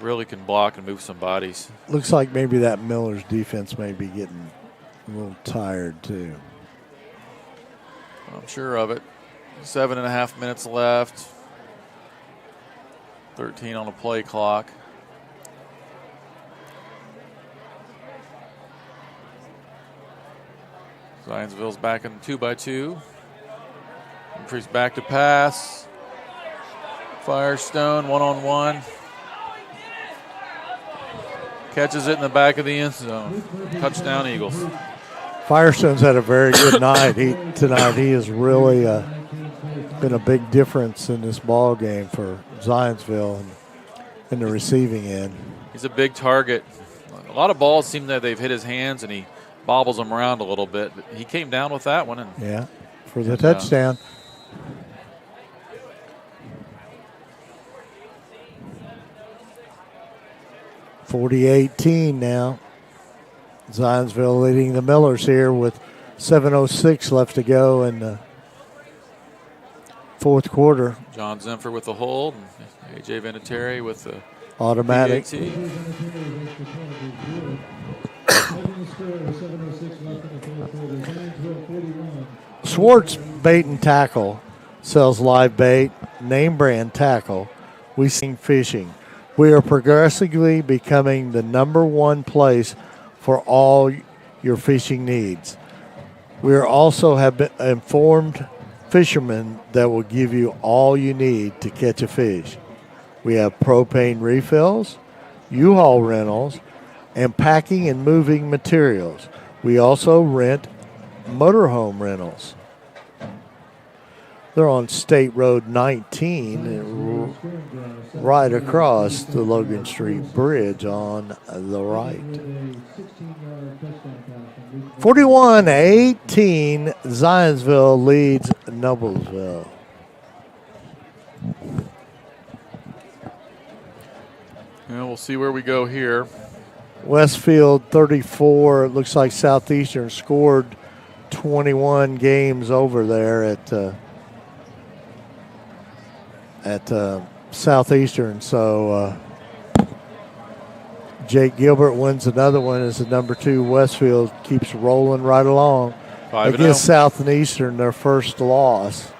Really can block and move some bodies. Looks like maybe that Miller's defense may be getting a little tired too. I'm sure of it. 7.5 minutes left. 13 on the play clock. Zionsville's back in 2-by-2. Increase back to pass. Firestone, one-on-one. Catches it in the back of the end zone. Touchdown, Eagles. Firestone's had a very good night tonight. He has really been a big difference in this ball game for Zionsville and in the receiving end. He's a big target. A lot of balls seem that they've hit his hands and he bobbles them around a little bit. But he came down with that one. And yeah, for the touchdown. (40-18) now. Zionsville leading the Millers here with 7:06 left to go in the fourth quarter. John Zimfer with the hold, and A.J. Vinatieri with the automatic. PAT. Schwartz Bait and Tackle sells live bait, name brand tackle. We sing fishing. We are progressively becoming the #1 place for all your fishing needs. We are also have been informed fishermen that will give you all you need to catch a fish. We have propane refills, U-Haul rentals, and packing and moving materials. We also rent motorhome rentals. They're on State Road 19, right across the Logan Street Bridge on the right. 41-18, Zionsville leads Noblesville. Yeah, we'll see where we go here. Westfield 34. It looks like Southeastern scored 21 games over there at Southeastern. So Jake Gilbert wins another one as the #2. Westfield keeps rolling right along 5-0 against Southeastern, their first loss.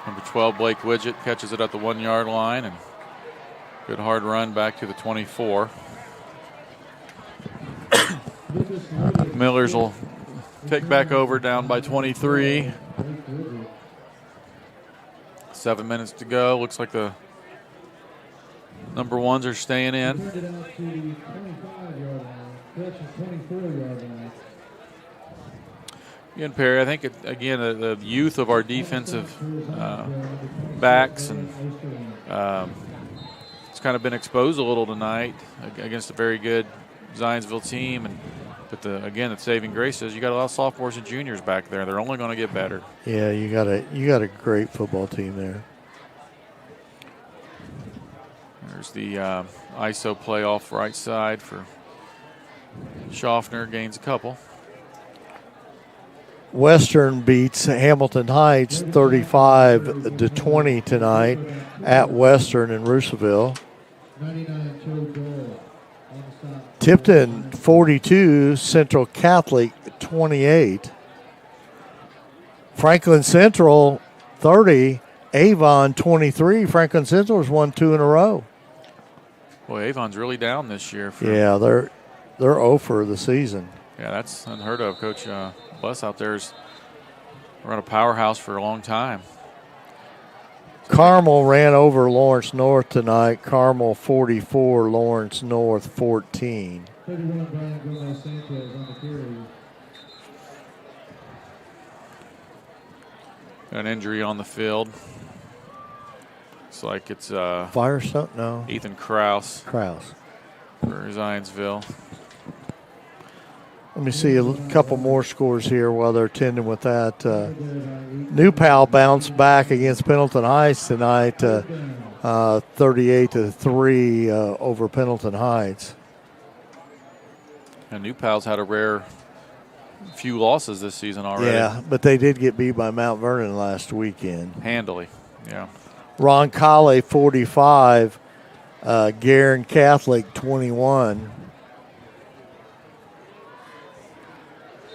Number 12, Blake Widget, catches it at the 1-yard line, and good hard run back to the 24. Millers will take back over down by 23. 7 minutes to go. Looks like the #1s are staying in. Again, Perry, I think, the youth of our defensive backs and it's kind of been exposed a little tonight against a very good Zionsville team. But the saving grace is you got a lot of sophomores and juniors back there. They're only going to get better. Yeah, you got a great football team there. There's the ISO play off right side for Schaffner, gains a couple. Western beats Hamilton Heights 35-20 tonight at Western in Roosevelt. 99 Joe Joel. Tipton 42, Central Catholic 28. Franklin Central 30, Avon 23. Franklin Central has won 2 in a row. Boy, Avon's really down this year. Yeah, they're 0 for the season. Yeah, that's unheard of. Coach Buss out there's run a powerhouse for a long time. Carmel ran over Lawrence North tonight. Carmel 44, Lawrence North 14. 31 Brian Gomez Sanchez on the carry. An injury on the field. Looks like it's Firestone? No. Ethan Krause Krause. for Zionsville. Let me see a couple more scores here while they're tending with that. New Pal bounced back against Pendleton Heights tonight, 38-3 over Pendleton Heights. And New Pal's had a rare few losses this season already. Yeah, but they did get beat by Mount Vernon last weekend. Handily, yeah. Roncalli 45, Guerin Catholic 21.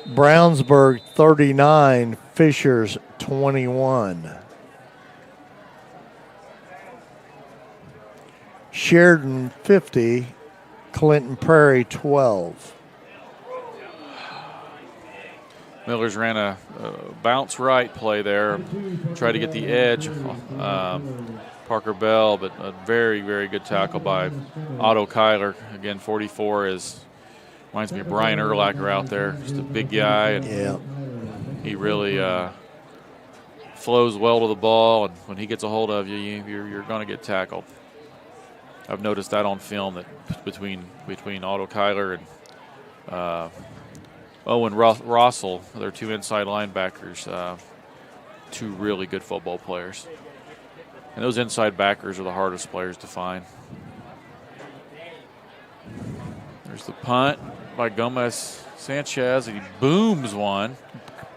Brownsburg 39, Fishers 21. Sheridan 50, Clinton Prairie 12. Millers ran a bounce right play there, tried to get the edge, Parker Bell, but a very, very good tackle by Otto Kyler. Again, 44 reminds me of Brian Urlacher out there, just a big guy. And yeah. He really flows well to the ball, and when he gets a hold of you, you're going to get tackled. I've noticed that on film that between Otto Kyler and Owen Rossell, they're 2 inside linebackers, 2 really good football players. And those inside backers are the hardest players to find. There's the punt by Gomez Sanchez. He booms one.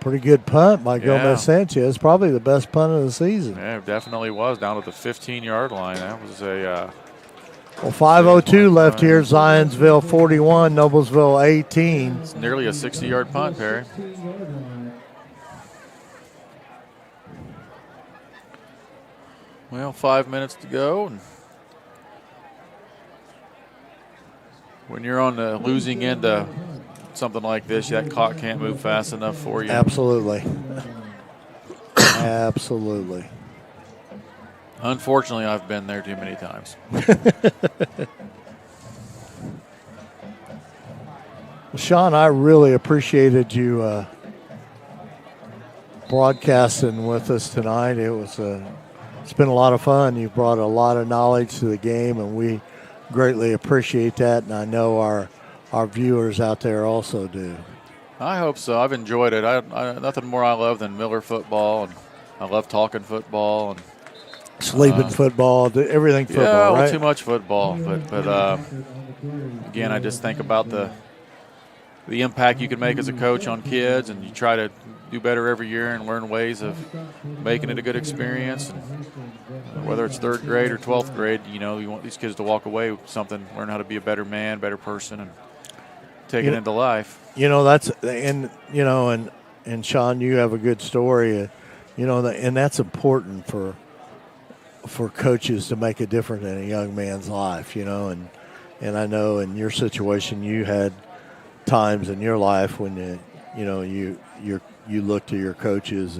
Pretty good punt by Gomez Sanchez. Probably the best punt of the season. Yeah, it definitely was, down at the 15-yard line. That was a... Well, 5:02 left here. Zionsville 41, Noblesville 18. It's nearly a 60-yard punt, Perry. Well, 5 minutes to go. And when you're on the losing end of something like this, that clock can't move fast enough for you. Absolutely. Absolutely. Unfortunately, I've been there too many times. Well, Sean, I really appreciated you broadcasting with us tonight. It's been a lot of fun. You brought a lot of knowledge to the game, and we greatly appreciate that. And I know our viewers out there also do. I hope so. I've enjoyed it. Nothing more I love than Miller football, and I love talking football and sleeping football, everything football. Yeah, right? Too much football, but again, I just think about the impact you can make as a coach on kids, and you try to do better every year and learn ways of making it a good experience. And whether it's 3rd grade or 12th grade, you want these kids to walk away with something, learn how to be a better man, better person, and take it into life. That's and Sean, you have a good story, and that's important for coaches to make a difference in a young man's life, and I know in your situation you had times in your life when you look to your coaches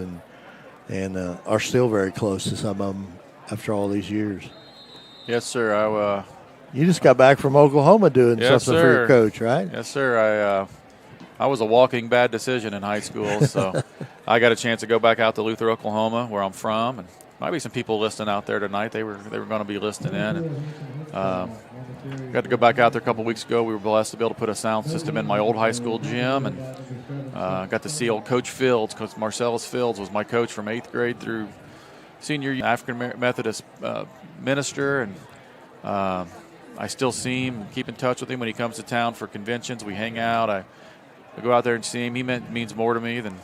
and are still very close to some of them after all these years. Yes, sir. You just got back from Oklahoma doing something for your coach, right? Yes, sir. I was a walking bad decision in high school, so I got a chance to go back out to Luther, Oklahoma, where I'm from, and might be some people listening out there tonight. They were going to be listening in. And Got to go back out there a couple weeks ago. We were blessed to be able to put a sound system in my old high school gym, and got to see old Coach Fields. Coach Marcellus Fields was my coach from 8th grade through senior year, African Methodist minister, and I still see him, keep in touch with him when he comes to town for conventions. We hang out. I go out there and see him. He means more to me than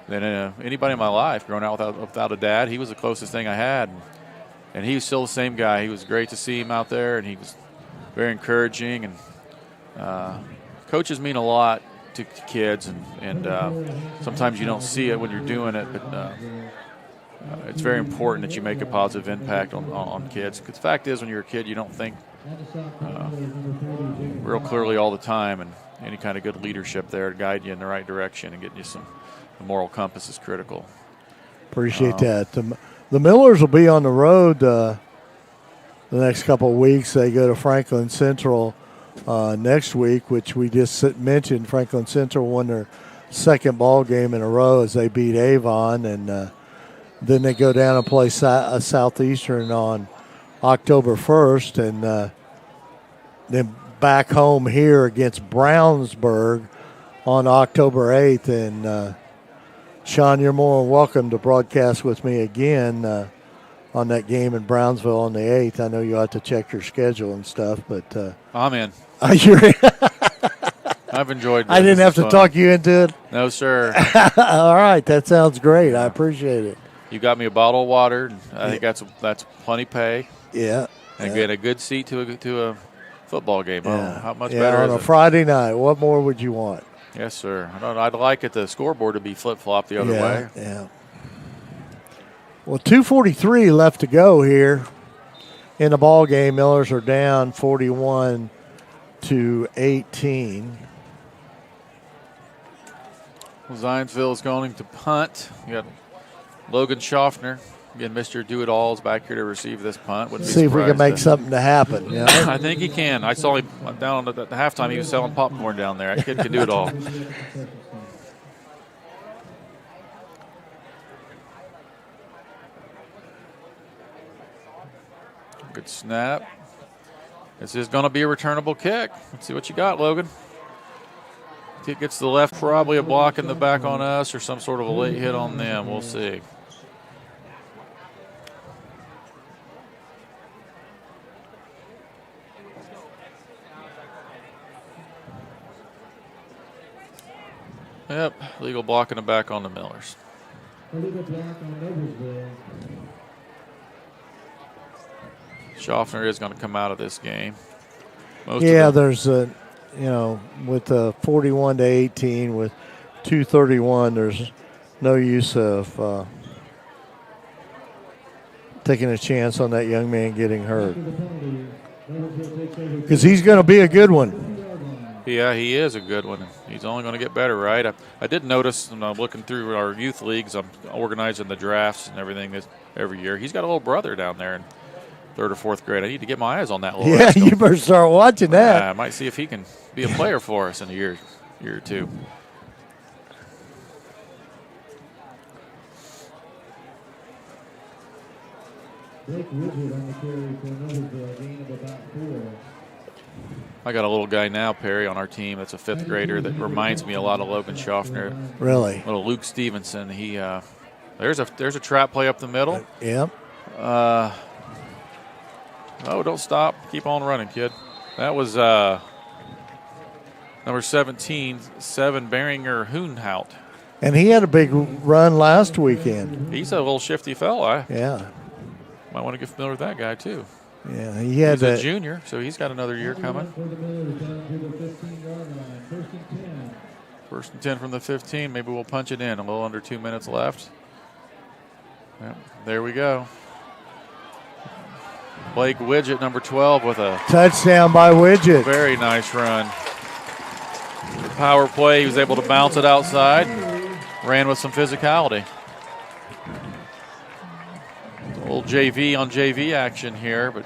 anybody in my life. Growing out without a dad, he was the closest thing I had. And he was still the same guy. He was great to see him out there, and he was very encouraging. And coaches mean a lot to kids, and sometimes you don't see it when you're doing it, but it's very important that you make a positive impact on kids. Because the fact is, when you're a kid, you don't think real clearly all the time, and any kind of good leadership there to guide you in the right direction and get you the moral compass is critical. Appreciate that. The Millers will be on the road the next couple of weeks. They go to Franklin Central next week, which we just mentioned. Franklin Central won their second ball game in a row as they beat Avon, and then they go down and play Southeastern on October 1st, and then back home here against Brownsburg on October 8th. And Sean, you're more than welcome to broadcast with me again on that game in Brownsville on the 8th. I know you have to check your schedule and stuff, but I'm in. I've enjoyed it. I didn't have to talk you into it? No, sir. All right, that sounds great. I appreciate it. You got me a bottle of water. And I think that's plenty pay. Yeah. And get a good seat to a football game. Yeah. Oh, how much better on is a it? Friday night, what more would you want? Yes, sir. I'd like the scoreboard to be flip-flop the other way. Yeah. Well, 2:43 left to go here in the ball game. Millers are down 41-18. Zionsville is going to punt. You got Logan Schaffner. Again, Mr. Do-It-All is back here to receive this punt. See if we can make something to happen. Yeah. I think he can. I saw him down at the halftime. He was selling popcorn down there. That kid can do it all. Good snap. This is going to be a returnable kick. Let's see what you got, Logan. Kick gets to the left, probably a block in the back on us or some sort of a late hit on them. We'll see. Yep, legal block in the back on the Millers. Illegal block on Noblesville. Schaffner is going to come out of this game. There's a, with 41-18 with 2:31, there's no use of taking a chance on that young man getting hurt, because he's going to be a good one. Yeah, he is a good one. He's only going to get better, right? I did notice when I'm looking through our youth leagues, I'm organizing the drafts and everything every year. He's got a little brother down there in 3rd or 4th grade. I need to get my eyes on that little rascal. You better start watching that. I might see if he can be a player for us in a year or two. Blake Widget on the carry for Noblesville, gain of about 4. I got a little guy now, Perry, on our team that's a 5th grader that reminds me a lot of Logan Schaffner. Really? Little Luke Stevenson. He there's a trap play up the middle. Yep. Oh, don't stop. Keep on running, kid. That was number 17, Beringer Hoonhout. And he had a big run last weekend. He's a little shifty fella. Yeah. Might want to get familiar with that guy, too. Yeah, he's a junior, so he's got another year coming. First and 10 from the 15. Maybe we'll punch it in. A little under 2 minutes left. Yep, there we go. Blake Widget, number 12, with a touchdown by Widget. Very nice run. Power play. He was able to bounce it outside and ran with some physicality. A little JV on JV action here, but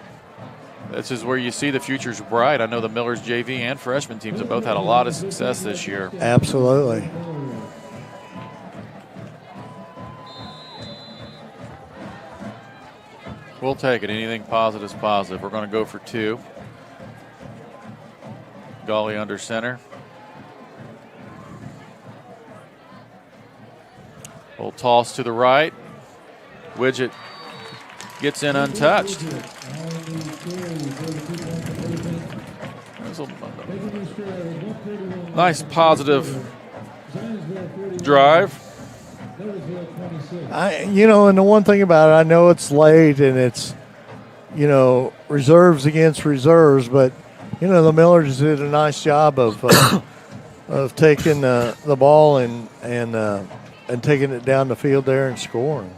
this is where you see the future's bright. I know the Millers JV and freshman teams have both had a lot of success this year. Absolutely. We'll take it. Anything positive is positive. We're going to go for 2. Golly under center. Little toss to the right. Widget gets in untouched. There's a nice positive drive. And the one thing about it, I know it's late and it's, reserves against reserves, but, the Millers did a nice job of taking the ball and taking it down the field there and scoring.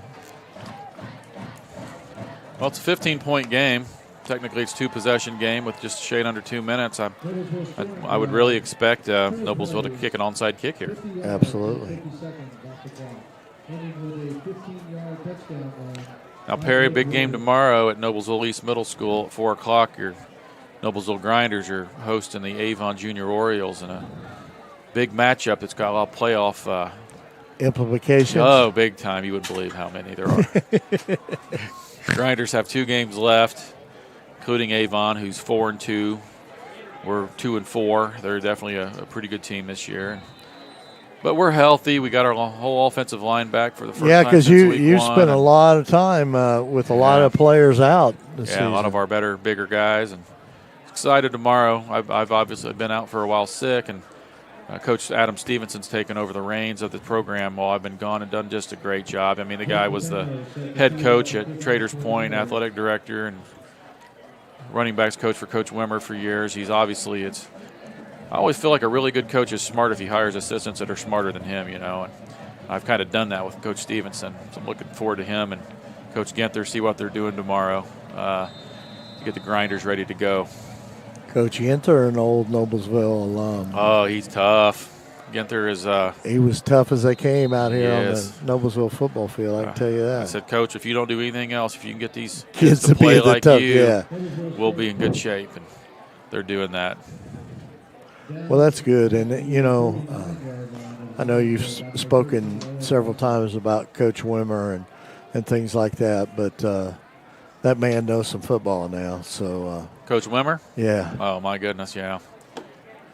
Well, it's a 15-point game. Technically, it's 2-possession game with just a shade under 2 minutes. I would really expect Noblesville to kick an onside kick here. Absolutely. Now, Perry, big game tomorrow at Noblesville East Middle School at 4 o'clock. Your Noblesville Grinders are hosting the Avon Junior Orioles in a big matchup that's got a lot of playoff implications. Oh, big time. You wouldn't believe how many there are. Grinders have 2 games left, including Avon, who's 4-2. We're 2-4. They're definitely a pretty good team this year. But we're healthy. We got our whole offensive line back for the first time because since week you 1. spent a lot of time with a lot of players out this season. A lot of our bigger guys. And excited tomorrow. I've obviously been out for a while sick, and Coach Adam Stevenson's taken over the reins of the program while I've been gone and done just a great job. I mean, the guy was the head coach at Traders Point, athletic director, and running backs coach for Coach Wimmer for years. He's obviously I always feel like a really good coach is smart if he hires assistants that are smarter than him, And I've kind of done that with Coach Stevenson. So I'm looking forward to him and Coach Ginther, see what they're doing tomorrow to get the Grinders ready to go. Coach Ginther, an old Noblesville alum. Oh, he's tough. Ginther is he was tough as they came out here on the is. Noblesville football field, I can tell you that. I said, Coach, if you don't do anything else, if you can get these kids to play like tough, you, we'll be in good shape. And they're doing that. Well, that's good. And, I know you've spoken several times about Coach Wimmer and things like that, but that man knows some football now. So Coach Wimmer? Yeah. Oh, my goodness, yeah.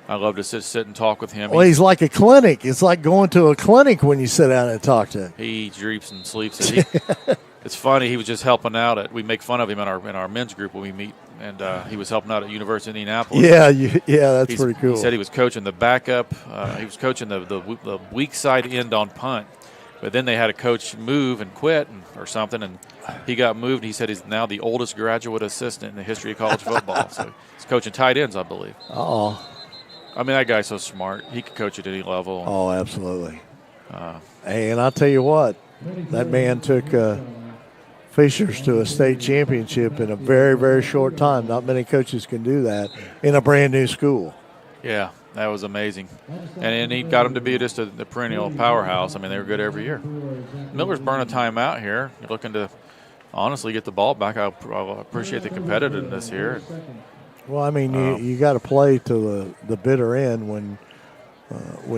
I love to sit and talk with him. Well, he's like a clinic. It's like going to a clinic when you sit down and talk to him. He dreams and sleeps it. It's funny. He was just helping out we make fun of him in our men's group when we meet, and he was helping out at University of Indianapolis. Yeah, that's pretty cool. He said he was coaching the backup. He was coaching the weak side end on punt, but then they had a coach move and quit or something, and he got moved. He said he's now the oldest graduate assistant in the history of college football. So he's coaching tight ends, I believe. Uh-oh. I mean, that guy's so smart. He could coach at any level. Oh, absolutely. Hey, and I'll tell you what, that man took Fishers to a state championship in a very, very short time. Not many coaches can do that in a brand-new school. Yeah, that was amazing. And he got them to be just a perennial powerhouse. I mean, they were good every year. Miller's burning a timeout here. You're looking to honestly get the ball back. I appreciate the competitiveness here. Well, I mean, you got to play to the bitter end when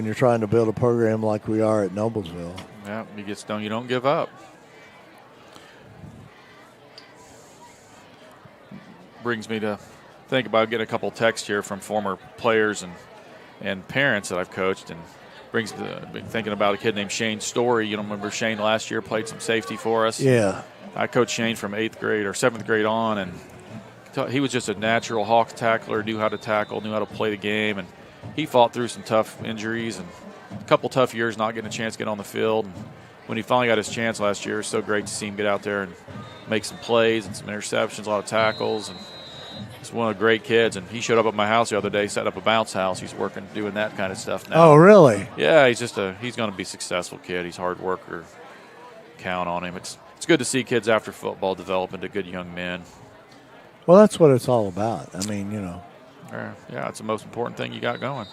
you're trying to build a program like we are at Noblesville. Yeah, you don't give up. Brings me to think about getting a couple texts here from former players and parents that I've coached, and brings me thinking about a kid named Shane Story. You don't remember Shane last year played some safety for us? Yeah. I coached Shane from 8th grade or 7th grade on, and he was just a natural Hawks tackler, knew how to tackle, knew how to play the game, and he fought through some tough injuries and a couple tough years not getting a chance to get on the field. And when he finally got his chance last year, it was so great to see him get out there and make some plays and some interceptions, a lot of tackles, and he's one of the great kids. And he showed up at my house the other day, set up a bounce house. He's working, doing that kind of stuff now. Oh, really? Yeah, he's going to be a successful kid. He's a hard worker. Count on him. It's good to see kids after football develop into good young men. Well, that's what it's all about. I mean, Yeah, it's the most important thing you got going.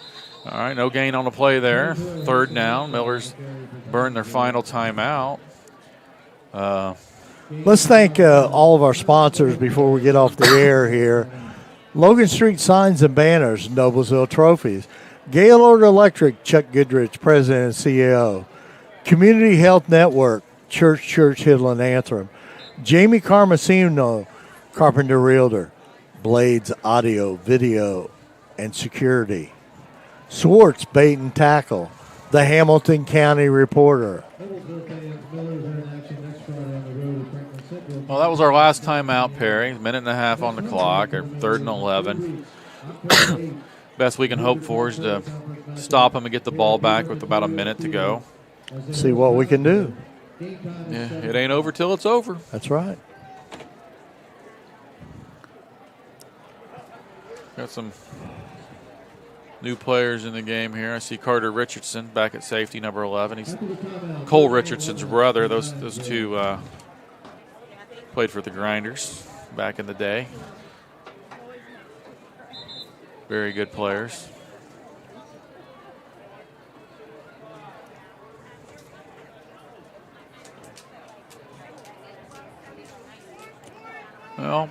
All right, no gain on the play there. 3rd down. Millers burn their final timeout. Let's thank all of our sponsors before we get off the air here. Logan Street Signs and Banners, Noblesville Trophies. Gaylord Electric, Chuck Goodrich, President and CEO. Community Health Network, Church Hiddle and Antrim. Jamie Carmesino, Carpenter Realtor, Blades Audio, Video, and Security. Swartz Bait and Tackle, the Hamilton County Reporter. Well, that was our last time out, Perry. Minute and a half on the clock, or 3rd and 11. Best we can hope for is to stop them and get the ball back with about a minute to go. See what we can do. Yeah, it ain't over till it's over. That's right. Got some new players in the game here. I see Carter Richardson back at safety, number 11. He's Cole Richardson's brother. Those two played for the Grinders back in the day. Very good players. Well,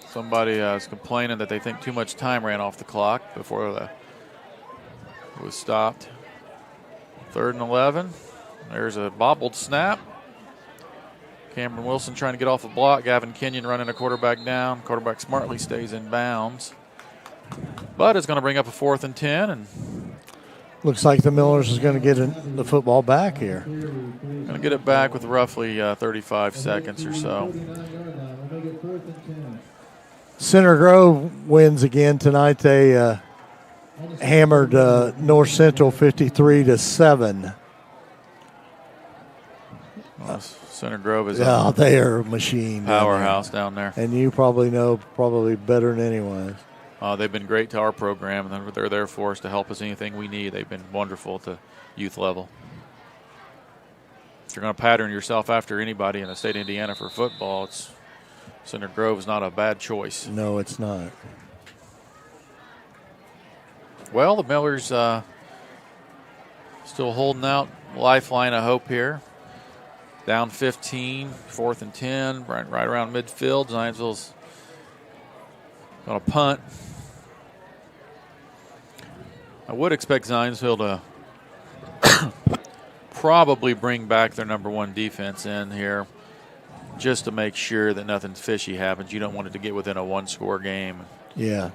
somebody is complaining that they think too much time ran off the clock before it was stopped. 3rd and 11. There's a bobbled snap. Cameron Wilson trying to get off a block. Gavin Kenyon running a quarterback down. Quarterback smartly stays in bounds. But it's going to bring up a 4th and 10. And looks like the Millers is going to get the football back here. Going to get it back with roughly 35 seconds or so. Center Grove wins again tonight. They hammered North Central 53-7. Well, Center Grove is they are a machine. Powerhouse down there. And you probably know better than anyone. They've been great to our program, and they're there for us to help us anything we need. They've been wonderful to youth level. If you're going to pattern yourself after anybody in the state of Indiana for football, Center Grove is not a bad choice. No, it's not. Well, the Millers still holding out lifeline of hope here. Down 15, 4th and 10, right around midfield. Zionsville's going to punt. I would expect Zionsville to probably bring back their number 1 defense in here just to make sure that nothing fishy happens. You don't want it to get within a 1-score game. Yeah.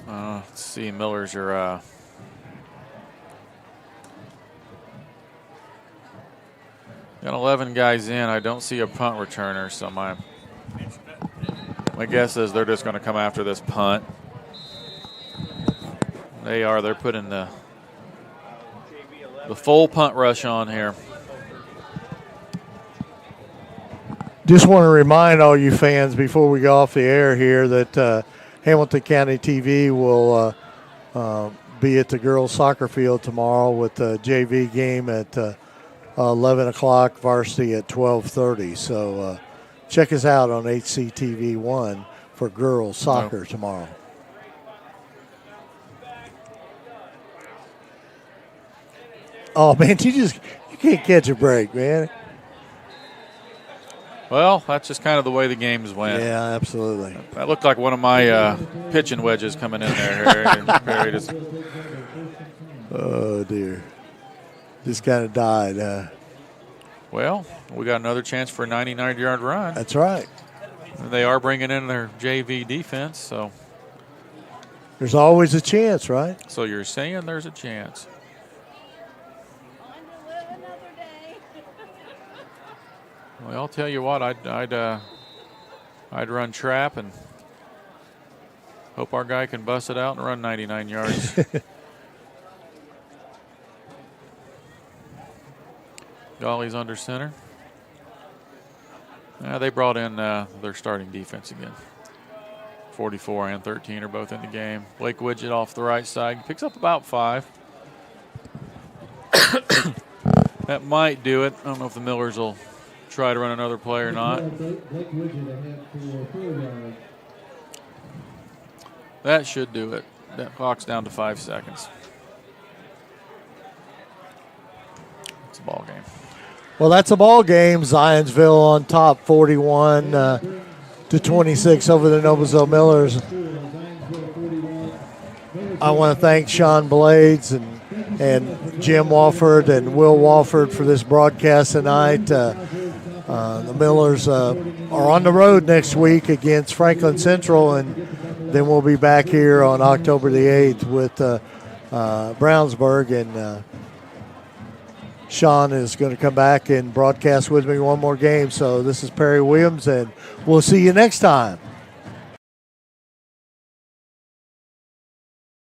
Let's see, Millers are got 11 guys in. I don't see a punt returner, so my guess is they're just going to come after this punt. They are. They're putting the full punt rush on here. Just want to remind all you fans before we go off the air here that Hamilton County TV will be at the girls' soccer field tomorrow with the JV game at 11 o'clock, varsity at 12:30. So check us out on HCTV 1 for girls soccer tomorrow. Oh, man, you can't catch a break, man. Well, that's just kind of the way the games went. Yeah, absolutely. That looked like one of my pitching wedges coming in there, Harry. Perry just... Oh, dear. Just kind of died. Well, we got another chance for a 99-yard run. That's right. And they are bringing in their JV defense, so. There's always a chance, right? So you're saying there's a chance. Well, I'll tell you what, I'd run trap and hope our guy can bust it out and run 99 yards. Golly's under center. They brought in their starting defense again. 44 and 13 are both in the game. Blake Widget off the right side. Picks up about 5. That might do it. I don't know if the Millers will try to run another play or not. That should do it. That clock's down to 5 seconds. It's a ball game. Well, that's a ball game. Zionsville on top, 41-26 over the Noblesville Millers. I want to thank Sean Blades and and Jim Walford and Will Walford for this broadcast tonight. The Millers are on the road next week against Franklin Central, and then we'll be back here on October the 8th with Brownsburg, and Sean is going to come back and broadcast with me one more game. So this is Perry Williams, and we'll see you next time.